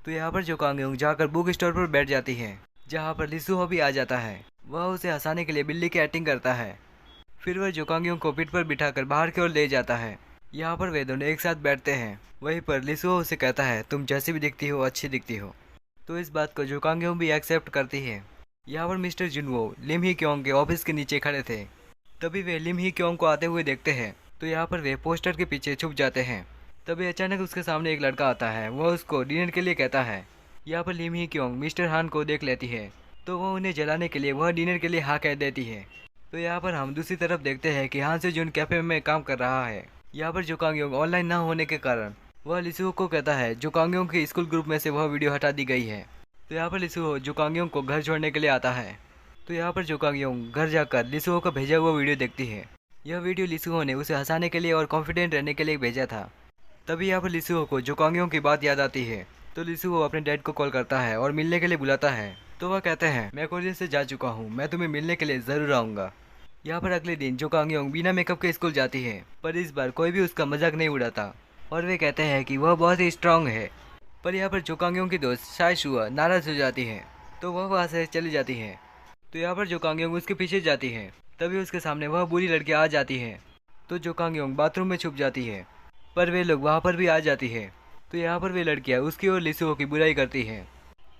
तो यहाँ पर जोकांग्योंग जाकर बुक स्टोर पर बैठ जाती है, जहाँ पर लिसुहो भी आ जाता है। वह उसे हंसाने के लिए बिल्ली की एक्टिंग करता है। फिर वह जोकांग्योंग को पीठ पर बिठाकर बाहर की ओर ले जाता है। यहाँ पर वे दोनों एक साथ बैठते हैं। वहीं पर लिसुहो उसे कहता है तुम जैसी भी दिखती हो अच्छी दिखती हो, तो इस बात को जोकांग्योंग भी एक्सेप्ट करती है। यहाँ पर मिस्टर जुनवो लिम ही क्योंग के ऑफिस के नीचे खड़े थे, तभी वे लिम ही क्योंग को आते हुए देखते हैं, तो यहाँ पर वे पोस्टर के पीछे छुप जाते हैं। तभी अचानक उसके सामने एक लड़का आता है, वह उसको डिनर के लिए कहता है। यहाँ पर लिम ही क्योंग मिस्टर हान को देख लेती है, तो वह उन्हें जलाने के लिए वह डिनर के लिए हाँ कह देती है। तो यहाँ पर हम दूसरी तरफ देखते हैं कि हान से जुन कैफे में काम कर रहा है। यहाँ पर जोकांग्योंग ऑनलाइन ना होने के कारण वह लिसुहो को कहता है जोकांग्योंग के स्कूल ग्रुप में से वह वीडियो हटा दी गई है। तो यहाँ पर लिसुहो जोकांग्योंग को घर छोड़ने के लिए आता है। तो यहाँ पर जोकांग्योंग घर जाकर लिसुहो का भेजा हुआ वीडियो देखती है। यह वीडियो लिसुहो ने उसे हंसाने के लिए और कॉन्फिडेंट रहने के लिए भेजा था। तभी यहाँ पर लिसुहो को जोकांग्योंग की बात याद आती है, तो लिसुहो अपने डैड को कॉल करता है और मिलने के लिए बुलाता है। तो वह कहते हैं मैं कोरिया से जा चुका हूँ, मैं तुम्हें मिलने के लिए ज़रूर आऊँगा। यहाँ पर अगले दिन जोकांग्योंग बिना मेकअप के स्कूल जाती है, पर इस बार कोई भी उसका मजाक नहीं उड़ाता और वे कहते हैं कि वह बहुत ही स्ट्रांग है। पर यहाँ पर जोकांग्योंग की दोस्त शाय शुआ नाराज हो जाती है, तो वह वहाँ से चली जाती है। तो यहाँ पर जोकांग्योंग उसके पीछे जाती है, तभी उसके सामने वह बुरी लड़की आ जाती है। तो जोकांग्योंग बाथरूम में छुप जाती है, पर वे लोग वहाँ पर भी आ जाती है। तो यहाँ पर वे लड़कियाँ उसकी और लिसुहो की बुराई करती है।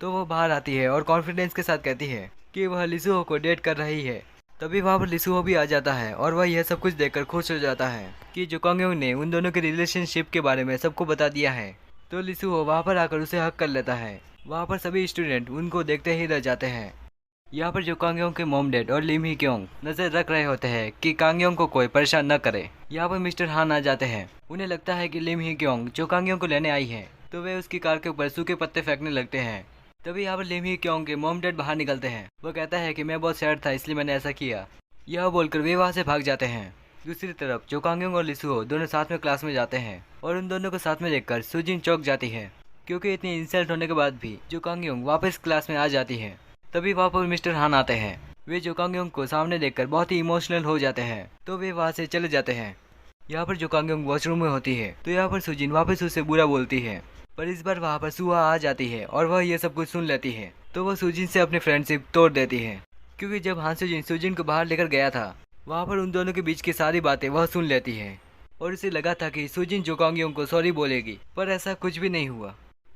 तो वह बाहर आती है और कॉन्फिडेंस के साथ कहती है कि वह लिसुहो को डेट कर रही है। तभी वहाँ पर लिसुहो भी आ जाता है और वह यह सब कुछ देखकर खुश हो जाता है कि जोकांग्योंग ने उन दोनों के रिलेशनशिप के बारे में सबको बता दिया है। तो लिसुहो वहाँ पर आकर उसे हक कर लेता है। वहाँ पर सभी स्टूडेंट उनको देखते ही रह जाते हैं। यहाँ पर जोकांग्योंग के मॉम डैड और लिम ही क्योंग नजर रख रहे होते हैं कि कांग्योंग को कोई परेशान न करे। यहाँ पर मिस्टर हान आ जाते हैं। उन्हें लगता है कि लिम ही क्योंग जोकांग्योंग को लेने आई है, तो वे उसकी कार के ऊपर सूखे पत्ते फेंकने लगते हैं। तभी यहाँ पर लिम ही क्योंग के मॉम डैड बाहर निकलते हैं। वो कहता है कि मैं बहुत सैड था इसलिए मैंने ऐसा किया। यह बोलकर वे वहाँ से भाग जाते हैं। दूसरी तरफ जोकांग्योंग और लिसुहो दोनों साथ में क्लास में जाते हैं और उन दोनों को साथ में देखकर सुजिन चौंक जाती है, क्योंकि इतनी इंसल्ट होने के बाद भी जोकांग्योंग वापस क्लास में आ जाती है। तभी वहाँ पर मिस्टर हान आते हैं। वे जोकांग्योंग को सामने देखकर बहुत ही इमोशनल हो जाते हैं, तो वे वहाँ से चले जाते हैं। यहाँ पर जोकांग्योंग वॉशरूम में होती है, तो यहाँ पर सुजिन वापस उसे बुरा बोलती है, पर इस बार वहाँ पर सुहा आ जाती है और वह ये सब कुछ सुन लेती है। तो वह सुजिन से अपनी फ्रेंडशिप तोड़ देती है, क्योंकि जब हान सुजिन को बाहर लेकर गया था, वहाँ पर उन दोनों के बीच की सारी बातें वह सुन लेती है और उसे लगा था कि सुजिन जोकांग्योंग को सॉरी बोलेगी, पर ऐसा कुछ भी नहीं हुआ।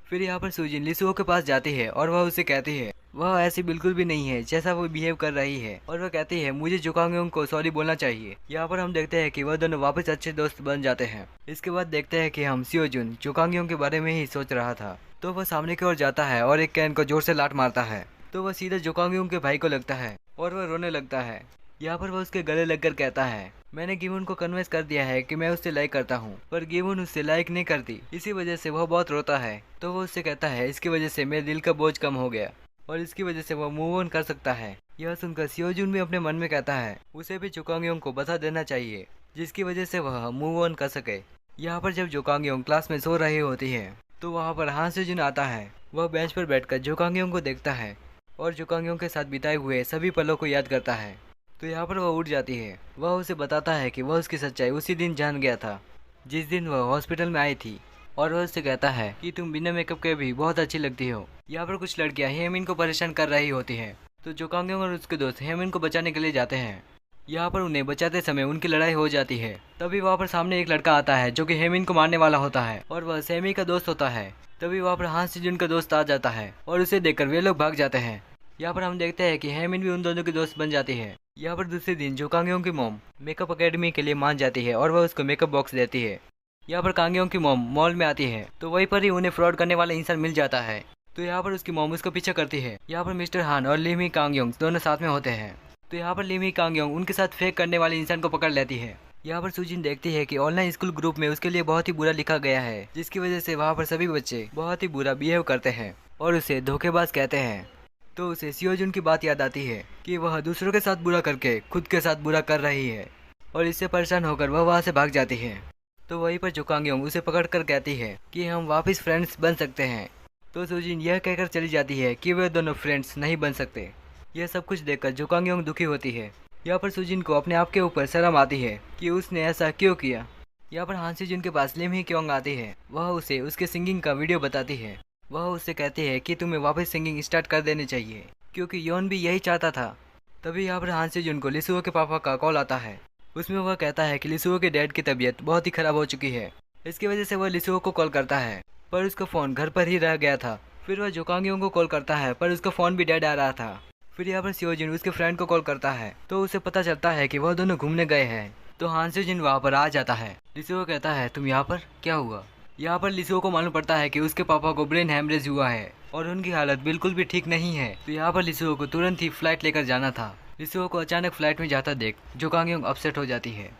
फिर यहाँ पर सुजिन लिसुहो के पास जाती है और वह उसे कहती है वह ऐसी बिल्कुल भी नहीं है जैसा वो बिहेव कर रही है, और वह कहती है मुझे जोकांग्योंग को सॉरी बोलना चाहिए। यहाँ पर हम देखते हैं कि वह दोनों वापस अच्छे दोस्त बन जाते हैं। इसके बाद देखते हैं कि हम सियोजुन जोकांग्योंग के बारे में ही सोच रहा था, तो वह सामने की ओर जाता है और एक कैन को जोर से लात मारता है, तो वह सीधा जोकांग्योंग के भाई को लगता है और वह रोने लगता है। यहाँ पर वह उसके गले लगकर कहता है मैंने गिवुन को कन्विंस कर दिया है कि मैं उससे लाइक करता हूँ, पर गिवुन उससे लाइक नहीं करती, इसी वजह से वह बहुत रोता है। तो वह उससे कहता है इसकी वजह से मेरे दिल का बोझ कम हो गया और इसकी वजह से वह मूव ऑन कर सकता है। यह सुनकर सियोजुन भी अपने मन में कहता है उसे भी जोकांग्योंग को बता देना चाहिए, जिसकी वजह से वह मूव ऑन कर सके। यहाँ पर जब जोकांग्योंग क्लास में सो रही होती है, तो वहाँ पर हान सेजुन आता है। वह बेंच पर बैठकर जोकांग्योंग को देखता है और जोकांग्योंग के साथ बिताए हुए सभी पलों को याद करता है। तो यहाँ पर वह उठ जाती है। वह उसे बताता है कि वह उसकी सच्चाई उसी दिन जान गया था जिस दिन वह हॉस्पिटल में आई थी, और वह उससे कहता है कि तुम बिना मेकअप के भी बहुत अच्छी लगती हो। यहाँ पर कुछ लड़कियाँ हेमिन को परेशान कर रही होती हैं, तो जोकांग्योंग और उसके दोस्त हेमिन को बचाने के लिए जाते हैं। यहाँ पर उन्हें बचाते समय उनकी लड़ाई हो जाती है। तभी वहाँ पर सामने एक लड़का आता है जो कि हेमिन को मारने वाला होता है और वह सेमी का दोस्त होता है। तभी वहाँ पर हान सेजुन का दोस्त आ जाता है और उसे देखकर वे लोग भाग जाते हैं। यहाँ पर हम देखते हैं कि हेमिन भी उन दोनों की दोस्त बन जाती है। यहाँ पर दूसरे दिन जो कांगयोंग की मॉम मेकअप एकेडमी के लिए मान जाती है और वह उसको मेकअप बॉक्स देती है। यहाँ पर कांगयोंग की मॉम मॉल में आती है तो वहीं पर ही उन्हें फ्रॉड करने वाला इंसान मिल जाता है। तो यहाँ पर उसकी मॉम उसको पीछा करती है। यहाँ पर मिस्टर हान और लिमी कांगयोंग दोनों साथ में होते हैं। तो यहाँ पर लिमी कांगयोंग उनके साथ फेक करने वाले इंसान को पकड़ लेती है। यहाँ पर सुजिन देखती है कि ऑनलाइन स्कूल ग्रुप में उसके लिए बहुत ही बुरा लिखा गया है, जिसकी वजह से वहाँ पर सभी बच्चे बहुत ही बुरा बिहेव करते हैं और उसे धोखेबाज कहते हैं। तो उसे सियोजुन की बात याद आती है कि वह दूसरों के साथ बुरा करके खुद के साथ बुरा कर रही है और इससे परेशान होकर वह वहाँ से भाग जाती है। तो वहीं पर जो कांगयोंग उसे पकड़ कर कहती है कि हम वापस फ्रेंड्स बन सकते हैं। तो सुजिन यह कहकर चली जाती है कि वे दोनों फ्रेंड्स नहीं बन सकते। यह सब कुछ देखकर जो कांगयोंग दुखी होती है। यहाँ पर सुजिन को अपने आप के ऊपर शर्म आती है कि उसने ऐसा क्यों किया। यहाँ पर हान सेजुन के पास लिम ही क्योंग आती है। वह उसे उसके सिंगिंग का वीडियो बताती है। वह उससे कहती है कि तुम्हें वापस सिंगिंग स्टार्ट कर देनी चाहिए, क्योंकि योन भी यही चाहता था। तभी यहाँ पर हान सेजुन को लिसुओ के पापा का कॉल आता है। उसमें वह कहता है कि लिसुओ के डैड की तबीयत बहुत ही खराब हो चुकी है। इसकी वजह से वह लिसुओ को कॉल करता है पर उसका फ़ोन घर पर ही रह गया था। फिर वह जो कांगयोंग को कॉल करता है पर उसका फ़ोन भी डेड आ रहा था। फिर यहाँ पर सियोजिन उसके फ्रेंड को कॉल करता है तो उसे पता चलता है कि वह दोनों घूमने गए हैं। तो हान सेजुन वहाँ पर आ जाता है। लिसुओ कहता है तुम यहाँ पर क्या हुआ। यहाँ पर लिसुओ को मालूम पड़ता है कि उसके पापा को ब्रेन हैमरेज हुआ है और उनकी हालत बिल्कुल भी ठीक नहीं है। तो यहाँ पर लिसुओ को तुरंत ही फ्लाइट लेकर जाना था। लिसुओ को अचानक फ्लाइट में जाता देख जो कांगयोंग अपसेट हो जाती है।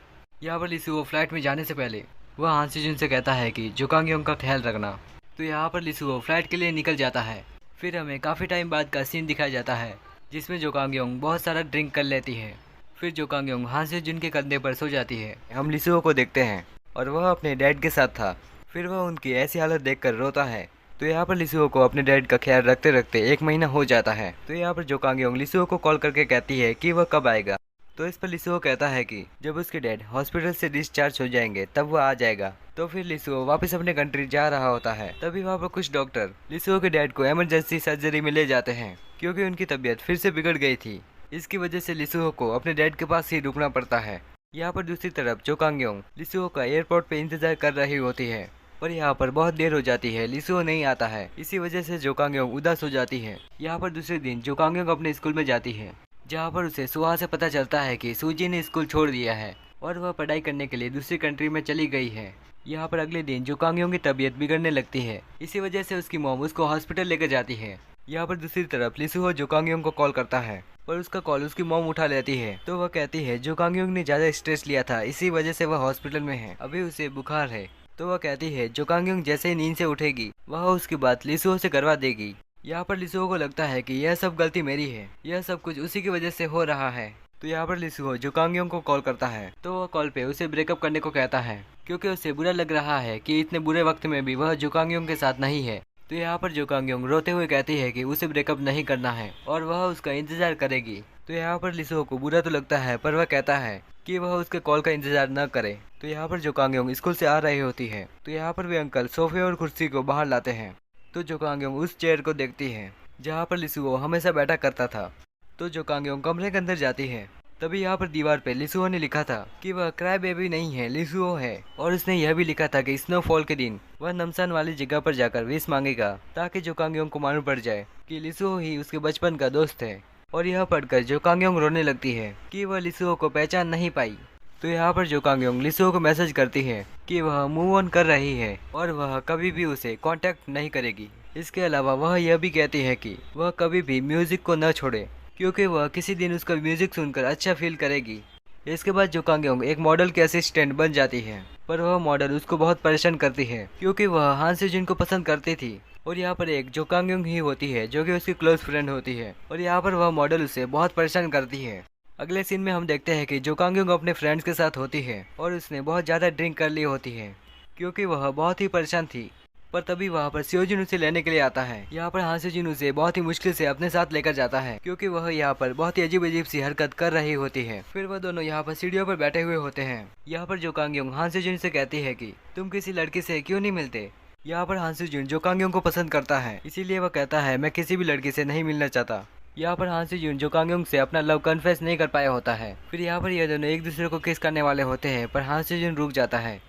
यहाँ पर लिसुओ फ्लाइट में जाने से पहले वह हान सेजुन से कहता है कि जो कांगयोंग का ख्याल रखना। तो यहाँ पर लिसुओ फ्लाइट के लिए निकल जाता है। फिर हमें काफ़ी टाइम बाद का सीन दिखाया जाता है जिसमें जो कांगयोंग बहुत सारा ड्रिंक कर लेती है। फिर जो कांगयोंग हान सेजुन के कंधे पर सो जाती है। हम लिसुओ को देखते हैं और वह अपने डैड के साथ था। फिर वह उनकी ऐसी हालत देखकर रोता है। तो यहाँ पर लिसुओ को अपने डैड का ख्याल रखते रखते 1 महीना हो जाता है। तो यहाँ पर जो कांगयोंग लिसुओ को कॉल करके कहती है कि वह कब आएगा। तो इस पर लिसुओ कहता है कि जब उसके डैड हॉस्पिटल से डिस्चार्ज हो जाएंगे तब वह आ जाएगा। तो फिर लिसुओ वापस अपने कंट्री जा रहा होता है। तभी वहाँ पर कुछ डॉक्टर लिसुओ के डैड को इमरजेंसी सर्जरी में ले जाते हैं क्योंकि उनकी तबीयत फिर से बिगड़ गई थी। इसकी वजह से लिसुओ को अपने डैड के पास ही रुकना पड़ता है। यहाँ पर दूसरी तरफ जो कांगयोंग लिसुओ का एयरपोर्ट पे इंतजार कर रही होती है और यहाँ पर बहुत देर हो जाती है। लिसुओ नहीं आता है। इसी वजह से जो कांगयोंग उदास हो जाती है। यहाँ पर दूसरे दिन जो कांगयोंग अपने स्कूल में जाती है जहाँ पर उसे सुहा से पता चलता है कि सूजी ने स्कूल छोड़ दिया है और वह पढ़ाई करने के लिए दूसरी कंट्री में चली गई है। यहाँ पर अगले दिन जो कांगयोंग की तबीयत बिगड़ने लगती है। इसी वजह से उसकी मॉम उसको हॉस्पिटल लेकर जाती है। यहाँ पर दूसरी तरफ लिसुओ जो कांगयोंग को कॉल करता है पर उसका कॉल उसकी मॉम उठा लेती है। तो वह कहती है जो कांगयोंग ने ज्यादा स्ट्रेस लिया था इसी वजह से वह हॉस्पिटल में है, अभी उसे बुखार है। तो वह कहती है जो कांगयोंग जैसे ही नींद से उठेगी वह उसकी बात लिसुओ से करवा देगी। यहाँ पर लिसुओ को लगता है कि यह सब गलती मेरी है, यह सब कुछ उसी की वजह से हो रहा है। तो यहाँ पर लिसुओ जो कांगयोंग को कॉल करता है तो वह कॉल पे उसे ब्रेकअप करने को कहता है क्योंकि उसे बुरा लग रहा है कि इतने बुरे वक्त में भी वह जो कांगयोंग के साथ नहीं है। तो यहाँ पर जो कांगयोंग रोते हुए कहती है कि उसे ब्रेकअप नहीं करना है और वह उसका इंतजार करेगी। तो यहाँ पर लिसुओ को बुरा तो लगता है पर वह कहता है कि वह उसके कॉल का इंतजार न करे। तो यहाँ पर जो कांगयोंग स्कूल से आ रही होती है तो यहाँ पर वे अंकल सोफे और कुर्सी को बाहर लाते हैं। तो जो कांगयोंग उस चेयर को देखती है जहाँ पर लिसुओ हमेशा बैठा करता था। तो जो कांगयोंग कमरे के अंदर जाती है तभी यहाँ पर दीवार पे लिसुओ ने लिखा था कि वह क्राई बेबी नहीं है, लिसुओ है। और उसने यह भी लिखा था कि स्नोफॉल के दिन वह नमसान वाली जगह पर जाकर विश मांगेगा ताकि जो कांगयोंग को मालूम पड़ जाए कि लिसुओ ही उसके बचपन का दोस्त है। और यह पढ़कर जो कांगयोंग रोने लगती है कि वह लिसुओ को पहचान नहीं पाई। तो यहाँ पर जो कांगयोंग लिसुओ को मैसेज करती है कि वह मूव ऑन कर रही है और वह कभी भी उसे कांटेक्ट नहीं करेगी। इसके अलावा वह यह भी कहती है कि वह कभी भी म्यूजिक को न छोड़े क्योंकि वह किसी दिन उसका म्यूजिक सुनकर अच्छा फील करेगी। इसके बाद जो कांगयोंग एक मॉडल के असिस्टेंट बन जाती है पर वह मॉडल उसको बहुत परेशान करती है क्योंकि वह हान सेजुन को पसंद करती थी। और यहाँ पर एक जो कांगयोंग ही होती है जो कि उसकी क्लोज फ्रेंड होती है और यहाँ पर वह मॉडल उसे बहुत परेशान करती है। अगले सीन में हम देखते हैं कि जो कांगयोंग अपने फ्रेंड्स के साथ होती है और उसने बहुत ज़्यादा ड्रिंक कर ली होती है क्योंकि वह बहुत ही परेशान थी। पर तभी वहाँ पर सियोजुन उसे लेने के लिए आता है। यहाँ पर हान सेजुन उसे बहुत ही मुश्किल से अपने साथ लेकर जाता है क्योंकि वह यहाँ पर बहुत ही अजीब अजीब सी हरकत कर रही होती है। फिर वह दोनों यहाँ पर सीढ़ियों पर बैठे हुए होते हैं। यहाँ पर जो कांगयोंग हान सेजुन से कहती है कि तुम किसी लड़की से क्यों नहीं मिलते। यहाँ पर हान सेजुन जो कांगयोंग को पसंद करता है इसीलिए वह कहता है मैं किसी भी लड़की से नहीं मिलना चाहता। यहाँ पर हान सेजुन जो कांगयोंग से अपना लव कन्फेस नहीं कर पाया होता है। फिर यहाँ पर ये दोनों एक दूसरे को किस करने वाले होते हैं पर हान सेजुन रुक जाता है।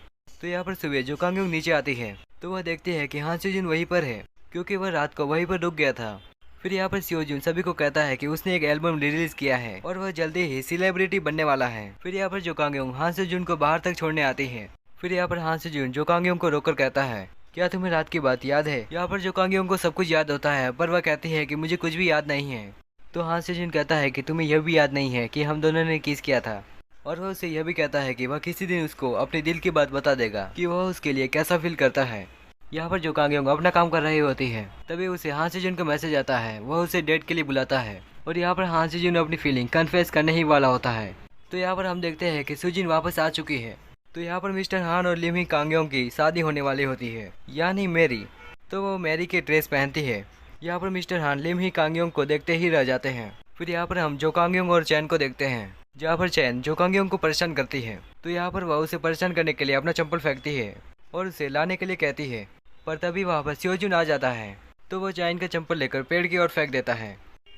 तो यहाँ पर सुबह जो कांगयोंग नीचे आती है तो वह देखती है कि हान सेजुन वहीं पर है क्योंकि वह रात को वहीं पर रुक गया था। फिर यहाँ पर सियोजुन सभी को कहता है कि उसने एक एल्बम रिलीज किया है और वह जल्दी ही सेलिब्रिटी बनने वाला है। फिर यहाँ पर जो कांगयोंग हान सेजुन को बाहर तक छोड़ने आती है। फिर यहाँ पर हान सेजुन जो कांगयोंग को रोककर कहता है, क्या तुम्हें रात की बात याद है? यहाँ पर जो कांगयोंग को सब कुछ याद होता है, पर वह कहती है कि मुझे कुछ भी याद नहीं है। तो हान सेजुन कहता है कि तुम्हें यह भी याद नहीं है कि हम दोनों ने किस किया था। और वह उसे यह भी कहता है कि वह किसी दिन उसको अपने दिल की बात बता देगा कि वह उसके लिए कैसा फील करता है। यहाँ पर जो कांगयोंग अपना काम कर रही होती है, तभी उसे हान सेजुन का मैसेज आता है। वह उसे डेट के लिए बुलाता है और यहाँ पर हान सेजुन अपनी फीलिंग कन्फेस करने ही वाला होता है। तो यहाँ पर हम देखते हैं कि सुजिन वापस आ चुकी है। तो यहाँ पर मिस्टर हान और लिम ही कांगयोंग की शादी होने वाली होती है, यानी मैरी। तो वो मैरी के ड्रेस पहनती है। यहाँ पर मिस्टर हान लिम ही कांगयोंग को देखते ही रह जाते हैं। फिर यहाँ पर हम जो कांगयोंग और चैन को देखते हैं, जहाँ पर चैन जो कांगयोंग को परेशान करती है। तो यहाँ पर वह उसे परेशान करने के लिए अपना चंपल फेंकती है और उसे लाने के लिए कहती है, पर तभी वहाँ पर सियोजुन आ जाता है। तो वो चैन का चंपल लेकर पेड़ की ओर फेंक देता है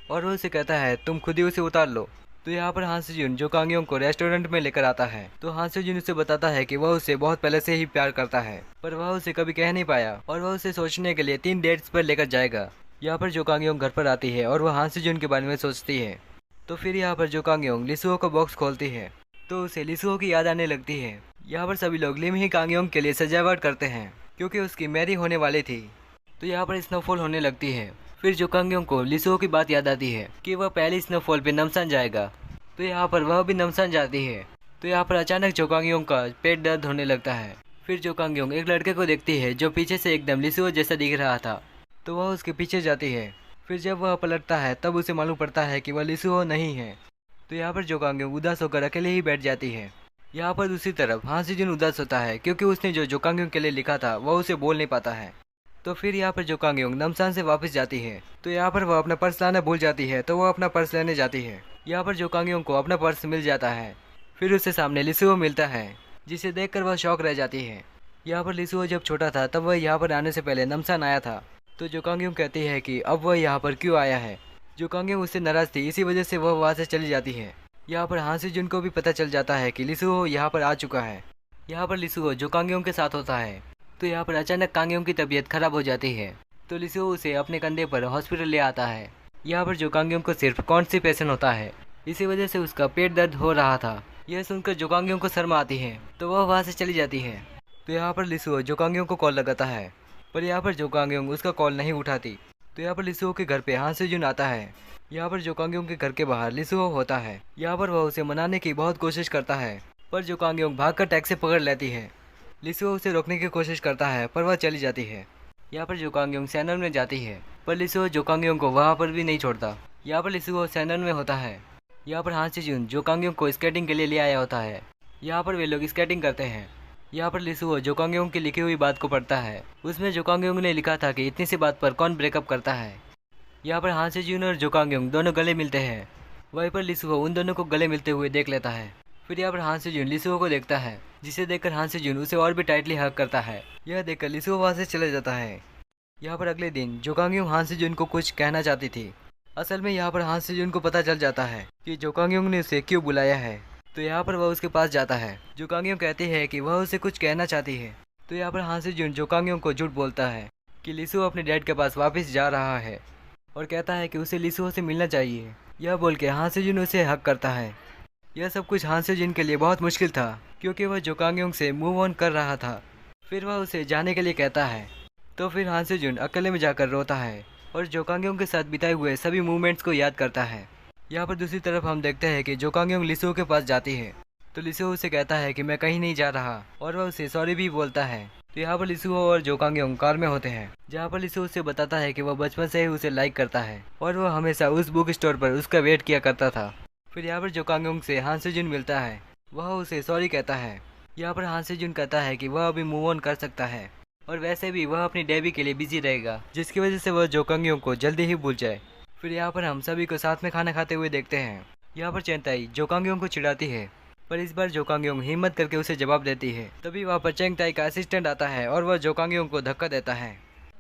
और वो उसे कहता है, तुम खुद ही उसे उतार लो। तो यहाँ पर हान सेजुन जो कांगयोंग को रेस्टोरेंट में लेकर आता है। तो हान सेजुन उसे बताता है कि वह उसे बहुत पहले से ही प्यार करता है, पर वह उसे कभी कह नहीं पाया और वह उसे सोचने के लिए 3 डेट्स पर लेकर जाएगा। यहाँ पर जो कांगयोंग घर पर आती है और वह हान सेजुन के बारे में सोचती है। तो फिर यहाँ पर जो कांगयोंग लिसुओ का बॉक्स खोलती है, तो उसे लिसुओ की याद आने लगती है। यहाँ पर सभी लोग लिम ही कांगयोंग के लिए सजावट करते हैं क्योंकि उसकी मैरी होने वाली थी। तो यहाँ पर स्नोफॉल होने लगती है। फिर जो कांगयोंग को लिसुओ की बात याद आती है कि वह पहली स्नोफॉल पे नमसान जाएगा। तो यहाँ पर वह भी नमसान जाती है। तो यहाँ पर अचानक जो कांगयोंग का पेट दर्द होने लगता है। फिर जो कांगयोंग एक लड़के को देखती है जो पीछे से एकदम लिसुओ जैसा दिख रहा था, तो वह उसके पीछे जाती है। फिर जब वह पलटता है तब उसे मालूम पड़ता है कि वह लिसुओ नहीं है। तो यहाँ पर जो कांगयोंग उदास होकर अकेले ही बैठ जाती है। यहाँ पर दूसरी तरफ हान सेजुन उदास होता है क्योंकि उसने जो कांगयोंग के लिए लिखा था वह उसे बोल नहीं पाता है। तो फिर यहाँ पर जो कांगयोंग नमसान से वापस जाती है। तो यहाँ पर वह अपना पर्स लाना भूल जाती है, तो वह अपना पर्स लेने जाती है। यहाँ पर जो कांगयोंग को अपना पर्स मिल जाता है। फिर उससे सामने लिसुओ मिलता है, जिसे देखकर वह शौक रह जाती है। यहाँ पर लिसुओ जब छोटा था तब वह यहाँ पर आने से पहले नमसान आया था। तो जो कांगयोंग कहती है कि अब वह यहाँ पर क्यों आया है। जो कांगयोंग उससे नाराज थी, इसी वजह से वह वहाँ से चली जाती है। यहाँ पर हान सेजुन को भी पता चल जाता है कि लिसुओ यहाँ पर आ चुका है। यहाँ पर लिसुओ जो कांगयोंग के साथ होता है। तो यहाँ पर अचानक कांगयोंग की तबीयत खराब हो जाती है। तो लिसुओ उसे अपने कंधे पर हॉस्पिटल ले आता है। यहाँ पर जो कांगयोंग को सिर्फ कॉन्स्टिपेशन होता है, इसी वजह से उसका पेट दर्द हो रहा था। यह सुनकर जो कांगयोंग को शर्म आती है, तो वह वहाँ से चली जाती है। तो यहाँ पर लिसुओ जो कांगयोंग को कॉल लगाता है, पर यहाँ पर जो कांगयोंग उसका कॉल नहीं उठाती। तो यहाँ पर लिसुओ के घर पे हान सेजुन आता है। यहाँ पर जो कांगयोंग के घर के बाहर लिसुओ होता है। यहाँ पर वह उसे मनाने की बहुत कोशिश करता है, पर जो कांगयोंग भागकर टैक्सी पकड़ लेती है। लिसुओ उसे रोकने की कोशिश करता है, पर वह चली जाती है। यहाँ पर जो कांगयोंग सैनन में जाती है, पर लिसुओ जो कांगयोंग को वहाँ पर भी नहीं छोड़ता। यहाँ पर लिसुओ सैनन में होता है। यहाँ पर हान सेजुन जो कांगयोंग को स्केटिंग के लिए ले आया होता है। यहाँ पर वे लोग स्केटिंग करते हैं। यहाँ पर लिसुओ जो कांगयोंग की लिखी हुई बात को पढ़ता है। उसमें जो कांगयोंग ने लिखा था कि इतनी सी बात पर कौन ब्रेकअप करता है। यहाँ पर हान सेजुन और जो कांगयोंग दोनों गले मिलते हैं। वहीं पर लिसुओ उन दोनों को गले मिलते हुए देख लेता है। फिर यहाँ पर हान सेजुन लिसुओ को देखता है, जिसे देखकर हान सेजुन उसे और भी टाइटली हग करता है। यह देखकर लिसुओ वहाँ से चले जाता है। यहाँ पर अगले दिन जो कांगयोंग हान सेजुन को कुछ कहना चाहती थी। असल में यहाँ पर हान सेजुन को पता चल जाता है कि जो कांगयोंग ने उसे क्यों बुलाया है। तो यहाँ पर वह उसके पास जाता है। जो कांगयोंग कहती है कि वह उसे कुछ कहना चाहती है। तो यहाँ पर हान सेजुन जो कांगयोंग को झूठ बोलता है कि लिसुओ अपने डैड के पास वापस जा रहा है और कहता है कि उसे लिसुओ से मिलना चाहिए। यह बोल के हान सेजुन उसे हक करता है। यह सब कुछ हान सेजुन के लिए बहुत मुश्किल था क्योंकि वह जो कांगयोंग से मूव ऑन कर रहा था। फिर वह उसे जाने के लिए कहता है। तो फिर हान सेजुन अकेले में जाकर रोता है और जो कांगयोंग के साथ बिताए हुए सभी मूवमेंट्स को याद करता है। यहाँ पर दूसरी तरफ हम देखते हैं कि जो कांगयोंग लिसुओ के पास जाती है। तो लिसुओ उसे कहता है कि मैं कहीं नहीं जा रहा और वह उसे सॉरी भी बोलता है। तो यहाँ पर लिसुओ और जो कांगयोंग कार में होते हैं, जहाँ पर लिसुओ उसे बताता है कि वह बचपन से ही उसे लाइक करता है और वह हमेशा उस बुक स्टोर पर उसका वेट किया करता था। फिर यहाँ पर जो कांगयोंग से हान सेजुन मिलता है, वह उसे सॉरी कहता है। यहाँ पर हान सेजुन कहता है कि वह अभी मूव ऑन कर सकता है और वैसे भी वह अपनी डेबी के लिए बिजी रहेगा, जिसकी वजह से वह जो कांगयोंग को जल्दी ही भूल जाए। फिर यहाँ पर हम सभी को साथ में खाना खाते हुए देखते हैं। यहाँ पर चेंगताई जो कांगयोंग को चिढ़ाती है, पर इस बार जो कांगयोंग हिम्मत करके उसे जवाब देती है। तभी वहाँ पर चेंगताई का असिस्टेंट आता है और वह जो कांगयोंग को धक्का देता है,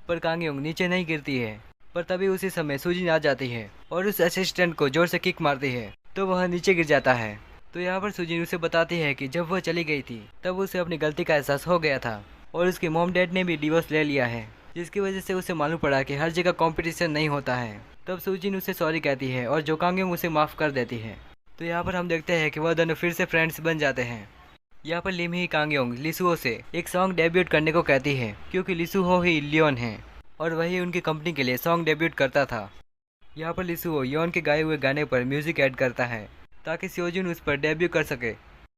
पर कांगयोंग नीचे नहीं गिरती है। पर तभी उसी समय सुजिन आ जाती है और उस असिस्टेंट को जोर से किक मारती है, तो वह नीचे गिर जाता है। तो यहाँ पर सुजिन उसे बताती है कि जब वह चली गई थी तब उसे अपनी गलती का एहसास हो गया था और उसके मॉम डैड ने भी डिवोर्स ले लिया है, जिसकी वजह से उसे मालूम पड़ा कि हर जगह कंपटीशन नहीं होता है। तब सूजिन उसे सॉरी कहती है और जो कांगयोंग उसे माफ़ कर देती है। तो यहाँ पर हम देखते हैं कि वह दोनों फिर से फ्रेंड्स बन जाते हैं। यहाँ पर लिम ही कांगयोंग लिसुओ से एक सॉन्ग डेब्यूट करने को कहती है क्योंकि लिसुओ ही लियोन है और वही उनकी कंपनी के लिए सॉन्ग डेब्यूट करता था। यहाँ पर लिसुओ योन के गाए हुए गाने पर म्यूजिक ऐड करता है ताकि सोजिन उस पर डेब्यू कर सके।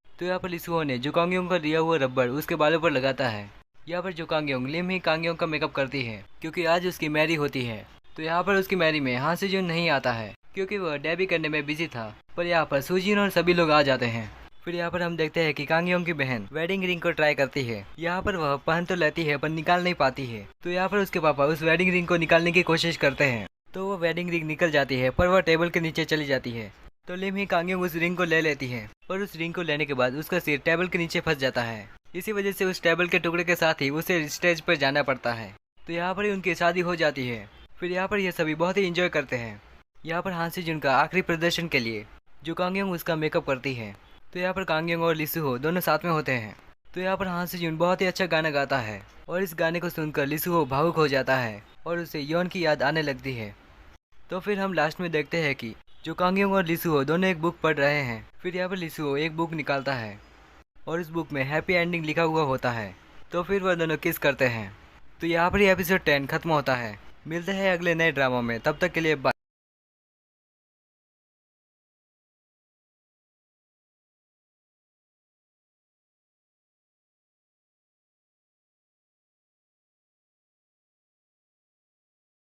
तो यहाँ पर लिसुओ ने जो कांगयोंग का दिया हुआ रबर उसके बालों पर लगाता है। यहाँ पर जो कांगयोंग लिम ही कांगयोंग का मेकअप करती है क्योंकि आज उसकी मैरी होती है। तो यहाँ पर उसकी मैरी में हां सेजून नहीं आता है क्योंकि वह डेब्यू करने में बिजी था, पर यहाँ पर सूजिन और सभी लोग आ जाते हैं। फिर यहाँ पर हम देखते हैं कि कांगयोंग की बहन वेडिंग रिंग को ट्राई करती है। यहाँ पर वह पहन तो लेती है पर निकाल नहीं पाती है। तो यहाँ पर उसके पापा उस वेडिंग रिंग को निकालने की कोशिश करते हैं तो वो वेडिंग रिंग निकल जाती है पर वह टेबल के नीचे चली जाती है। तो लिम ही कांगयोंग उस रिंग को ले लेती है पर उस रिंग को लेने के बाद उसका सिर टेबल के नीचे फंस जाता है। इसी वजह से उस टेबल के टुकड़े के साथ ही उसे स्टेज पर जाना पड़ता है। तो यहाँ पर ही उनकी शादी हो जाती है। फिर यहाँ पर ये सभी बहुत ही इंजॉय करते हैं। यहाँ पर हां सेजून का आखिरी प्रदर्शन के लिए जो कांगयोंग उसका मेकअप करती है। तो यहाँ पर कांगयोंग और लिसुओ दोनों साथ में होते हैं। तो यहाँ पर हां सेजून बहुत ही अच्छा गाना गाता है और इस गाने को सुनकर लिसुओ भावुक हो जाता है और उसे योन की याद आने लगती है। तो फिर हम लास्ट में देखते हैं कि जो कांगयोंग और लिसुओ दोनों एक बुक पढ़ रहे हैं। फिर यहाँ पर लिसुओ एक बुक निकालता है और इस बुक में हैप्पी एंडिंग लिखा हुआ होता है। तो फिर वह दोनों किस करते हैं। तो यहाँ पर ही एपिसोड 10 खत्म होता है। मिलते हैं अगले नए ड्रामा में, तब तक के लिए बाय।